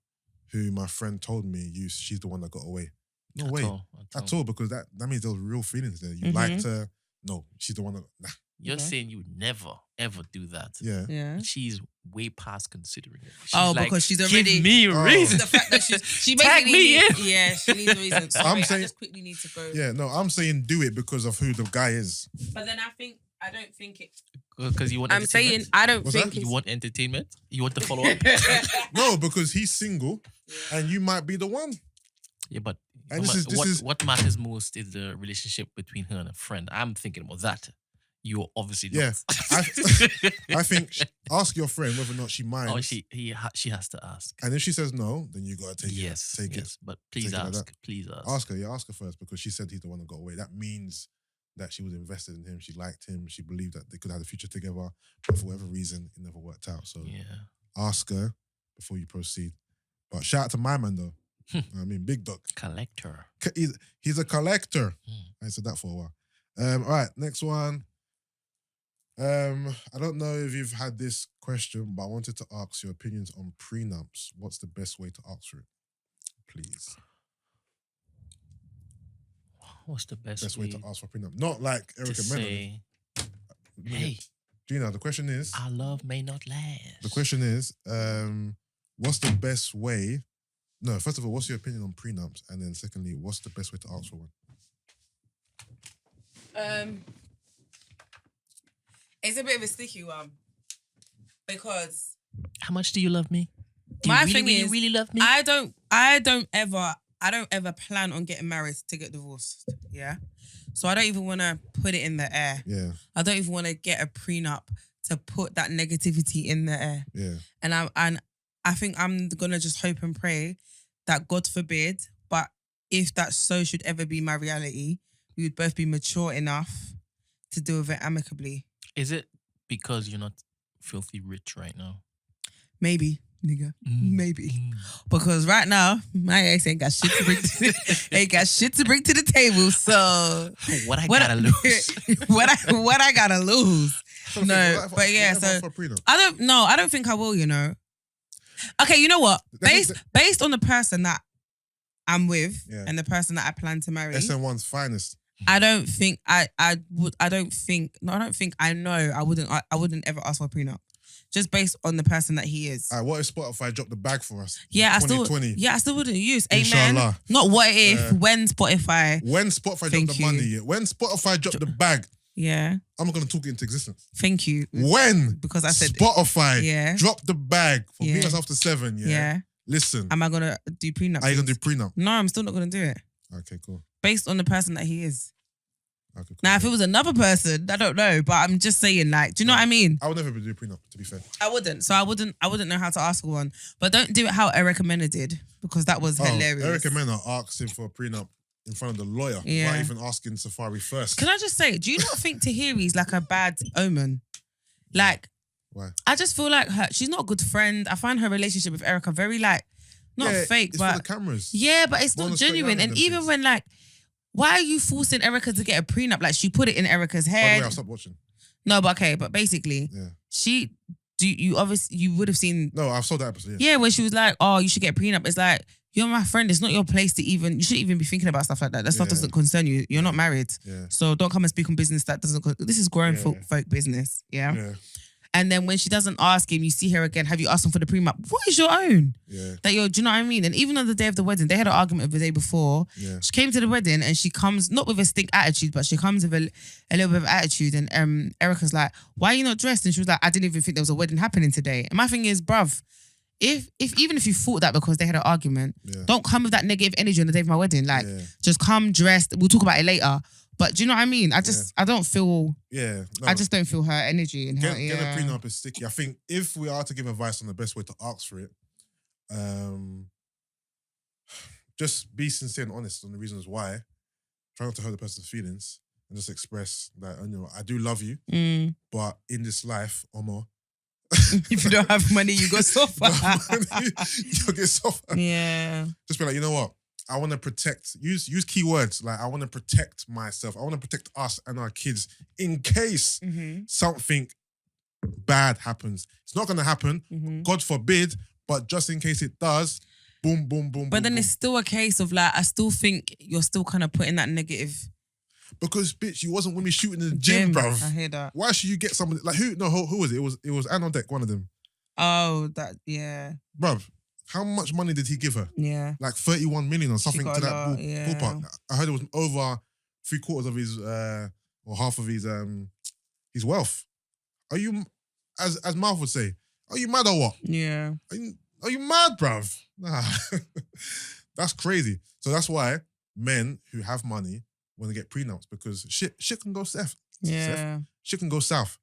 who my friend told me she's the one that got away. No way. At all, because that means there was real feelings there. You liked her. No, she's the one that... Nah.
You're saying you would never, ever do that.
Yeah.
She's way past considering it.
She's because she's already...
Give me a reason.
The fact that she
Tag me in.
Yeah, she needs a reason. Sorry, I just quickly need to go.
Yeah, no, I'm saying do it because of who the guy is.
But then I don't think it...
Because you want
I'm saying I don't think
you want entertainment? You want the follow-up?
No, because he's single and you might be the one.
Yeah, but
and
what matters most is the relationship between her and a friend. I'm thinking about that. You obviously don't.
Yeah. I think ask your friend whether or not she minds.
Oh, she has to ask.
And if she says no, then you gotta take it.
Yes. But please ask. Please ask.
Ask her first because she said he's the one that got away. That means that she was invested in him. She liked him. She believed that they could have a future together. But for whatever reason, it never worked out. So ask her before you proceed. But shout out to my man though. I mean, big dog.
Collector.
He's a collector. I said that for a while. All right, next one. I don't know if you've had this question, but I wanted to ask your opinions on prenups. What's the best way to ask for it? Please.
What's the best
way to ask for a prenup? Not like Erica Mena.
Hey,
Gina, the question is...
Our love may not last.
The question is, what's the best way... No, first of all, what's your opinion on prenups? And then secondly, what's the best way to ask for one?
It's a bit of a sticky one because
how much do you love me?
My thing is,
really love me?
I don't ever plan on getting married to get divorced. Yeah, so I don't even want to put it in the air.
Yeah,
I don't even want to get a prenup to put that negativity in the air.
Yeah,
and I think I'm gonna just hope and pray that God forbid, but if that so should ever be my reality, we would both be mature enough to deal with it amicably.
Is it because you're not filthy rich right now?
Maybe, nigga. Maybe. Because right now, my ex ain't got shit to bring to the table. So
what I gotta lose.
what I gotta lose. No, but yeah, so I don't think I will, you know. Okay, you know what? Based on the person that I'm with and the person that I plan to marry.
SN1's finest.
I don't think I wouldn't ever ask for a prenup. Just based on the person that he is.
What if Spotify dropped the bag for us?
Yeah, I still wouldn't use. Amen.
Inshallah.
Not what if, when Spotify
dropped the money, when Spotify dropped the bag.
Yeah.
I'm not gonna talk it into existence.
Thank you.
When
because I said
Spotify dropped the bag for Me Myself to 7, yeah. Listen.
Am I gonna do prenup?
Are you gonna do prenup?
No, I'm still not gonna do it.
Okay, cool.
Based on the person that he is.
Okay, cool.
Now, if it was another person, I don't know, but I'm just saying, like, do you know what I mean?
I would never do prenup, to be fair.
I wouldn't. So I wouldn't know how to ask for one. But don't do it how Erica Mena did, because that was hilarious.
Erica Mena asked him for a prenup in front of the lawyer, without even asking Safari first.
Can I just say, do you not think Tahiri's like a bad omen? Like,
why?
I just feel like she's not a good friend. I find her relationship with Erica very not fake,
it's
but
for the cameras.
Yeah, but it's not genuine. And even when why are you forcing Erica to get a prenup? Like, she put it in Erica's head.
By the way, I'll stop watching.
No, but basically, she you obviously you would have seen.
No, I've saw that episode. Yeah.
Yeah, where she was like, "Oh, you should get a prenup." It's like, you're my friend. It's not your place to even. You shouldn't even be thinking about stuff like that. That stuff doesn't concern you. You're not married, so don't come and speak on business that doesn't. This is grown folk business. Yeah. And then when she doesn't ask him, you see her again. Have you asked him for the prenup? What is your own?
Yeah.
That do you know what I mean? And even on the day of the wedding, they had an argument the day before.
Yeah.
She came to the wedding and she comes not with a stink attitude, but she comes with a little bit of attitude. And Erica's like, "Why are you not dressed?" And she was like, "I didn't even think there was a wedding happening today." And my thing is, bruv, if even if you thought that because they had an argument, don't come with that negative energy on the day of my wedding. Like, just come dressed. We'll talk about it later. But do you know what I mean? I don't feel.
Yeah. No,
I just don't feel her energy and her.
Getting a prenup is sticky. I think if we are to give advice on the best way to ask for it, just be sincere and honest on the reasons why. Try not to hurt the person's feelings and just express that, I do love you, but in this life, Omo,
if you don't have money, you go suffer.
You'll get suffer.
Yeah.
Just be like, you know what? I want to protect, use keywords, like I want to protect myself. I want to protect us and our kids in case something bad happens. It's not going to happen, God forbid, but just in case it does, boom, boom, boom,
But then
boom.
it's still a case of like, I still think you're still kind of putting that negative.
Because, bitch, you wasn't with me shooting in the gym, bruv.
I hear that.
Why should you get somebody, like who was it? It was Ann on Deck, one of them.
Oh, that, yeah.
Bruv, how much money did he give her?
Yeah.
Like 31 million or something to that ballpark. I heard it was over 3/4 of his, or half of his wealth. Are you, as Mouth would say, are you mad or what?
Yeah.
Are you mad, bruv? Nah. That's crazy. So that's why men who have money want to get prenups, because shit can go south.
Yeah.
Shit can go south.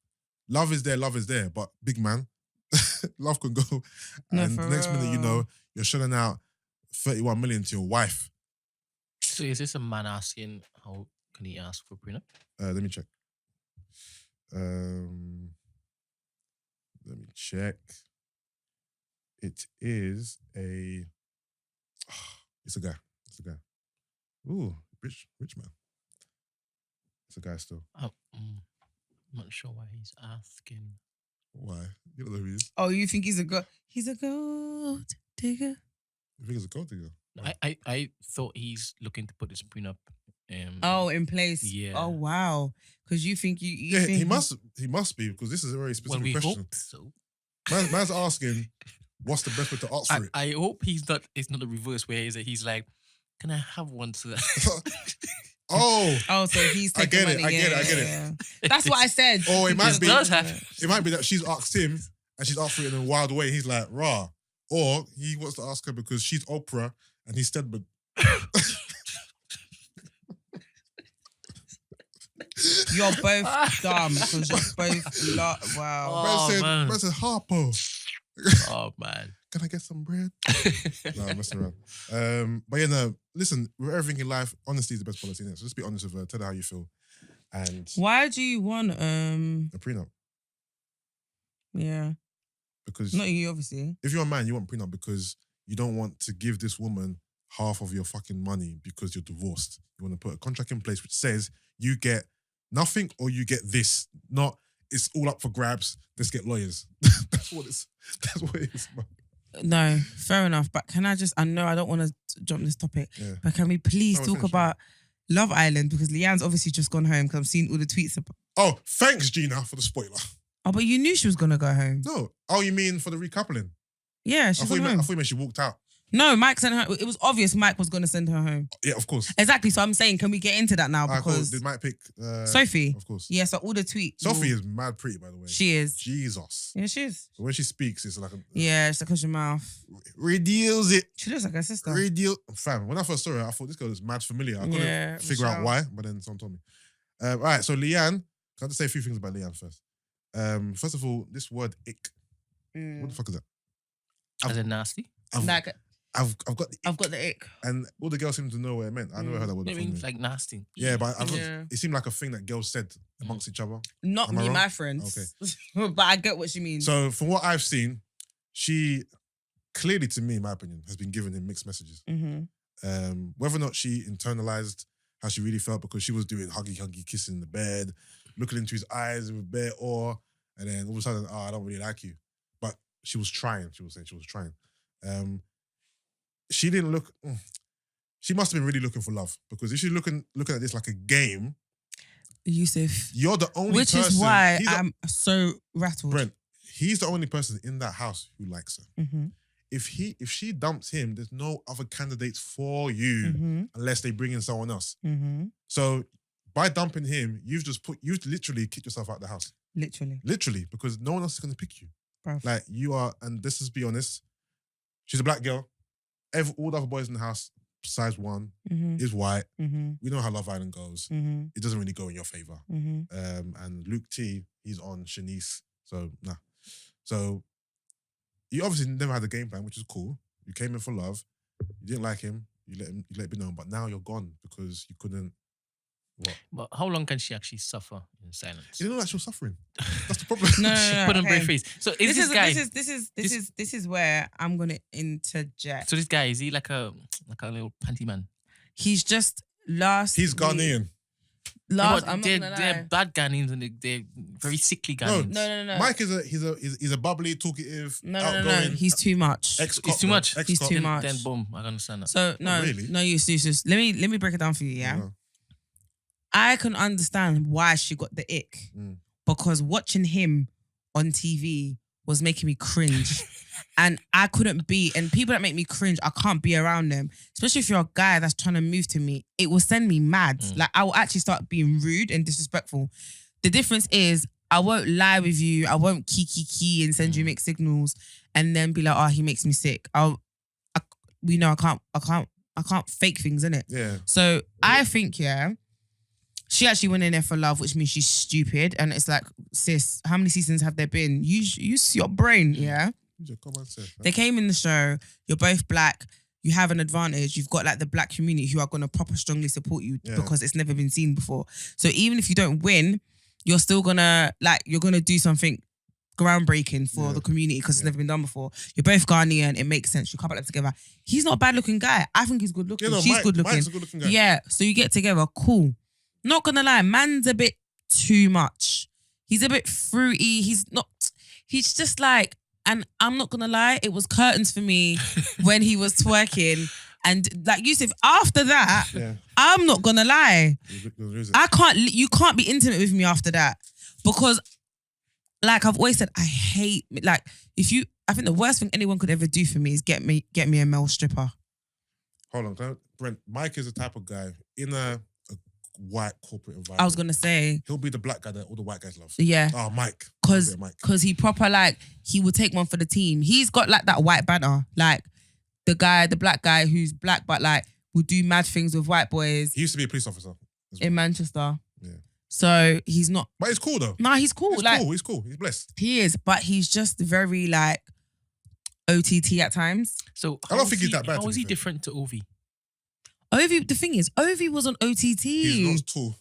Love is there, but big man, love can go. And the next minute, you know, you're shelling out 31 million to your wife.
So is this a man asking how can he ask for a prenup?
Let me check. It is a... It's a guy. Ooh, rich man. It's a guy still.
I'm not sure why he's asking.
Why? You don't know who he is.
Oh, you think he's a gold digger?
You think he's a gold digger?
I thought he's looking to put this prenup.
In place.
Yeah.
Oh wow. Because you think
yeah,
think
he must be, because this is a very specific
we
question.
Hope so.
Man's asking, what's the best way to ask for it?
I hope it's not the reverse where he's like, can I have one to
Oh,
so he's taking money.
I get it.
That's what I said.
Or it might be
happen.
It might be that she's asked him and she's asked for it in a wild way. He's like, rah. Or he wants to ask her because she's Oprah and he's Stedman.
You're both dumb because you're both wow.
Man said Harpo.
Oh man.
Can I get some bread? No, I'm messing around. But yeah, no, listen, with everything in life, honesty is the best policy, innit? So just be honest with her, tell her how you feel. And
why do you want
a prenup?
Yeah.
Because
not you, obviously.
If you're a man, you want prenup because you don't want to give this woman half of your fucking money because you're divorced. You want to put a contract in place which says you get nothing or you get this. Not it's all up for grabs. Let's get lawyers. That's what it is, man.
No, fair enough. But can I know I don't want to jump this topic, but can we please talk about Love Island? Because Leanne's obviously just gone home because I'm seeing all the tweets about...
Oh, thanks, Gina, for the spoiler.
Oh, but you knew she was going to go home.
No. Oh, you mean for the recoupling?
Yeah, she's gone home.
I thought you meant she walked out.
No, Mike sent her... It was obvious Mike was going to send her home.
Yeah, of course.
Exactly. So I'm saying, can we get into that now? Because...
Did Mike pick...
Sophie.
Of course.
Yeah, so all the tweets...
Sophie is mad pretty, by the way.
She is.
Jesus.
Yeah, she is.
So when she speaks, it's like...
Yeah, it's like your mouth.
Redeals it.
She looks like her sister.
Fam, when I first saw her, I thought this girl is mad familiar. I couldn't figure out why, but then someone told me. All right, so Leanne... Can I just say a few things about Leanne first? First of all, this word ick. What the fuck is that?
Is it nasty?
I've got
the ick.
And all the girls seem to know what it meant. I never heard that word before.
It means like nasty.
Yeah, but it seemed like a thing that girls said amongst each other.
Not me, my friends. Okay. But I get what she means.
So from what I've seen, she clearly, to me, in my opinion, has been giving him mixed messages. Whether or not she internalized how she really felt, because she was doing huggy kissing in the bed, looking into his eyes with bare awe, and then all of a sudden, I don't really like you. she was trying. She was saying she was trying. She didn't look. She must have been really looking for love, because if she's looking at this like a game,
Yusuff,
you're the only
which
person.
Is why I'm so rattled.
Brent, he's the only person in that house who likes her.
Mm-hmm.
If she dumps him, there's no other candidates for you unless they bring in someone else.
Mm-hmm.
So by dumping him, you've literally kicked yourself out of the house. Literally, because no one else is going to pick you.
Bruv.
Like you are, and this is, be honest, she's a black girl. All the other boys in the house, size 1, is white.
Mm-hmm.
We know how Love Island goes.
Mm-hmm.
It doesn't really go in your favor.
Mm-hmm.
And Luke T, he's on Shanice. So, nah. So, you obviously never had a game plan, which is cool. You came in for love. You didn't like him. You let it be known. But now you're gone because you couldn't. What?
But how long can she actually suffer in silence?
You don't know that she was suffering. That's the problem.
No,
She put on brave face. So is this guy?
This is where I'm gonna interject.
So this guy, is he like a little panty man?
He's just last.
He's Ghanaian.
Last,
No,
I'm not gonna
they're
lie.
bad Ghanaians and they're very sickly Ghanaians.
No.
Mike is a bubbly, talkative, outgoing.
No. He's too much.
He's too much.
He's too much.
Then boom, I understand that.
So no,
really?
no, you just let me break it down for you. Yeah, I can understand why she got the ick because watching him on TV was making me cringe. And I couldn't be, and people that make me cringe, I can't be around them. Especially if you're a guy that's trying to move to me, it will send me mad. Like I will actually start being rude and disrespectful. The difference is I won't lie with you. I won't key and send you mixed signals and then be like, oh, he makes me sick. I can't fake things, innit?
Yeah.
So I think, she actually went in there for love, which means she's stupid. And it's like, sis, how many seasons have there been? Use your brain, yeah?
Come on, sis.
They came in the show, you're both black, you have an advantage. You've got like the black community who are going to proper strongly support you because it's never been seen before. So even if you don't win, you're still gonna you're gonna do something groundbreaking for the community because it's never been done before. You're both Ghanaian, it makes sense. You couple up together. He's not a bad looking guy. I think he's good looking. She's good looking.
Mike's a good looking guy.
Yeah, so you get together, cool. Not gonna lie, man's a bit too much. He's a bit fruity. He's just like, and I'm not gonna lie, it was curtains for me when he was twerking. And like Yusuff, after that, I'm not gonna lie, you can't be intimate with me after that because, like I've always said, I hate I think the worst thing anyone could ever do for me is get me a male stripper.
Hold on, Brent. Mike is the type of guy in a white corporate environment.
I was gonna say
he'll be the black guy that all the white guys love.
Yeah.
Oh, Mike.
Because he proper he would take one for the team. He's got like that white banner, like the black guy who's black but would do mad things with white boys.
He used to be a police officer
in Manchester.
Yeah.
So he's not.
But he's cool though.
Nah, he's cool.
He's cool. He's blessed.
He is, but he's just very OTT at times.
So
I don't think he's that bad.
How is he different to Ovi?
Ovi, the thing is, Ovi was on OTT.
He's not tall.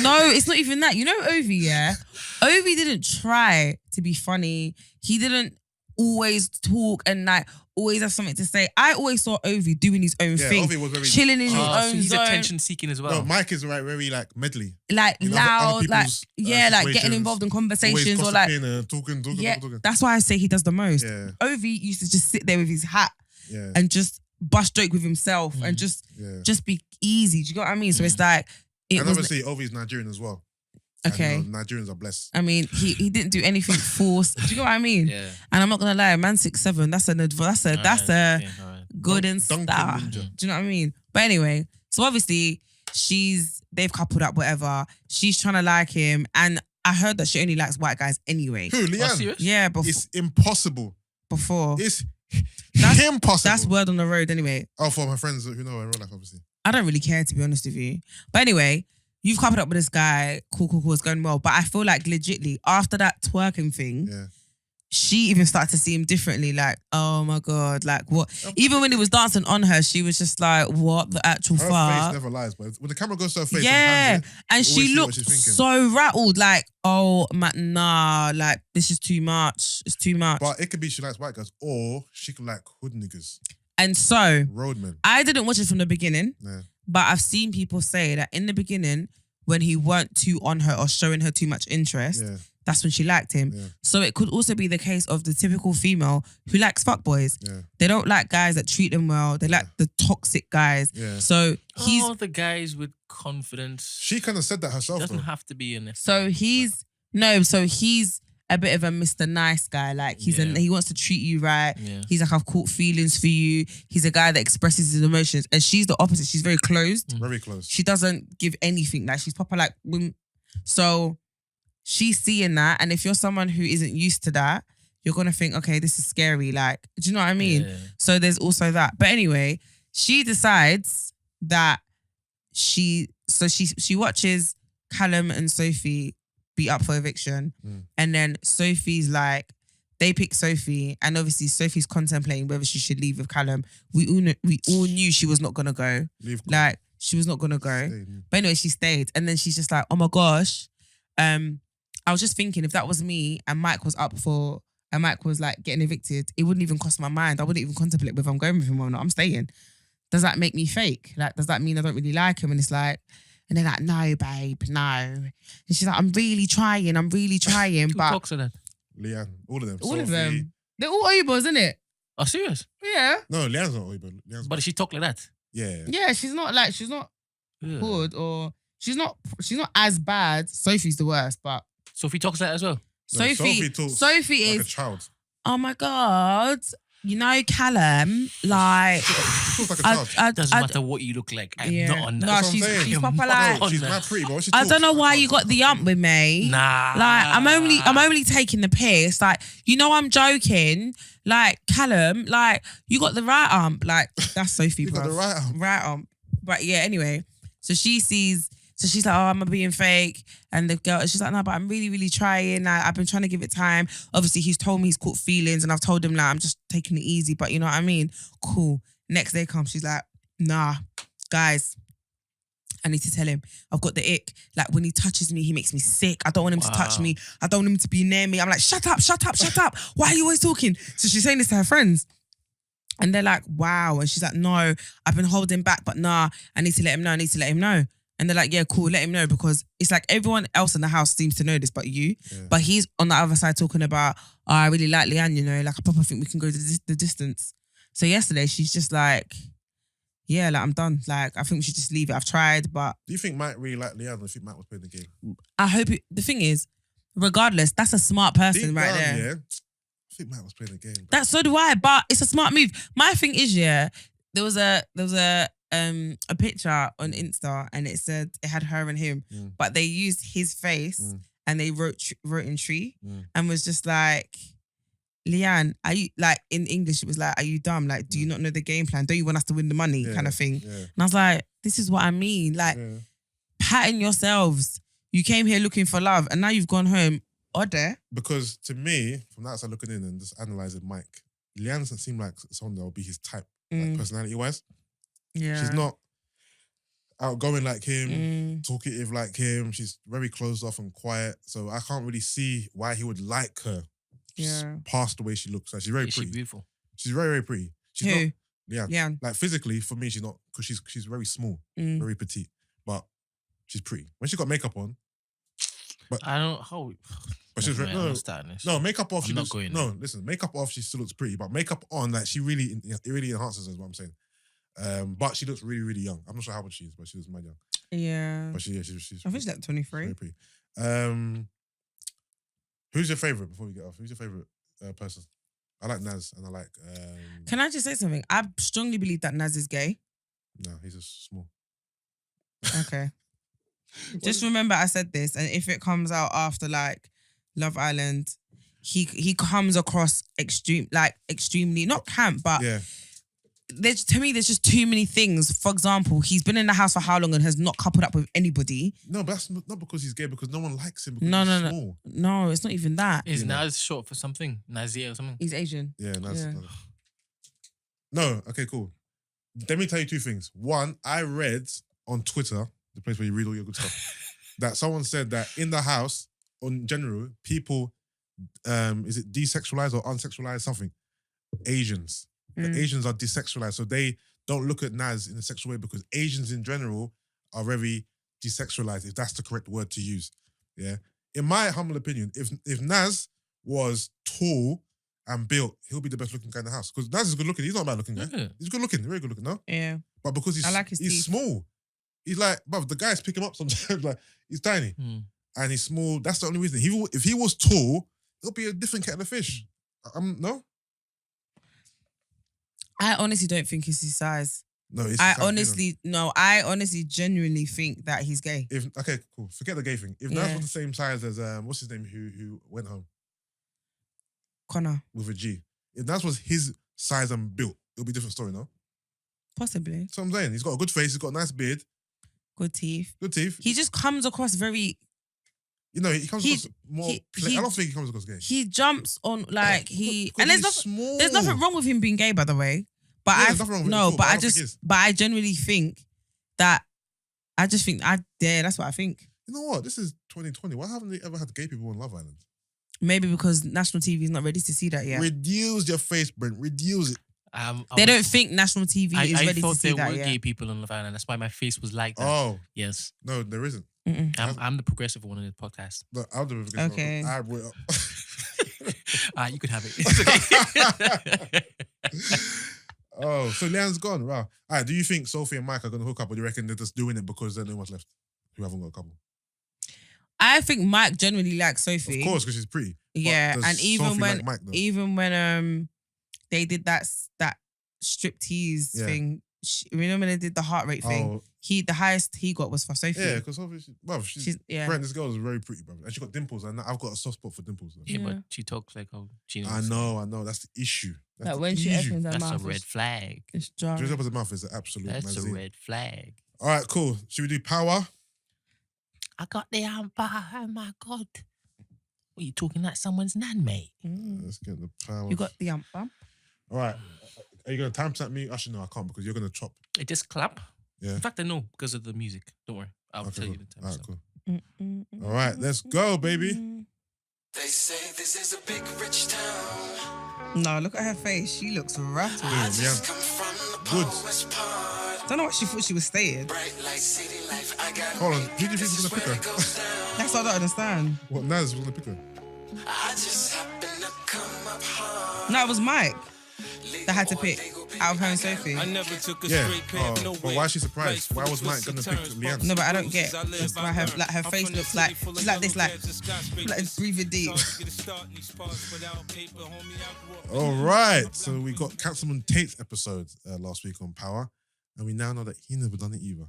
No, it's not even that. You know Ovi, yeah? Ovi didn't try to be funny. He didn't always talk and always have something to say. I always saw Ovi doing his own thing.
Ovi was very
chilling in his own
so he's
zone.
attention seeking as well.
No, Mike is very medley.
Loud, getting involved in conversations or
talking.
That's why I say he does the most.
Yeah.
Ovi used to just sit there with his hat and just bust joke with himself and just be easy. Do you get what I mean? So it's
and obviously Ovi's Nigerian as well.
Okay.
And, Nigerians are blessed.
I mean, he didn't do anything forced. Do you get what I mean?
Yeah.
And I'm not gonna lie, man 6'7", that's a good and star. Do you know what I mean? But anyway, so obviously they've coupled up, whatever. She's trying to like him, and I heard that she only likes white guys anyway.
Who, Leanne?
Yeah,
it's impossible. It's impossible.
That's word on the road anyway.
Oh, for my friends who know in real life, obviously.
I don't really care, to be honest with you. But anyway, you've coupled up with this guy. Cool, it's going well. But I feel like legitly, after that twerking thing, she even started to see him differently. Like, oh my God, what? Even when he was dancing on her, she was just like, what the actual fuck?
Her face never lies, but when the camera goes to her face,
and she looked so rattled. Like, oh, nah, this is too much. It's too much.
But it could be she likes white guys, or she could like hood niggas.
And so,
roadmen.
I didn't watch it from the beginning, but I've seen people say that in the beginning, when he weren't too on her or showing her too much interest, that's when she liked him.
Yeah.
So it could also be the case of the typical female who likes fuckboys.
Yeah.
They don't like guys that treat them well. They like the toxic guys.
Yeah.
So he's
the guys with confidence.
She kind of said that herself.
Doesn't
though.
have to be in it.
so he's a bit of a Mr. Nice guy. Like he wants to treat you right.
Yeah.
He's like, I've caught feelings for you. He's a guy that expresses his emotions. And she's the opposite. She's very closed.
Very close.
She doesn't give anything. Like she's proper like, boom. So she's seeing that. And if you're someone who isn't used to that, you're going to think, okay, this is scary. Like, do you know what I mean?
Yeah.
So there's also that. But anyway, she decides that she watches Callum and Sophie be up for eviction. And then Sophie's like, they pick Sophie, and obviously Sophie's contemplating whether she should leave with Callum. We all knew she was not gonna go. Like she was not gonna go. But anyway, she stayed. And then she's just like, oh my gosh. I was just thinking, if that was me and Mike was like getting evicted, it wouldn't even cross my mind. I wouldn't even contemplate whether I'm going with him or not. I'm staying. Does that make me fake? Like, does that mean I don't really like him? And it's like, and they're like, no, babe, no. And she's like, I'm really trying.
Who
but
talks of that?
Leanne, all of them.
all of
Sophie.
them, they're all Oibos, isn't it?
Oh, serious?
Yeah.
No, Leanne's not Oibo. Leanne's
But does she talk like that?
yeah.
Yeah, she's not
Yeah.
good, or she's not as bad. Sophie's the worst, but
Sophie talks like that as well.
No,
Sophie
talks
Sophie
like a
is,
child.
oh my God, you know Callum, like,
She talks like a child.
Doesn't matter what you look like. I'm not on that.
No,
That's what I'm saying.
she's
I'm
proper
not
like,
on
She's
that.
mad pretty, but she
I
talks
don't know
like
why
a
you got the ump with me.
Nah.
Like, I'm only taking the piss. Like, you know I'm joking. Like, Callum, like, you got the right ump. Like, that's Sophie,
You
bro.
got the right ump.
Right ump. But yeah, anyway. So she's like, oh, I'm being fake. And the girl, she's like, no, but I'm really, really trying. Like, I've been trying to give it time. Obviously, he's told me he's caught feelings, and I've told him, like, I'm just taking it easy. But you know what I mean? Cool. Next day comes, she's like, nah, guys, I need to tell him I've got the ick. Like, when he touches me, he makes me sick. I don't want him to touch me. I don't want him to be near me. I'm like, shut up. Why are you always talking? So she's saying this to her friends. And they're like, wow. And she's like, no, I've been holding back, but nah, I need to let him know. And they're like, yeah, cool, let him know, because it's like everyone else in the house seems to know this but you. Yeah. But he's on the other side talking about, oh, I really like Leanne, you know, like I probably think we can go the distance. So yesterday she's just like, yeah, like I'm done. Like I think we should just leave it. I've tried, but...
Do you think Mike really liked Leanne, or do you think Mike was playing the game?
I hope the thing is, regardless, that's a smart person
Deep
right
down,
there.
Yeah, I think Mike was playing the game.
That so do I, but it's a smart move. My thing is, yeah, there was a picture on Insta, and it said it had her and him, but they used his face and they wrote in tree and was just like, Leanne, are you, like, in English it was like, are you dumb? Like, do you not know the game plan? Don't you want us to win the money? Kind of thing. Yeah. And I was like, this is what I mean. Like, patting yourselves. You came here looking for love, and now you've gone home. Order.
Because to me, from the outside looking in and just analysing Mike, Leanne doesn't seem like someone that will be his type, like personality-wise.
Yeah.
She's not outgoing like him, talkative like him. She's very closed off and quiet. So I can't really see why he would like her. Past the way she looks. Like, she's very pretty.
She's beautiful.
She's very, very pretty. She's
Who?
not. Yeah.
Leanne.
Like physically, for me, she's not, because she's very small, very petite. But she's pretty. When she got makeup on, but
I don't how.
But she's no makeup off.
I'm
she
not
looks,
going
no,
there.
listen, makeup off. She still looks pretty, but makeup on, like it really enhances her. Is what I'm saying. But she looks really, really young. I'm not sure how old she is, but she looks mad young.
Yeah.
But she's
I think she's like 23.
very pretty. Who's your favorite? Before we get off, who's your favorite person? I like Naz, and I like.
Can I just say something? I strongly believe that Naz is gay.
No, he's just small.
Okay. Just remember I said this, and if it comes out after like Love Island, he comes across extremely not camp, but
Yeah.
there's just too many things. For example, he's been in the house for how long and has not coupled up with anybody.
No, but that's not because he's gay, because no one likes him because
No,
he's
no.
small.
No, it's not even that.
Is Naz short for something? Nazir or something?
He's Asian.
Yeah, Naz.
Yeah.
No, okay, cool. Let me tell you two things. One, I read on Twitter, the place where you read all your good stuff, that someone said that in the house, on general, people, is it desexualized or unsexualized something? Asians. Asians are desexualized, so they don't look at Naz in a sexual way, because Asians in general are very desexualized, if that's the correct word to use. Yeah. in my humble opinion, if Nas was tall and built, he'll be the best looking guy in the house. Because Nas is good looking. He's not a bad looking guy.
Yeah.
He's good looking, very good looking, no?
Yeah.
But because he's
teeth.
small, he's like, bruv, the guys pick him up sometimes. Like, he's tiny. And he's small. That's the only reason. If he was tall, it'll be a different kettle of fish. No?
I honestly don't think it's his size.
No, it's
I honestly genuinely think that he's gay.
Okay, cool. Forget the gay thing. If Nas was the same size as what's his name who went home?
Connor.
With a G. If Nas was his size and built, it'll be a different story, no?
Possibly.
That's what I'm saying. He's got a good face, he's got a nice beard.
Good teeth.
Good teeth.
He just comes across very...
You know, he comes across more... I don't think he comes across gay.
He jumps on like and there's nothing wrong with him being gay, by the way. But
there's nothing wrong with him.
but I genuinely think that that's what I think.
You know what? This is 2020. Why haven't they ever had gay people on Love Island?
Maybe because national TV is not ready to see that yet.
Reduce your face, Brent. Reduce it.
They don't think national TV is ready to see that yet.
I thought there were gay people on Love Island. That's why my face was like that.
Oh.
Yes.
No, there isn't.
I'm the progressive one on the podcast.
No, I'm the progressive
okay.
one.
You could have it. It's okay.
Oh, so Leanne's gone. Wow. All right, do you think Sophie and Mike are going to hook up, or do you reckon they're just doing it because there's no one's left who haven't got a couple?
I think Mike genuinely likes Sophie.
Of course, because she's pretty.
Yeah, and even when
Mike,
they did that striptease thing. Remember they did the heart rate thing? The highest he got was for Sophie.
Yeah, because obviously, Brent, this girl is very pretty, brother. And she got dimples, and I've got a soft spot for dimples. Though.
Yeah, but she talks like Gina.
I know. That's the issue.
Like when she opens her mouth,
that's a red flag.
It's jarring.
When she opens her mouth, it's an absolute.
That's a red flag.
All right, cool. Should we do power?
I got the amber. Oh my god. What are you talking like someone's nan, mate?
Let's get the power.
You got the amp bump.
All right. Are you going to timestamp me? Actually, no, I can't because you're going to chop.
It just clap.
Yeah.
In fact, I know because of the music. Don't worry. I'll tell you the time.
All right, cool. All right, let's go, baby.
They say this is a big rich town.
No, look at her face. She looks rattled.
I just come from the poorest part.
Don't know what she thought she was saying.
Bright light, city life. I got
hold on, who do you think was going to pick her?
That's what I don't understand.
What, Naz was going to pick her?
I just happen to come up hard.
No, it was Mike that had to pick out of her and Sophie.
I never took a
Yeah,
straight path, no
but
way.
why is she surprised? Why was Mike going to pick Leanne?
No, but I don't get. That's why her face looks like she's like this, like breathing deep.
All right, so we got Councilman Tate's episode last week on Power, and we now know that he never done it either.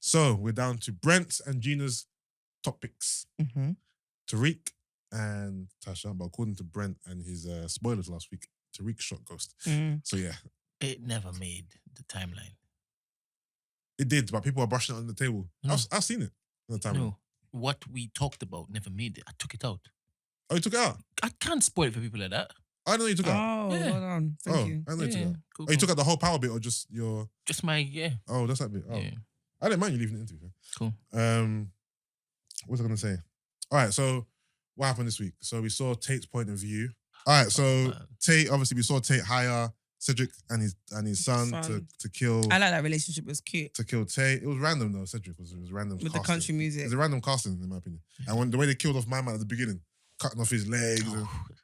So we're down to Brent and Gina's top picks. Tariq and Tasha, but according to Brent and his spoilers last week, Tariq shot Ghost. So yeah.
It never made the timeline.
It did, but people are brushing it on the table.
No.
I've seen it on the timeline.
No, what we talked about never made it. I took it out.
Oh, you took it out?
I can't spoil it for people like that.
I didn't know you took it out.
Oh,
Yeah.
hold on. Thank you.
I didn't know you took it out.
Cool,
Oh, you took out the whole power bit or just your...
Just my,
Oh, that's that bit. Oh.
Yeah.
I didn't mind you leaving it into.
Cool.
What was I going to say? All right, so what happened this week? So we saw Tate's point of view. All right, so Tate, obviously we saw Tate hire Cedric and his son. to kill...
I like that relationship. It was cute.
To kill Tate. It was random though, Cedric. It was random
With
casting.
the country music.
It was a random casting, in my opinion. And the way they killed off my man at the beginning, cutting off his legs.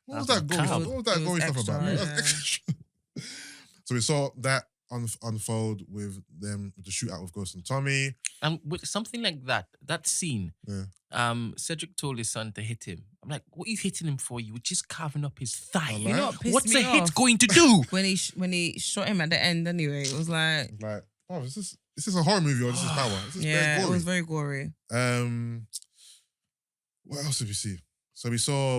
What was that gory stuff? What was that gory stuff about?
extra,
That was extra. So we saw that unfold with them, with the shootout with Ghost and Tommy.
And with something like that scene, Cedric told his son to hit him. I'm like, what are you hitting him for? You were just carving up his thigh.
You know what
pissed
What's
me
a hit
off?
going to do?
When he shot him at the end anyway, it was like...
Oh, is this a horror movie or this is Power? This is
Yeah,
very
it
gory.
was very gory.
What else did we see? So we saw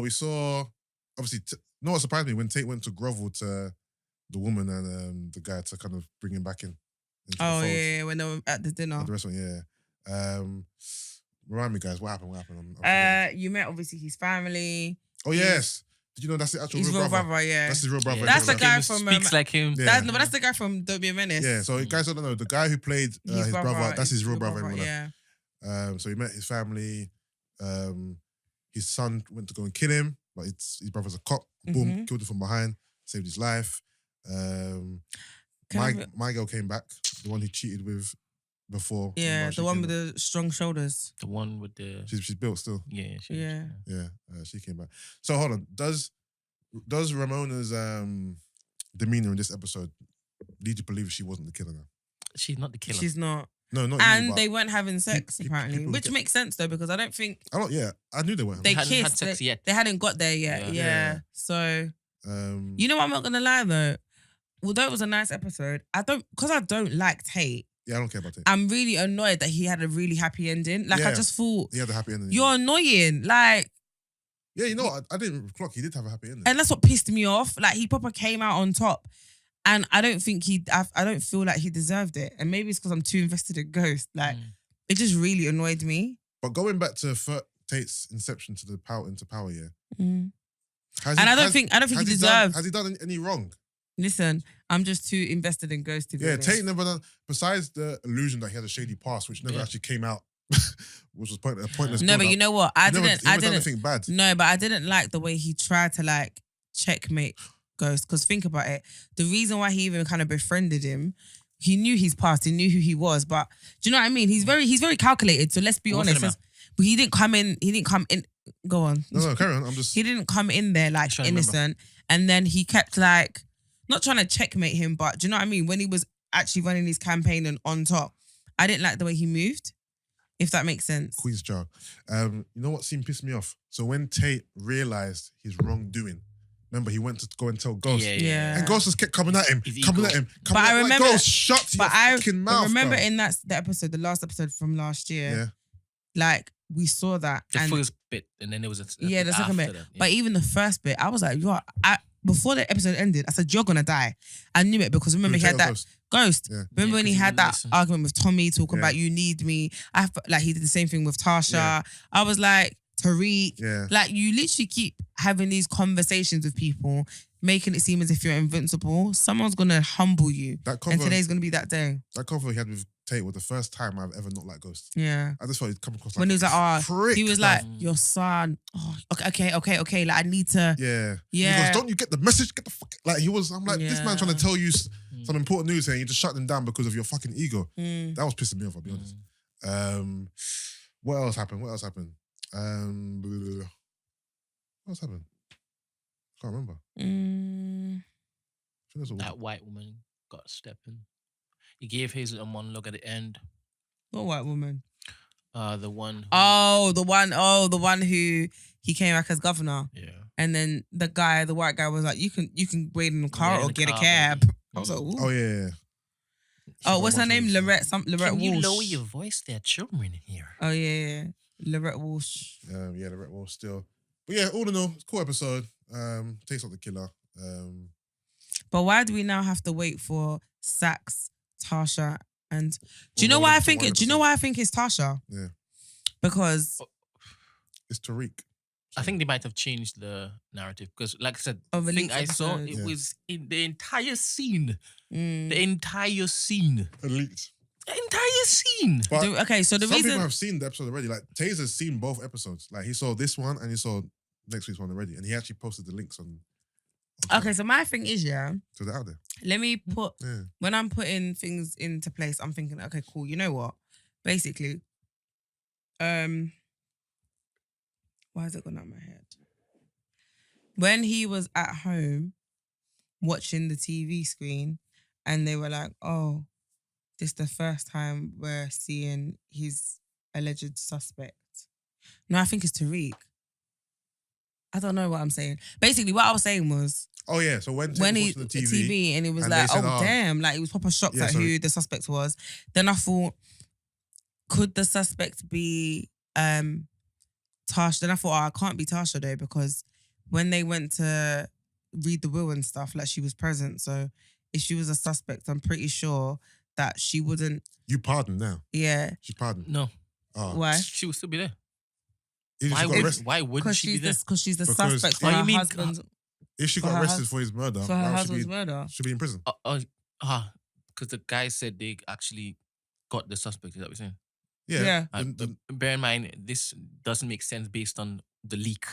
obviously, no what surprised me when Tate went to grovel to the woman and the guy to kind of bring him back in. into the
Oh,
fold.
yeah, when they were at the dinner.
At the restaurant, yeah. Remind me, guys, what happened? I'm forgetting.
You met, obviously, his family.
Oh, yes. Did you know that's the actual
His
real brother?
yeah.
That's his real brother.
That's the
Like-
guy from...
Speaks like him.
Yeah.
That's the guy from Don't Be a Menace.
Yeah, so guys don't know, the guy who played his brother, that's his real brother. In real life.
Yeah.
So he met his family. His son went to go and kill him, but his brother's a cop. Boom, killed him from behind, saved his life. My girl came back, the one he cheated with before.
Yeah, the one with the strong shoulders.
The one with the...
She's built still.
Yeah.
She came back. So hold on. Does Ramona's demeanor in this episode lead you to believe she wasn't the killer now?
She's not the killer.
She's not.
No, not
and
you,
they weren't having sex apparently,
people
which makes sense though because I don't think
I knew they weren't.
They
hadn't had
kissed.
sex yet.
They hadn't got there yet. Yeah. So you know what? I'm not gonna lie though. Although it was a nice episode, I don't like Tate.
Yeah, I don't care about Tate.
I'm really annoyed that he had a really happy ending. Like I just thought
he had a happy ending.
You're annoying. Like
yeah, you know what? I didn't clock. He did have a happy ending,
and that's what pissed me off. Like he proper came out on top. And I don't think I don't feel like he deserved it. And maybe it's because I'm too invested in Ghost. Like, it just really annoyed me.
But going back to Tate's inception to the power, yeah.
I don't think he deserved.
Has he done any wrong?
Listen, I'm just too invested in Ghost to be honest.
Tate never done, besides the illusion that he had a shady past, which never actually came out, which was a pointless.
No, but you know what? I didn't
done anything bad.
No, but I didn't like the way he tried to like checkmate Ghost, because think about it. The reason why he even kind of befriended him, he knew his past, he knew who he was. But do you know what I mean? He's very calculated. So let's be honest. But he didn't come in. Go on.
No, carry on.
He didn't come in there like innocent, and then he kept like not trying to checkmate him. But do you know what I mean? When he was actually running his campaign and on top, I didn't like the way he moved. If that makes sense.
Queen's Jar. You know what scene pissed me off? So when Tate realized his wrongdoing. Remember, he went to go and tell Ghost.
Yeah.
And Ghost just kept coming at him.
But I remember,
Ghost, shut your fucking mouth.
I remember
bro.
in the episode, the last episode from last year, like, we saw that.
The first bit, and then there was
the second bit.
That,
But even the first bit, I was like, before the episode ended, I said, you're going to die. I knew it because remember he had that... Ghost. Yeah. Remember when he had that argument with Tommy talking about you need me? Like he did the same thing with Tasha. Yeah. I was like, Tariq. Yeah. Like you literally keep having these conversations with people, making it seem as if you're invincible. Someone's gonna humble you. And today's gonna be that day.
That convo he had with Tate was the first time I've ever not liked Ghost.
Yeah.
I just thought he'd come across like
when he was like,
prick,
he was like, your son. Oh, okay. Like I need to.
Yeah. He goes, don't you get the message? Get the fuck. Like he was. I'm like, this man trying to tell you some important news here, and you just shut them down because of your fucking ego. That was pissing me off. I'll be honest. What else happened? What else happened? Can't remember.
That white woman got stepping. He gave Hazel a monologue at the end.
What white woman?
The one.
The one who he came back as governor.
Yeah.
And then the white guy was like, you can wait in the car or get a cab. I was like, ooh.
Oh yeah.
Oh, what's her name? Lorette Walsh.
Can you lower your voice? There are children in here.
Oh yeah. Lorette Walsh.
Yeah, Lorette Walsh still. But yeah, all in all, it's a cool episode. Takes out the killer.
But why do we now have to wait for Sax, Tasha, and do you know why I think it? Do you know why I think it's Tasha?
Yeah.
Because
it's Tariq.
I think they might have changed the narrative because, like I said, the thing I saw, it was in the entire scene. The entire scene.
Elite.
The entire scene.
But
okay, so
some people have seen the episode already. Like Taser's seen both episodes. Like he saw this one and he saw next week's one already, and he actually posted the links on.
Okay, so my thing is,
so they're out there.
Let me put when I'm putting things into place, I'm thinking, okay, cool. You know what? Basically, why is it gone out of my head? When he was at home watching the TV screen, and they were like, "Oh, this is the first time we're seeing his alleged suspect." No, I think it's Tariq. I don't know what I'm saying. Basically, what I was saying was...
Oh, yeah. So when he watched the
TV and he was like, said, damn. Like, he was proper shocked at who the suspect was. Then I thought, could the suspect be Tasha? Then I thought, it can't be Tasha, though, because when they went to read the will and stuff, like, she was present. So if she was a suspect, I'm pretty sure that she wouldn't...
You pardoned now?
Yeah.
She pardoned?
No.
Oh.
Why?
She would still be there.
Why
wouldn't she be there?
Because she's the suspect for her husband's...
If she got arrested for his murder,
for her husband's murder,
she'll be in prison.
Because the guy said they actually got the suspect. Is that what you're saying?
Yeah.
Bear in mind, this doesn't make sense based on the leak.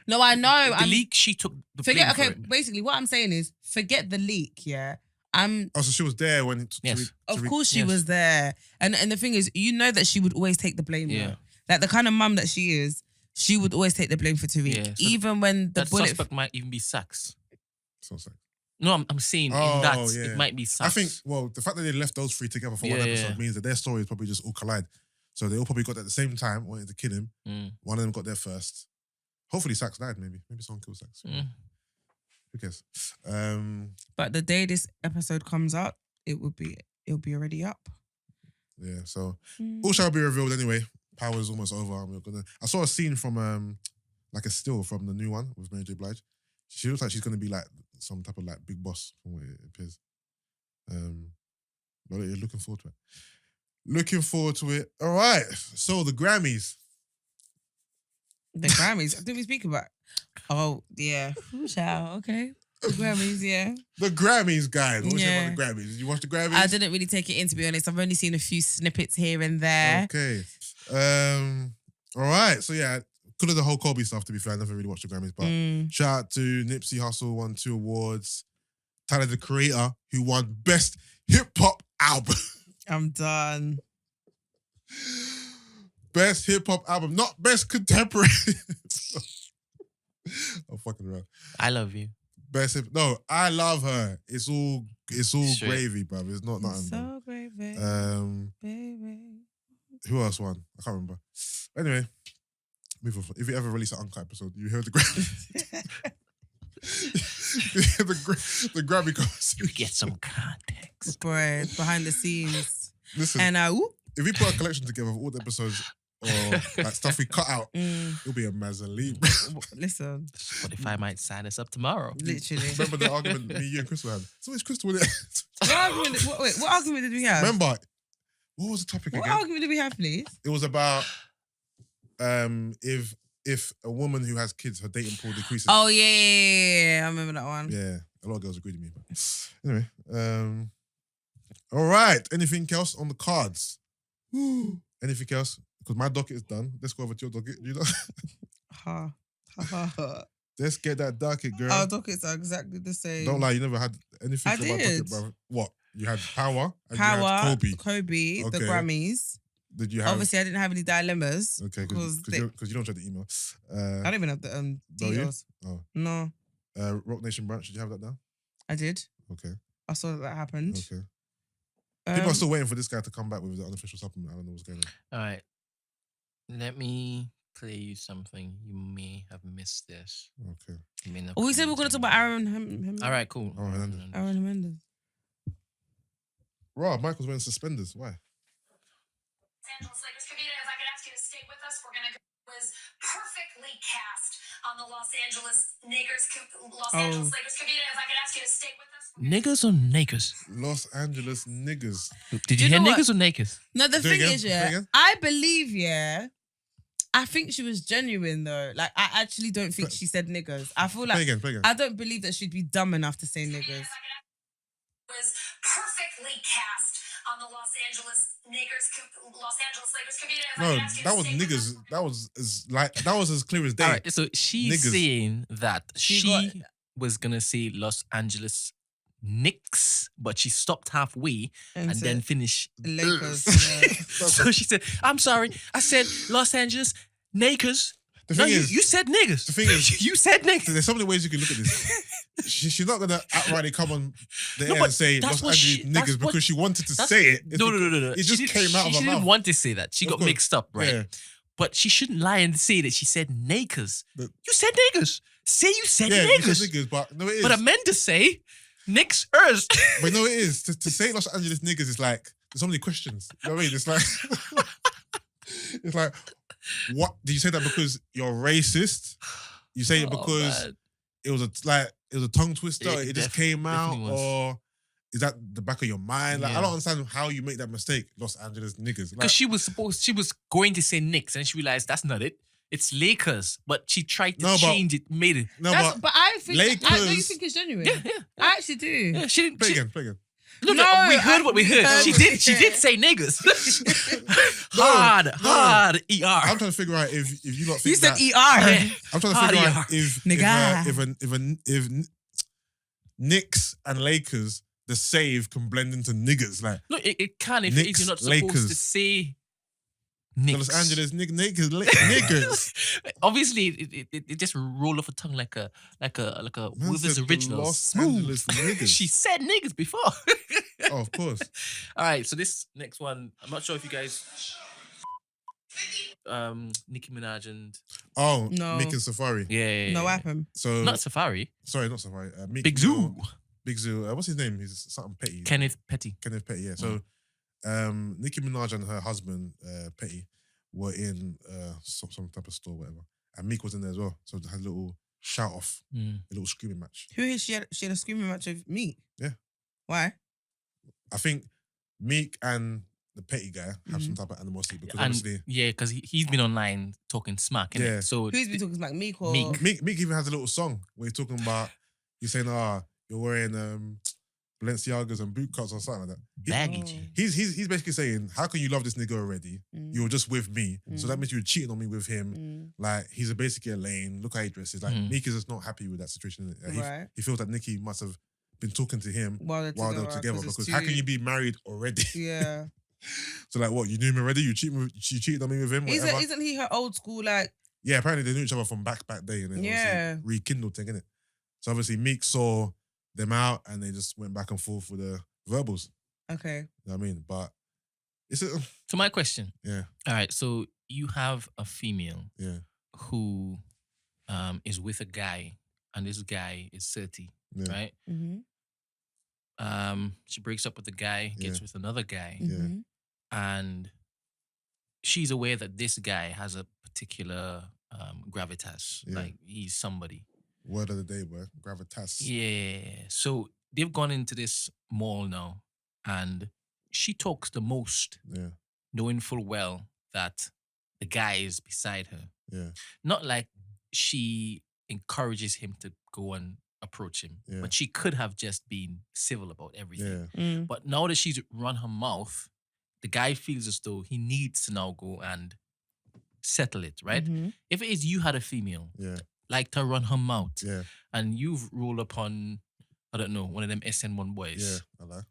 No, I know.
The leak, she took the blame for it.
Basically, what I'm saying is, forget the leak, yeah?
Oh, so she was there when...
Yes.
Of course she was there. And the thing is, you know that she would always take the blame.
Yeah.
Though. Like the kind of mum that she is, she would always take the blame for Tariq.
Yeah, so
even when the
that
bullet...
suspect might even be Sax.
So sad.
No, I'm saying in that it might be Sax.
I think, well, the fact that they left those three together for one episode means that their stories probably just all collide. So they all probably got there at the same time, wanted to kill him. One of them got there first. Hopefully Sax died, maybe. Maybe someone killed Sax. Who cares?
But the day this episode comes out, it'll be already up.
Yeah, so all shall be revealed anyway. Power's almost over. I saw a scene from like a still from the new one with Mary J. Blige. She looks like she's gonna be like some type of like big boss from what it appears. But you're looking forward to it. Looking forward to it. All right. So the Grammys.
The Grammys. Did we speak about? Oh yeah. Okay. The Grammys. Yeah.
The Grammys, guys. What was you about the Grammys? Did you watch the Grammys?
I didn't really take it in, to be honest. I've only seen a few snippets here and there.
Okay. All right. So yeah, could have the whole Kobe stuff. To be fair, I never really watched the Grammys, but shout out to Nipsey Hussle, won 2 awards. Tyler the Creator, who won Best Hip Hop Album.
I'm done.
Best Hip Hop Album, not Best Contemporary. I'm fucking around.
I love you.
No, I love her. It's all gravy, bruv. It's not nothing.
So gravy. Baby.
Who else won? I can't remember. Anyway, move on. If you ever release an uncut episode, you hear the the Grammy conversation.
You get some context.
Boy, behind the scenes.
Listen,
and
if we put a collection together of all the episodes or like stuff we cut out, it'll be a mausoleum.
Listen.
Spotify might sign us up tomorrow.
Literally.
Remember the argument me, you and Crystal had? So it's Crystal with it.
What argument did we have?
Remember, what was the topic again?
What argument did we have, please?
It was about if a woman who has kids, her dating pool decreases.
Oh yeah. I remember that one.
Yeah, a lot of girls agreed with me. But anyway, all right. Anything else on the cards? Anything else? Because my docket is done. Let's go over to your docket. You know? Let's get that docket, girl.
Our dockets are exactly the same.
Don't lie, you never had anything
I
from my
did.
docket, brother. What? You had Power and
Power,
you had
Kobe,
Okay.
the Grammys.
Did you have...
Obviously, I didn't have any dilemmas.
Okay, because you don't check the email.
I don't even have the details.
Oh.
No.
Roc Nation Brunch, did you have that down?
I did.
Okay.
I saw that happened.
Okay. People are still waiting for this guy to come back with the unofficial supplement. I don't know what's going on.
All right. Let me play you something. You may have missed this.
Okay.
We said we were going to talk about Aaron.
All right, cool.
Aaron
Hernandez.
Rob, Michael's wearing suspenders. Why?
Angeles Lakers. Kavita, if I could ask you to stay with us, we're going to go. Was perfectly cast on the Los Angeles Lakers. Angeles Lakers. Kavita, if I could ask you to stay with us.
Niggas or nakers?
Los Angeles niggas.
Did you hear niggas or nakers?
No, the thing is, I believe, I think she was genuine though. Like, I actually don't think she said niggas. I feel like
play again.
I don't believe that she'd be dumb enough to say niggas.
Was perfectly cast on the Los Angeles Lakers. Kavita, if
No,
I could ask you
that
to
was
stay with us.
niggas. That was as clear as day.
All right, so she's
Niggas.
saying that she was going to say Los Angeles Knicks, but she stopped halfway and then finished
Lakers.
So she said, I'm sorry, I said Los Angeles Nakers.
The thing is,
you said niggas.
The thing is,
you said niggas.
There's so many ways you can look at this. She's not gonna outrightly come on the air and say Los Angeles niggas because she wanted to say it.
No.
It just came out of her mouth.
She didn't want to say that. She got mixed up, right?
Yeah.
But she shouldn't lie and say that she said nakers. You said niggas. Say you said
yeah,
niggas.
You said niggas, but no, it is.
But I meant to say Knicks ers.
But no, it is. To say Los Angeles niggas is like, there's so many questions. You know what I mean? It's like, it's like, what? Did you say that because you're racist? You say it because it was a tongue twister? It just came out? Or is that the back of your mind? Like, I don't understand how you make that mistake, Los Angeles niggas.
Because she was going to say Knicks and she realized that's not it. It's Lakers, but she tried to change it, made it.
No,
but I think
Lakers,
I know you think it's genuine. Yeah. I actually do.
Yeah, she didn't.
Play again.
No, we heard what we heard. She did say niggas. hard ER.
I'm trying to figure out if you lot think
you said
that,
ER.
Yeah.
I'm trying to figure out if Knicks and Lakers the save can blend into niggers. Like,
no, it can if
Knicks,
you're not supposed
Lakers.
to say Knicks.
Los Angeles niggers.
Obviously, it just roll off the tongue like a
Man
Withers
said the
original.
Los
Smooth.
Angeles niggers.
She said niggas before.
Oh, of course.
All right, so this next one, I'm not sure if you guys, Nicki Minaj and
No.
Meek and Safari.
yeah,
No, what happened?
So
not Safari,
sorry, not Safari. Meek
Big Zoo,
Big Zoo. What's his name? He's something Petty.
Kenneth Petty.
Kenneth Petty. Yeah. So, Nicki Minaj and her husband Petty were in some type of store, whatever, and Meek was in there as well. So they had a little shout off, a little screaming match.
Who is she? She had a screaming match with Meek.
Yeah.
Why?
I think Meek and the Petty guy have some type of animosity because obviously,
because he's been online talking smack. Innit?
Yeah.
So
Who's been talking about Meek or
Meek.
Meek even has a little song where he's talking about, he's saying, you're wearing Balenciagas and boot cuts or something like that.
baggage.
He's basically saying, how can you love this nigga already? You were just with me. So that means you were cheating on me with him. Like, he's basically a lane. Look how he dresses. Like, Meek is just not happy with that situation. Like, he feels that Nicki must have been talking to him while they were together. Because how can you be married already?
Yeah.
So like, what, you knew him already? You cheated on me with him?
Isn't he her old school, like...
Yeah, apparently they knew each other from back day and then obviously rekindled thing, innit? So obviously Meek saw them out and they just went back and forth with the verbals.
Okay.
You know what I mean? But it's
So my question.
Yeah.
All right. So you have a female.
Yeah.
Who is with a guy, and this guy is 30, right?
Mm-hmm.
She breaks up with the guy, gets with another guy,
Mm-hmm.
and she's aware that this guy has a particular gravitas.
Yeah.
Like, he's somebody.
Word of the day, bro. Gravitas.
Yeah. So they've gone into this mall now, and she talks the most, knowing full well that the guy is beside her.
Yeah.
Not like she encourages him to go and approach him, but she could have just been civil about everything.
Yeah.
But now that she's run her mouth, the guy feels as though he needs to now go and settle it, right?
Mm-hmm.
If it is you had a female, like to run her mouth, and you've rolled upon, I don't know, one of them SN1 boys.
Yeah, I like.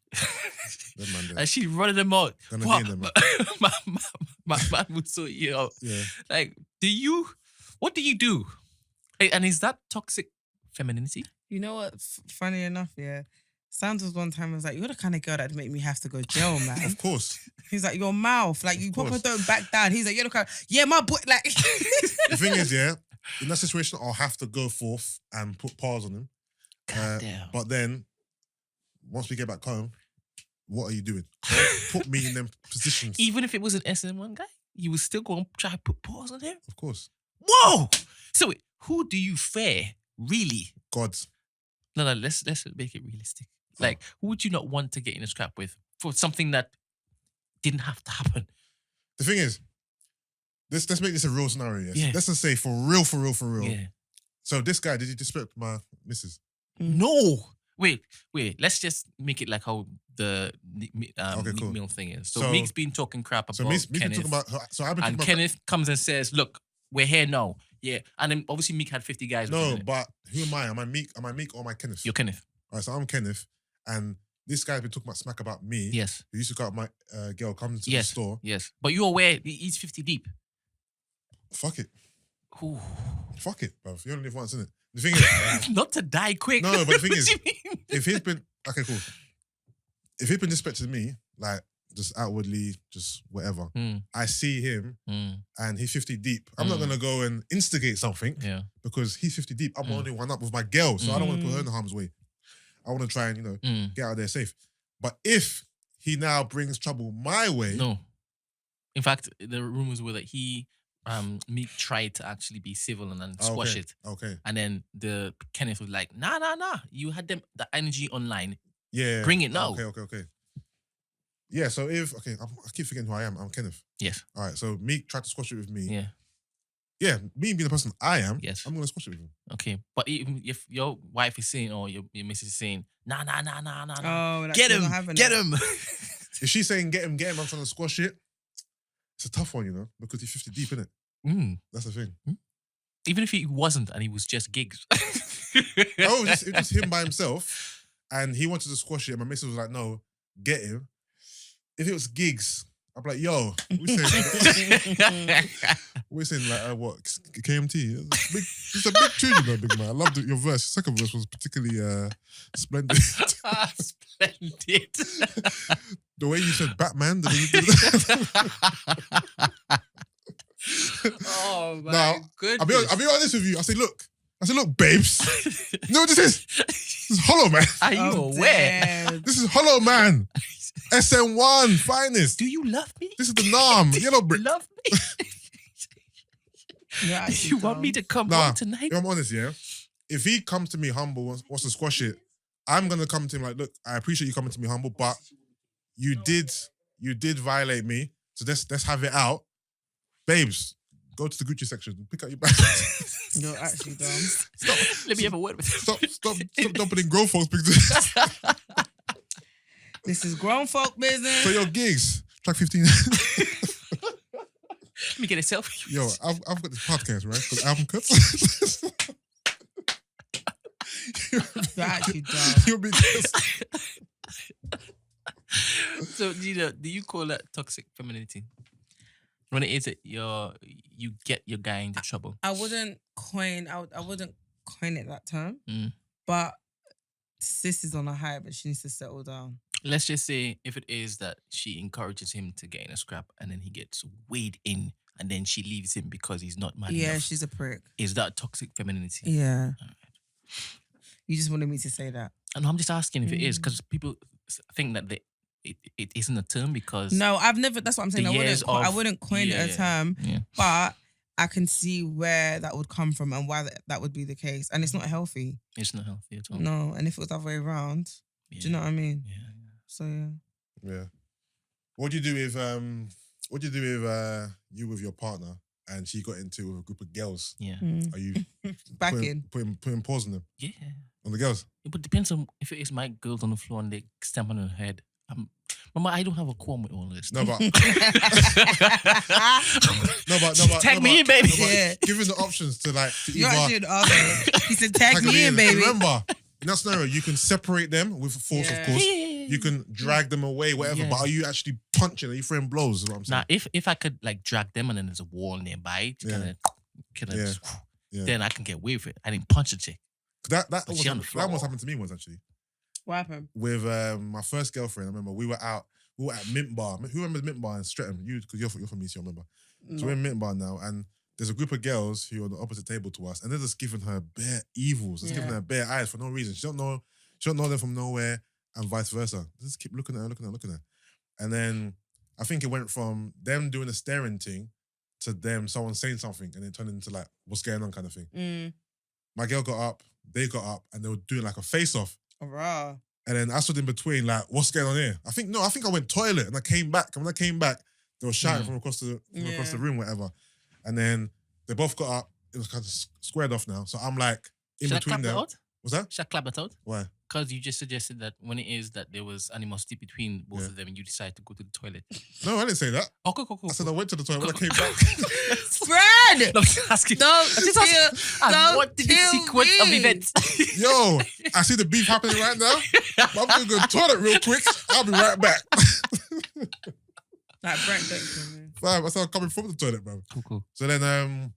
Them man there.
And she's running them out.
Gonna
What?
be in them,
my man would sort you out.
Yeah.
Like, what do you do? And is that toxic femininity?
You know what? Funny enough, Santos one time was like, "You're the kind of girl that'd make me have to go jail, man."
Of course.
He's like, "Your mouth, like you proper don't back down." He's like, "You're the kind my boy, like."
The thing is, in that situation, I'll have to go forth and put pause on him.
Goddamn.
But then, once we get back home, what are you doing? Don't put me in them positions.
Even if it was an SN1 guy, you would still go and try to put pause on him?
Of course.
Whoa! So wait, who do you fear, really?
God.
No, let's make it realistic. Like, who would you not want to get in a scrap with for something that didn't have to happen?
The thing is, let's make this a real scenario, yes?
Yeah.
Let's just say for real.
Yeah.
So this guy, did he disrespect my missus?
No. Wait. Let's just make it like how the
Okay, cool.
Meek Mill thing is. So,
So-
Meek's been talking crap about
So Meek's been
Kenneth.
talking about. So I've been talking
And
about.
Kenneth comes and says, "Look, we're here now." Yeah. And then obviously Meek had 50 guys. with
No,
him, innit?
but who am I? Am I Meek? Or am I Kenneth?
You're Kenneth.
All right, so I'm Kenneth, and this guy's been talking about smack about me.
Yes.
Who used to go out my girl comes to
Yes.
the store.
Yes. But you're aware he's 50 deep.
Fuck it.
Ooh.
Fuck it, bro. You only live once, innit? The thing is,
Not to die quick.
No, but the thing
What
is,
do you mean?
if he's been okay, cool. If he's been disrespecting me, like just outwardly, just whatever, I see him and he's 50 deep. I'm not gonna go and instigate something because he's 50 deep. I'm the only one up with my girl, so I don't want to put her in harm's way. I want to try and get out there safe. But if he now brings trouble my way,
No. In fact, the rumors were that Meek tried to actually be civil and then squash it.
Okay.
And then the Kenneth was like, nah. You had the energy online.
Yeah.
Bring it now.
Okay. Yeah, so I keep forgetting who I am. I'm Kenneth.
Yes.
All right, so Meek tried to squash it with me.
Yeah.
Yeah, me being the person I am,
Yes.
I'm going to squash it with him.
Okay. But even if your wife is saying, or your missus is saying, nah.
Oh, like
Get
she's
him.
not having
Get
it.
him.
If she's saying get him, I'm trying to squash it, it's a tough one, because he's 50 deep, innit? That's the thing.
Even if he wasn't and he was just gigs.
Oh, it's just him by himself. and he wanted to squash it, and my missus was like, "No, get him." If it was gigs, I'd be like, "Yo, we're saying like what KMT? It's a big tune, you know, big man. I loved it. Your verse, your second verse was particularly splendid.
Splendid.
The way you said Batman.
Oh my
Now,
goodness.
I'll be honest with you. I say, look, babes. You know what this is? This is Hollow Man.
Are you aware?
Damn.
This is Hollow Man. SN1 finest.
Do you love me?
This is the Nam. Yellow brick.
Love me?
Yeah,
You want me to come home tonight?
If I'm honest, yeah. If he comes to me humble, wants to squash it, I'm gonna come to him like, look, I appreciate you coming to me humble, but you did violate me. So let's have it out. Babes, go to the Gucci section, pick up your bags.
You're actually dumb.
Stop. Let me have a word with him.
Stop dumping in grown folks' pictures.
This is grown folk business.
So your gigs, track 15.
Let me get a selfie.
Yo, I've got this podcast, right? Called Album Cuts.
You're actually dumb.
You'll be
So, Gina, do you call that toxic femininity? When it is that you get your guy into trouble?
I wouldn't coin it that term.
Mm.
But sis is on a high, but she needs to settle down.
Let's just say if it is that she encourages him to get in a scrap and then he gets weighed in and then she leaves him because he's not man enough.
She's a prick.
Is that toxic femininity?
Yeah.
All right.
You just wanted me to say that.
And I'm just asking if it is, because people think that it isn't a term because...
No, I've never... That's what I'm saying. I wouldn't coin it a term, but I can see where that would come from and why that would be the case. And it's not healthy.
It's not healthy at all.
No, and if it was the other way around, do you know what I mean?
Yeah.
So, yeah.
Yeah. What do you do if you with your partner and she got into with a group of girls?
Yeah.
Are you putting pause on them?
Yeah.
On the girls?
But it depends on if it is my girls on the floor and they stamp on her head. Mama, I don't have a qualm with all this.
No, but
tag me in, baby.
Given the options to
you actually an asshole. He said, tag me in, baby.
Remember, in that scenario, you can separate them with force, of course. You can drag them away, whatever. Yeah. But are you actually punching? Are you throwing blows? Is what I'm saying.
Now, if I could drag them and then there's a wall nearby, then I can get away with it. I didn't punch a chick.
That almost happened to me once actually.
What happened?
With my first girlfriend, I remember we were at Mint Bar. Who remembers Mint Bar in Streatham? You, because you're from East, you remember. No. So we're in Mint Bar now, and there's a group of girls who are on the opposite table to us, and they're just giving her bare evils. Just giving her bare eyes for no reason. She don't know them from nowhere, and vice versa. They just keep looking at her. And then I think it went from them doing a staring thing to them someone saying something, and it turned into what's going on kind of thing.
Mm.
My girl got up, they got up, and they were doing a face-off.
Raw.
And then I stood in between, what's going on here? I think I went toilet and I came back. And when I came back, they were shouting from across the room, whatever. And then they both got up. It was kind of squared off now. So I'm in between them. What's that?
Should I clap that out?
Why?
Because you just suggested that when it is that there was animosity between both of them and you decided to go to the toilet.
No, I didn't say that.
Oh, cool.
I said I went to the toilet when I came back.
Fred!
No, I'm just asking. What did the sequence of events?
Yo, I see the beef happening right now. I'm going to go to the toilet real quick. I'll be right back.
Brent don't
I started coming from the toilet, bro.
Cool.
So then,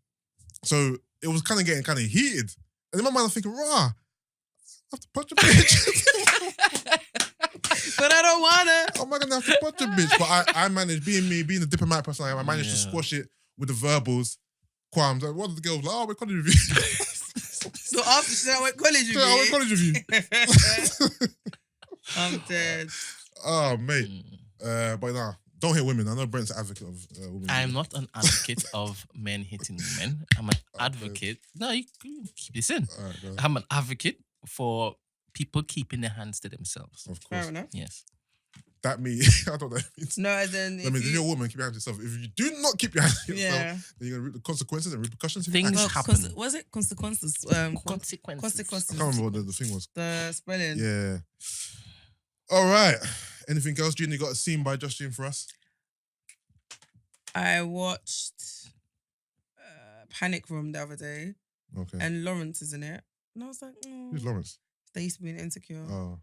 so it was kind of getting heated. And in my mind, I'm thinking, I have to punch a bitch.
But I don't want to.
How am I going to have to punch a bitch? But I managed, being the diplomatic person I am, I managed to squash it with the verbals. Qualms. One of the girls was like, we're college review.
So after she said, I went college review.
I went college review.
I'm dead.
Oh, mate. But nah, don't hit women. I know Brent's an advocate of women.
I'm not an advocate of men hitting women. I'm an advocate. No, you keep this in.
Right,
I'm an advocate for people keeping their hands to themselves.
Of course.
Fair enough.
Yes.
That means, I don't know what that means.
No, as in...
If you're a woman, keep your hands to yourself. If you do not keep your hands to yourself, then you're going to reap the consequences and repercussions.
Things happen.
Was it consequences? Consequences.
I can't remember what the thing was.
The spelling.
Yeah. All right. Anything else, Gina? You got a scene by Justin for us?
I watched Panic Room the other day.
Okay.
And Lawrence is in it. And I was like,
Who's Lawrence?
They used to be in Insecure.
Oh.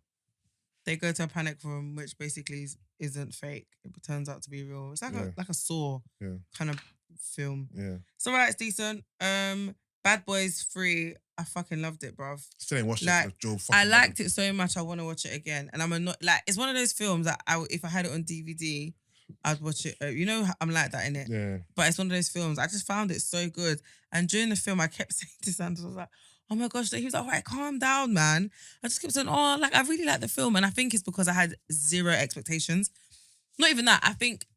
They go to a panic room, which basically isn't fake. It turns out to be real. It's like a Saw kind of film.
Yeah.
It's alright, it's decent. Bad Boys 3, I fucking loved it, bruv.
Still ain't watched
Like,
it. Joe
I liked it so much, I want to watch it again. And it's one of those films that if I had it on DVD, I'd watch it. You know, I'm like that in it.
Yeah.
But it's one of those films. I just found it so good. And during the film, I kept saying to Sanders, I was like, oh my gosh, he was like, all right, calm down, man. I just kept saying, oh, like, I really like the film. And I think it's because I had zero expectations. Not even that.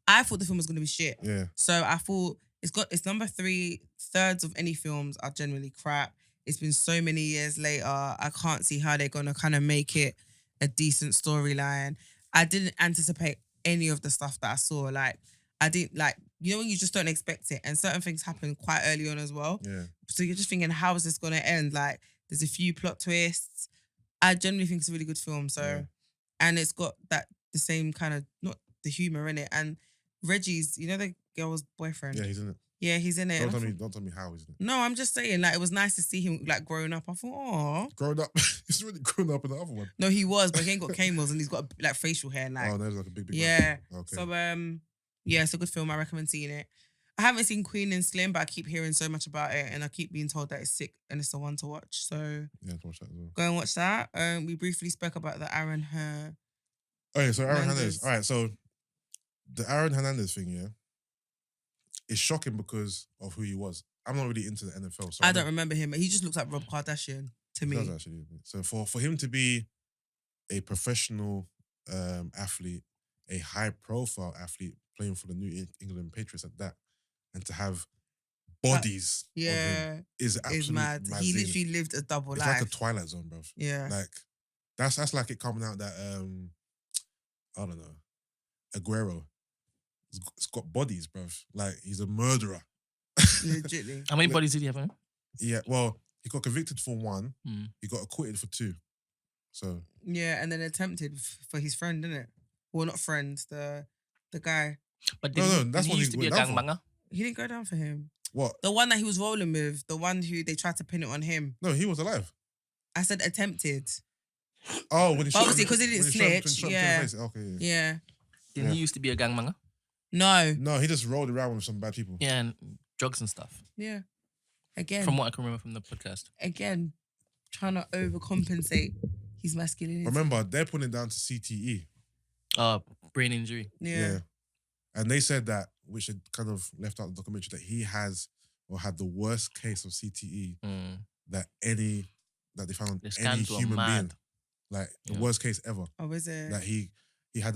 I thought the film was going to be shit.
Yeah.
So I thought it's number 3. Thirds of any films are generally crap. It's been so many years later. I can't see how they're going to kind of make it a decent storyline. I didn't anticipate any of the stuff that I saw. Like, I didn't, like, you know when you just don't expect it, and certain things happen quite early on as well.
Yeah.
So you're just thinking, how is this going to end? Like, there's a few plot twists. I generally think it's a really good film. So, and it's got the same kind of, not the humor in it. And Reggie's, you know, the girl's boyfriend.
Yeah, he's in it.
Yeah, he's in it.
Don't tell me how he's in it.
No, I'm just saying, like, it was nice to see him, like, growing up. I thought, oh.
Grown up. He's really grown up in the other one.
No, he was, but he ain't got camels and he's got, like, facial hair. Like,
oh, no, he's like a big
yeah.
Man. Okay.
So, yeah, it's a good film. I recommend seeing it. I haven't seen Queen and Slim, but I keep hearing so much about it and I keep being told that it's sick and it's the one to watch. So,
yeah, to watch that as well.
Go and watch that. We briefly spoke about the Aaron
Okay, so Aaron Hernandez. All right, so the Aaron Hernandez thing, yeah, it's shocking because of who he was. I'm not really into the NFL, so
I don't remember him. He just looks like Rob Kardashian to me.
He does actually. So for him to be a professional athlete, a high-profile athlete playing for the New England Patriots at that, and to have bodies of him is absolutely
mad. He literally lived a double life.
It's like a Twilight Zone, bro.
Yeah.
Like, that's like it coming out that, I don't know, Aguero. It's got bodies, bro. Like, he's a murderer.
Legitly.
How many bodies did he have?
Yeah, well, he got convicted for 1. He got acquitted for 2. So.
Yeah, and then attempted for his friend, didn't it? Well, not friend, the guy.
But
that's
he
what
used to be a gangbanger.
He didn't go down for him.
What?
The one that he was rolling with, the one who they tried to pin it on him.
No, he was alive.
I said attempted.
Oh, when he shot
obviously because he didn't snitch. Yeah.
Okay.
Yeah.
Didn't he used to be a gangbanger?
No,
he just rolled around with some bad people.
Yeah, and drugs and stuff.
Yeah. Again.
From what I can remember from the podcast.
Again, trying to overcompensate his masculinity.
Remember, they're putting it down to CTE.
Brain injury.
Yeah.
And they said that, which had kind of left out the documentary, that he has or had the worst case of CTE that they found on any human being. Like the worst case ever.
Oh, is it?
Like he had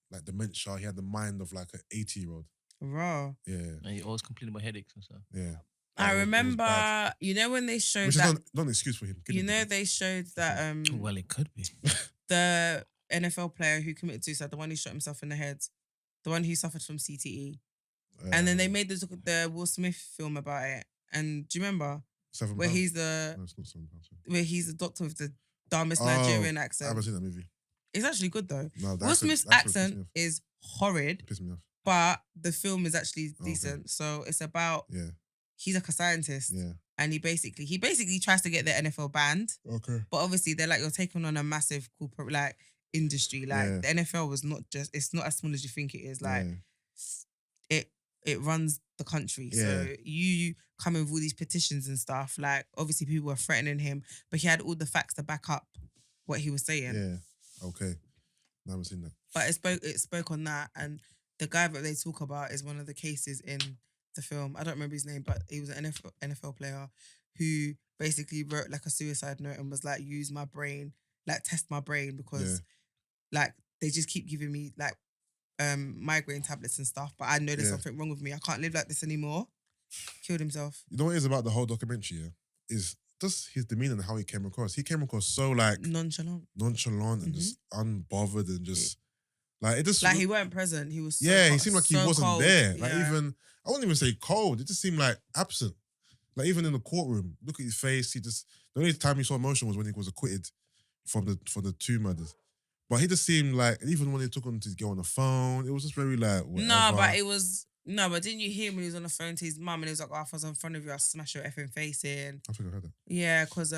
like dementia. He had the mind of like an 80-year-old.
Raw.
Yeah.
And he always complained about headaches and stuff.
Yeah.
I remember, you know, when they showed
which
that.
is not an excuse for him.
You know, they showed that.
Well, it could be.
The NFL player who committed suicide, the one who shot himself in the head, the one who suffered from CTE. And then they made the Will Smith film about it. And do you remember? Where he's the doctor with the dumbest Nigerian accent.
I haven't seen that movie.
It's actually good though.
No,
Will Smith's accent is horrid.
Pissed me off.
But the film is actually decent. Okay. So it's about he's like a scientist.
Yeah.
And he basically tries to get the NFL banned.
Okay.
But obviously they're like, you're taking on a massive corporate like industry. Like the NFL was not just, it's not as small as you think it is. Like it runs the country.
Yeah.
So you come in with all these petitions and stuff. Like obviously people were threatening him, but he had all the facts to back up what he was saying.
Yeah. Okay. I haven't seen that.
But it spoke on that, and the guy that they talk about is one of the cases in the film. I don't remember his name, but he was an NFL player who basically wrote like a suicide note and was like, use my brain, like test my brain because like they just keep giving me like migraine tablets and stuff, but I know there's something wrong with me. I can't live like this anymore. Killed himself.
You know what it is about the whole documentary, is just his demeanor and how he came across. He came across so like
nonchalant
and just unbothered and just like it just
like he weren't present. He was
he seemed like he wasn't
cold.
there. Like even I wouldn't even say cold. It just seemed like absent. Like even in the courtroom, look at his face. He just the only time he saw emotion was when he was acquitted for the 2 murders. But he just seemed like, even when they took him to go on the phone, it was just very like, whatever.
But didn't you hear when he was on the phone to his mum and he was like, oh, if I was in front of you, I'll smash your effing face in.
I think I heard that.
Yeah, because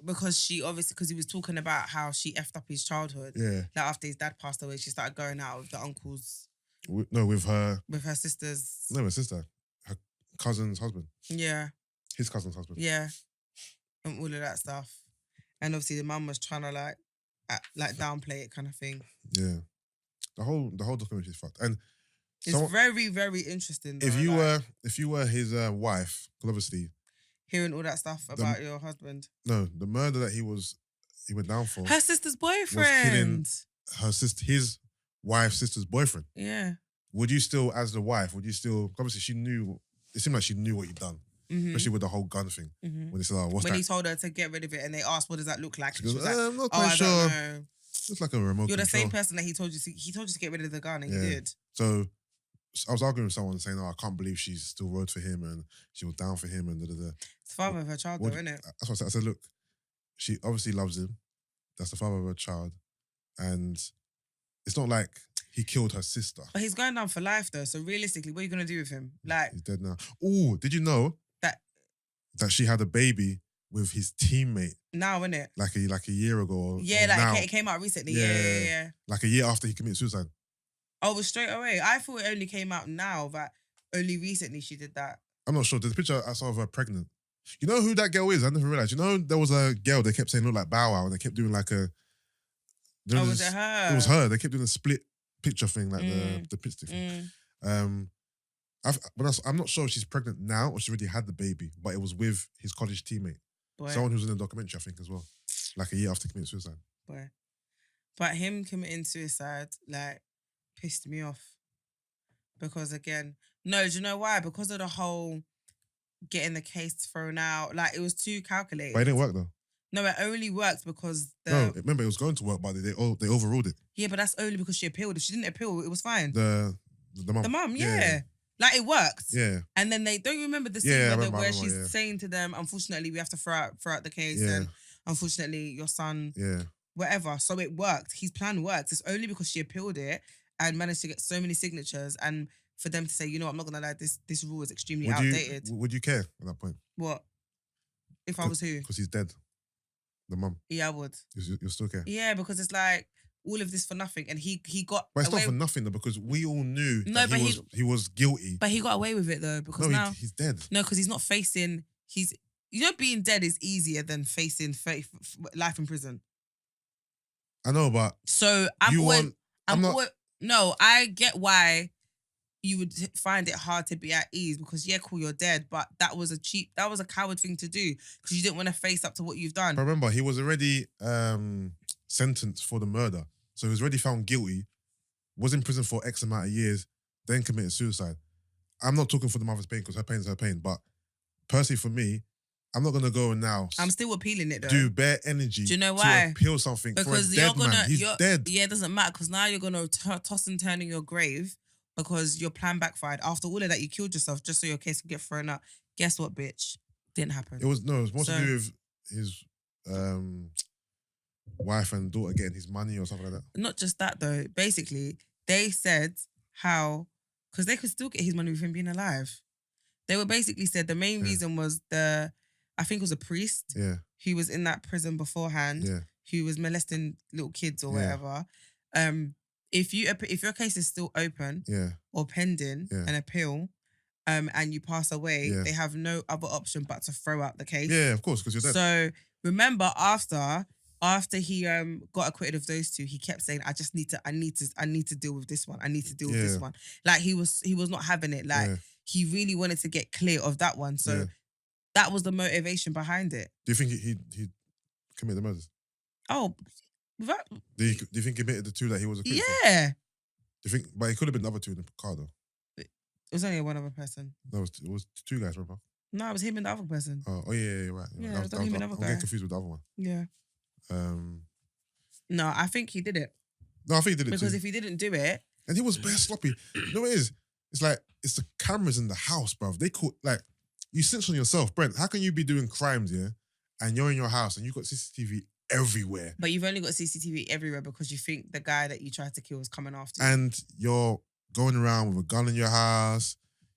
Because she obviously, because he was talking about how she effed up his childhood.
Yeah.
Like after his dad passed away, she started going out with the uncles.
With her
sisters.
No, her sister. Her cousin's husband.
Yeah.
His cousin's husband.
Yeah. And all of that stuff. And obviously the mum was trying to like downplay it kind of thing.
Yeah. The whole documentary is fucked. And
it's very, very interesting. Though,
if you were his wife, because obviously
hearing all that stuff about your husband.
No, the murder that he went down for.
Her sister's boyfriend.
Was killing his wife's sister's boyfriend.
Yeah.
Would you still, as the wife, obviously she knew, it seemed like she knew what you'd done.
Mm-hmm.
Especially with the whole gun thing. Mm-hmm. When they said,
when he told her to get rid of it and they asked, what does that look like?
She goes,
was like,
I'm not quite sure.
I don't know.
It's like a remote
You're
control.
the same person that he told you to get rid of the gun and you did.
So I was arguing with someone saying, I can't believe she still rode for him and she was down for him and da-da-da.
It's the father of her child though, isn't it?
That's what I said. I said, look, she obviously loves him. That's the father of her child. And it's not like he killed her sister.
But he's going down for life though. So realistically, what are you going to do with him? Like,
he's dead now. Oh, did you know that she had a baby with his teammate?
Now, isn't it?
Like a year ago.
It came out recently. Yeah.
Like a year after he committed suicide.
Oh, it was straight away. I thought it only came out now, but only recently she did that.
I'm not sure. There's a picture I saw of her pregnant. You know who that girl is? I never realized. You know, there was a girl they kept saying looked like Bow Wow and they kept doing like a...
was it her?
It was her. They kept doing a split picture thing, like the pitch stick thing. But I'm not sure if she's pregnant now or she already had the baby, but it was with his college teammate. Boy. Someone who was in the documentary, I think, as well. Like a year after committing suicide.
Boy. But him committing suicide, like, pissed me off. Because again, do you know why? Because of the whole getting the case thrown out. Like, it was too calculated.
But it didn't work, though.
No, it only worked because
No, remember, it was going to work, but they overruled it.
Yeah, but that's only because she appealed. If she didn't appeal, it was fine.
The mum.
The mum, yeah. Like, it worked.
Yeah.
And then don't you remember the scene where she's saying to them, unfortunately, we have to throw out the case and unfortunately, your son, whatever. So it worked. His plan worked. It's only because she appealed it and managed to get so many signatures and for them to say, you know, I'm not going to lie, this rule is extremely outdated.
Would you care at that point?
What? If I was who?
Because he's dead. The mum.
Yeah, I would.
You'll still care?
Yeah, because it's like, all of this for nothing, and he got.
But it's not for nothing though, because we all knew he was guilty.
But he got away with it though, because now
he's dead.
No, because he's not facing. Being dead is easier than facing life in prison.
I know, but
so I get why you would find it hard to be at ease because cool, you're dead, but that was a coward thing to do because you didn't want to face up to what you've done.
But remember, he was already sentenced for the murder. So he was already found guilty, was in prison for X amount of years, then committed suicide. I'm not talking for the mother's pain because her pain is her pain, but personally for me, I'm not going to go and now...
I'm still appealing it though.
Do bare energy.
Do you know why?
To appeal something because for a dead man. He's dead.
Yeah, it doesn't matter because now you're going to toss and turn in your grave because your plan backfired. After all of that, you killed yourself just so your case could get thrown out. Guess what, bitch? Didn't happen.
It was more to do with his... wife and daughter getting his money or something like that.
Not just that though. Basically, they said how because they could still get his money with him being alive. They were basically said the main reason was I think it was a priest who was in that prison beforehand who was molesting little kids or whatever. If your case is still open or pending an appeal and you pass away, they have no other option but to throw out the case.
Yeah, of course, because you're dead.
So remember after he got acquitted of those two, he kept saying, I need to deal with this one. I need to deal with this one. Like he was not having it. Like he really wanted to get clear of that one. So that was the motivation behind it.
Do you think he committed the murders?
Oh,
do you think he committed the two that he was acquitted
for?
Do you think? But it could have been the other two in the car though.
It was only one other person.
No, it was two guys, remember?
No, it was him and the other person.
Oh yeah, right.
Yeah, it was him and the other guy.
I'm getting confused with the other one.
Yeah. No, I think he did it.
No, I think he did it
because
too.
if he didn't do it,
and he was bare sloppy. You know what it is? It's like it's the cameras in the house, bruv. They caught you snitch on yourself, Brent. How can you be doing crimes, and you're in your house and you've got CCTV everywhere?
But you've only got CCTV everywhere because you think the guy that you tried to kill is coming after you.
And you're going around with a gun in your house.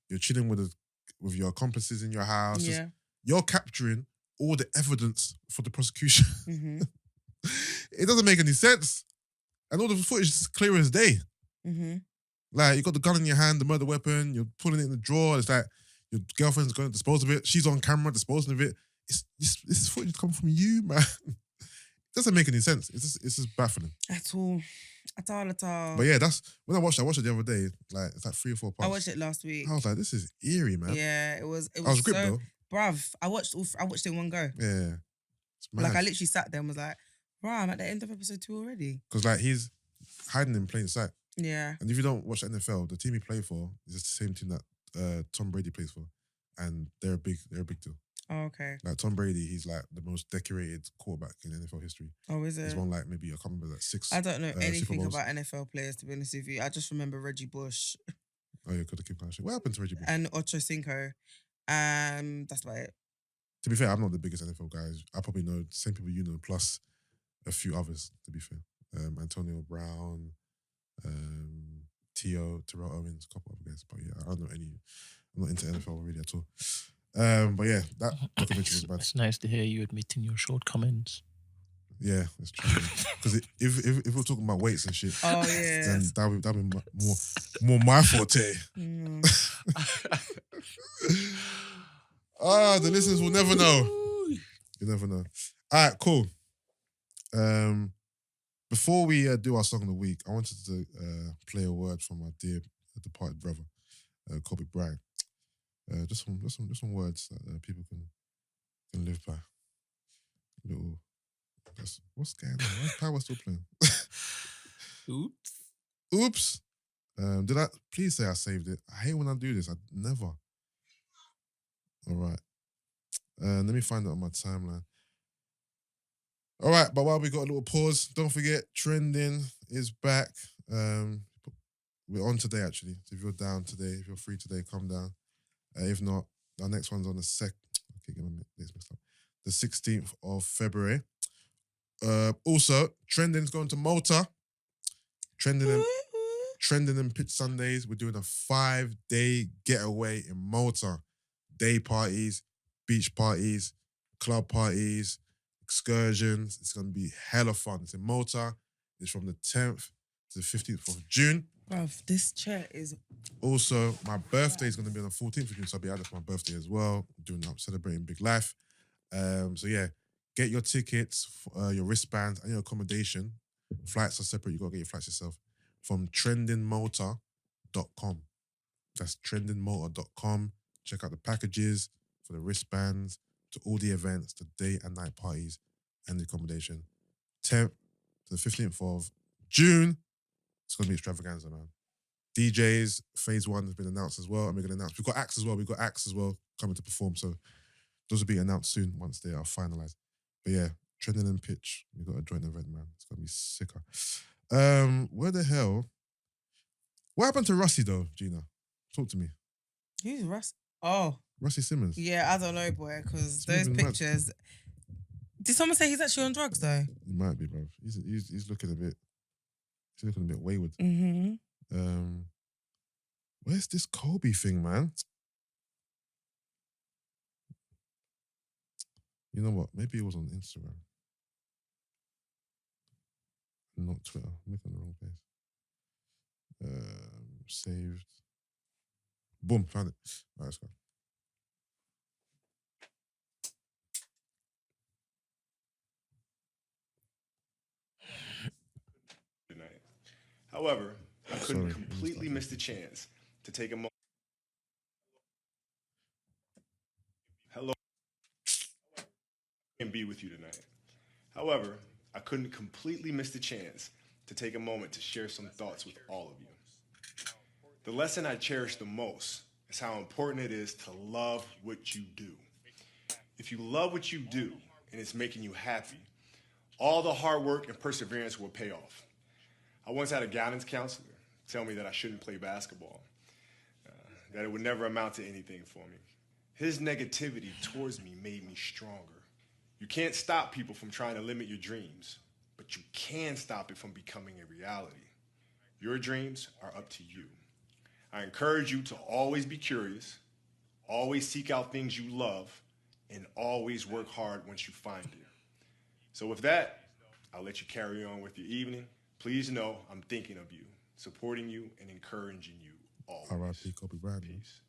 You're chilling with your accomplices in your house.
Yeah.
You're capturing all the evidence for the prosecution.
Mm-hmm.
It doesn't make any sense. And all the footage is clear as day.
Mm-hmm.
Like, you got the gun in your hand, the murder weapon, you're pulling it in the drawer, it's like your girlfriend's going to dispose of it, she's on camera disposing of it. This footage come from you, man. It doesn't make any sense. It's just baffling.
At all.
But yeah, that's when I watched it the other day. Like, it's like 3 or 4 parts.
I watched it last week.
I was like, this is eerie, man.
Yeah, it was.
I was gripped though.
Bruv, I watched it in one go.
Yeah, it's mad.
Like, I literally sat there and was like, "Bruh, I'm at the end of episode 2 already."
Because like he's hiding in plain sight.
Yeah.
And if you don't watch the NFL, the team he played for is the same team that Tom Brady plays for, and they're a big deal.
Oh, okay.
Like Tom Brady, he's like the most decorated quarterback in NFL history.
Oh, is it?
He's won like maybe I can't remember like 6.
I don't know anything about NFL players, to be honest with you. I just remember Reggie Bush.
Oh yeah, could have kept shit. What happened to Reggie Bush?
And Ocho Cinco. That's about it.
To be fair, I'm not the biggest NFL guy. I probably know the same people you know, plus a few others, to be fair. Antonio Brown, T.O., Terrell Owens, a couple other guys. But yeah, I don't know any. I'm not into NFL really at all. But yeah, that documentary was bad.
It's nice to hear you admitting your shortcomings.
Yeah, that's true. Because if we're talking about weights and shit,
oh yeah,
then that'd be more my forte. The listeners will never know. You never know. All right, cool. Before we do our song of the week, I wanted to play a word from my dear departed brother, Kobe Bryant. Just some words that people can live by. What's going on? Why is Power still playing? Oops. Did I? Please say I saved it. I hate when I do this. I never. All right. Let me find it on my timeline. All right, but while we got a little pause, don't forget, Trendin is back. We're on today, actually. So if you're down today, if you're free today, come down. If not, our next one's on the dates mixed up. The 16th of February. Also, Trendin's going to Malta. Trendin and Pitch Sundays. We're doing a 5-day getaway in Malta. Day parties, beach parties, club parties, excursions. It's going to be hella fun. It's in Malta. It's from the 10th to the 15th of June.
Bruv, this chair is...
Also, my birthday is going to be on the 14th of June, so I'll be out for my birthday as well. Celebrating big life. So yeah, get your tickets, your wristbands, and your accommodation. Flights are separate. You got to get your flights yourself from trendinmalta.com. That's trendinmalta.com. Check out the packages for the wristbands, to all the events, the day and night parties, and the accommodation. 10th to the 15th of June. It's going to be extravaganza, man. DJs, phase 1 has been announced as well, and we're going to announce. We've got acts as well coming to perform, so those will be announced soon once they are finalised. But yeah, Trendin and Pitch, we've got a joint event, man. It's going to be sicker. Where the hell? What happened to Russie, though, Gina? Talk to me.
Who's Russ? Oh.
Russie Simmons.
Yeah, I don't know, boy, because those pictures... Mad. Did someone say he's actually on drugs, though?
He might be, bro. He's looking a bit... He's looking a bit wayward.
Mm-hmm.
Where's this Kobe thing, man? You know what? Maybe it was on Instagram. Not Twitter. I'm looking in the wrong place. Saved. Boom, found it. All right, let's go.
However, I couldn't completely miss the chance to take a moment. Hello, and be with you tonight. However, I couldn't completely miss the chance to take a moment to share some thoughts with all of you. The lesson I cherish the most is how important it is to love what you do. If you love what you do and it's making you happy, all the hard work and perseverance will pay off. I once had a guidance counselor tell me that I shouldn't play basketball, that it would never amount to anything for me. His negativity towards me made me stronger. You can't stop people from trying to limit your dreams, but you can stop it from becoming a reality. Your dreams are up to you. I encourage you to always be curious, always seek out things you love, and always work hard once you find it. So with that, I'll let you carry on with your evening. Please know I'm thinking of you, supporting you, and encouraging you always.
R.I.P. Kobe Bryant. Peace.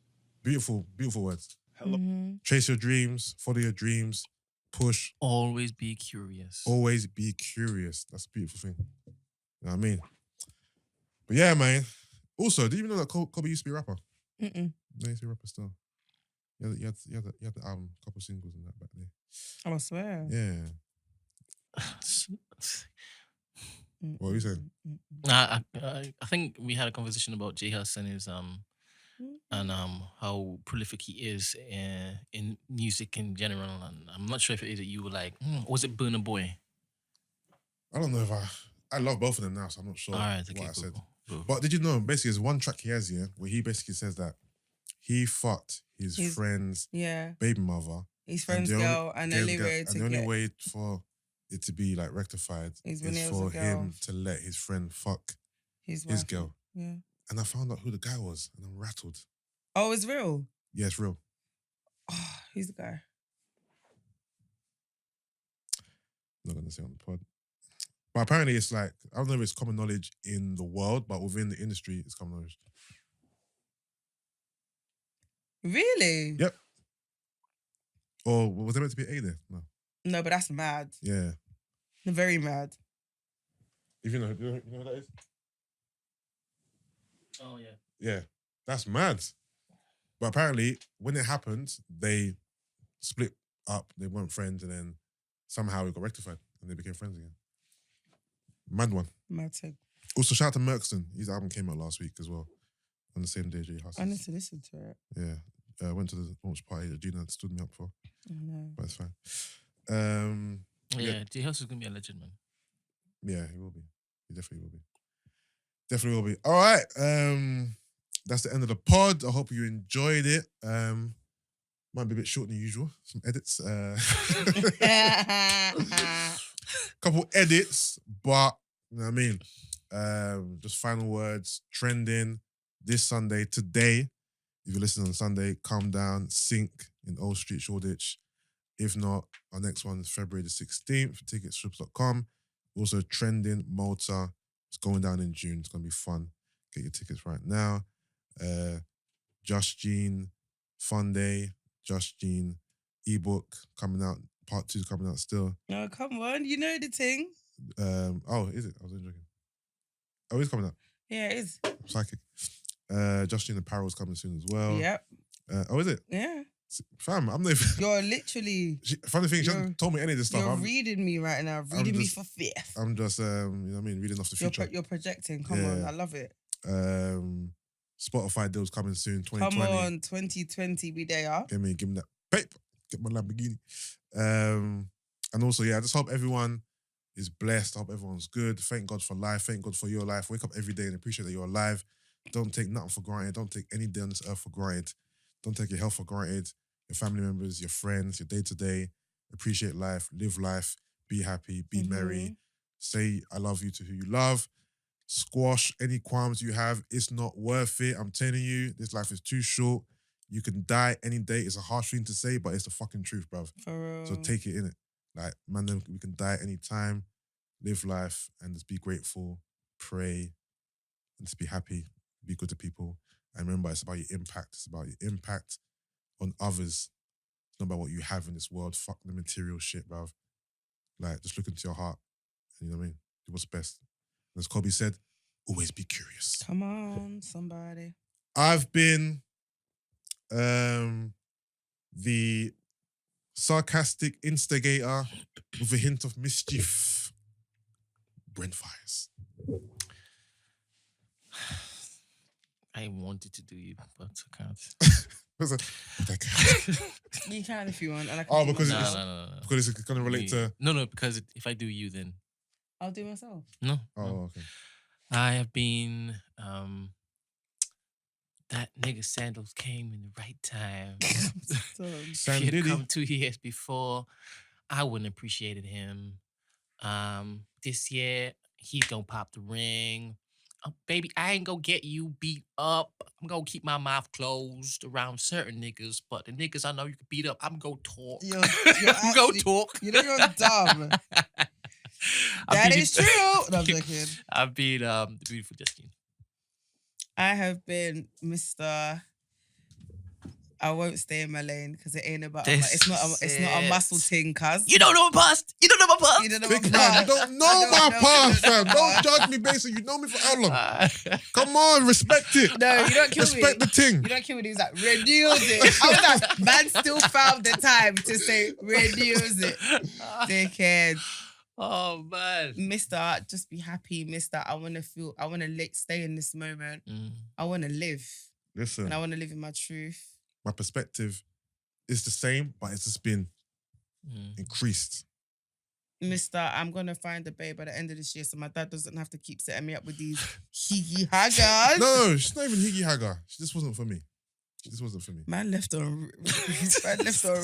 Beautiful, beautiful words.
Hello.
Chase your dreams, follow your dreams, push.
Always be curious.
Always be curious. That's a beautiful thing. You know what I mean? But yeah, man. Also, did you even know that Kobe used to be a rapper?
Mm-mm.
No, he used to be a rapper still. You had the album, a couple singles and that back there.
Oh, I swear.
Yeah. What were you saying?
I think we had a conversation about J Hus and his and how prolific he is in music in general, and I'm not sure if it is that you were like, was it Burna Boy?
I don't know if I love both of them now, so I'm not sure
All right,
what
okay,
I said.
Cool.
But did you know, basically, there's one track he has here where he basically says that he fucked his friend's baby mother,
his friend's girl, and the
only way for it to be like rectified is for him to let his friend fuck his girl.
Yeah.
And I found out who the guy was, and I'm rattled.
Oh, it's real?
Yeah, it's real.
Oh, who's the guy?
I'm not gonna say on the pod. But apparently it's like, I don't know if it's common knowledge in the world, but within the industry, it's common knowledge.
Really?
Yep. Or was there meant to be A there? No.
No, but that's mad.
Yeah.
Very mad.
If you know who that is?
Oh, yeah.
Yeah. That's mad. But apparently, when it happened, they split up, they weren't friends, and then somehow it got rectified, and they became friends again. Mad one.
Mad thing.
Also, shout out to Merkston. His album came out last week as well. On the same day J Hus.
I need to listen to it.
Yeah. I went to the launch party that Gina stood me up for.
Oh, no.
But it's fine.
Yeah, J Hus is going to be a legend, man.
Yeah, he will be. He definitely will be. Definitely will be. All right. That's the end of the pod. I hope you enjoyed it. Might be a bit short than usual. Some edits. Couple edits, but you know what I mean? Just final words. Trending this Sunday, today. If you're listening on Sunday, Calm Down, Sync in Old Street, Shoreditch. If not, our next one is February the 16th, ticketsstrips.com. Also, Trendin Malta. It's going down in June. It's going to be fun. Get your tickets right now. Just Gene, Fun Day, Just Gene, ebook coming out. Part 2 coming out still.
Oh, come on. You know the thing.
Oh, is it? I was joking. Oh, it's coming out.
Yeah, it is.
Psychic. Just Gene Apparel's coming soon as well.
Yep.
Oh, is it?
Yeah.
Fam, I'm not even...
You're literally...
Funny thing, she hasn't told me any of this stuff.
You're reading me right now. Reading me for fifth.
I'm just, you know what I mean, reading off the future.
You're projecting. Come on. I love it.
Spotify deal's coming soon, 2020.
Come on, 2020, be there.
Give me that paper. Get my Lamborghini. And also, I just hope everyone is blessed. I hope everyone's good. Thank God for life. Thank God for your life. Wake up every day and appreciate that you're alive. Don't take nothing for granted. Don't take any day on this earth for granted. Don't take your health for granted. Your family members, your friends, your day-to-day. Appreciate life. Live life. Be happy. Be merry. Say I love you to who you love. Squash any qualms you have. It's not worth it. I'm telling you, this life is too short. You can die any day. It's a harsh thing to say, but it's the fucking truth, bruv.
For real.
So take it in it. Like, man, we can die any time. Live life and just be grateful. Pray. And just be happy. Be good to people. And remember, it's about your impact. It's about your impact on others. It's not about what you have in this world. Fuck the material shit, bruv. Like, just look into your heart. And you know what I mean? Do what's best. As Kobe said, always be curious.
Come on, somebody.
I've been the sarcastic instigator with a hint of mischief. Brent Fires.
I wanted to do you, but I can't.
You can if you want. And I can
because
no.
Because it's going to relate to...
No, because if I do you, then...
I'll do myself.
No.
Oh, okay.
I have been... that nigga Sandals came in the right time. If he had come 2 years before, I wouldn't have appreciated him. This year, he's gonna pop the ring. baby, I ain't gonna get you beat up. I'm gonna keep my mouth closed around certain niggas, but the niggas I know you can beat up, I'm gonna talk.
You're
I'm gonna talk.
You know you're dumb. That is true. No, I'm joking.
I've been the beautiful Justine.
I have been Mr. I won't stay in my lane because it ain't about. It's not a muscle thing, cuz.
You don't know my past. You don't know my past.
You don't know
Big man, you don't know my past, fam. Don't judge me based on you know me for how long. Come on, respect it.
No, you don't kill me.
Respect the thing.
You don't kill me. He was like, reduce it. I was like, man still found the time to say, reduce it. Dickhead.
Oh, man.
Mister, just be happy, mister. I want to stay in this moment. I want to live.
Listen.
And I want to live in my truth.
My perspective is the same, but it's just been increased.
Mister, I'm going to find a babe by the end of this year so my dad doesn't have to keep setting me up with these higgy haggers.
No, she's not even higgy hagger. This wasn't for me.
Man left on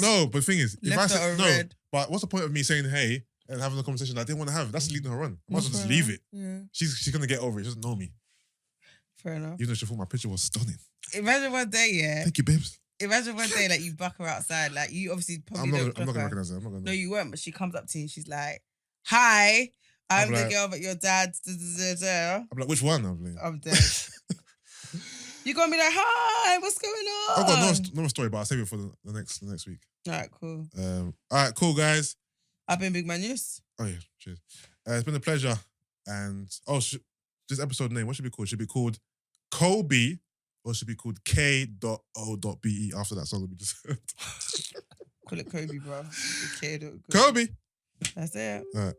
No, but the thing is, if I said no,
red.
but what's the point of me saying hey and having a conversation I didn't want to have? That's leading her on. I might as well just leave it.
Yeah.
She's going to get over it. She doesn't know me.
Fair enough.
Even though she thought my picture was stunning.
Imagine one day, yeah.
Thank you, babes.
Imagine one day, like, you buck her outside. Like, you obviously probably
I'm not going to recognize her.
No, you weren't, but she comes up to you and she's like, hi, I'm the girl at your dad's.
I'm like, which one?
I'm dead. You're going to be like, hi, what's going on?
I've got another story, but I'll save it for the next week.
All right, cool.
All right, cool, guys.
I've been Big Man News.
Oh, yeah, cheers. It's been a pleasure. And, this episode name, what should it be called? Should it be called Kobe, or should it be called K.O.be after that song that we just heard?
Call it Kobe, bro.
Kobe.
That's it.
All right.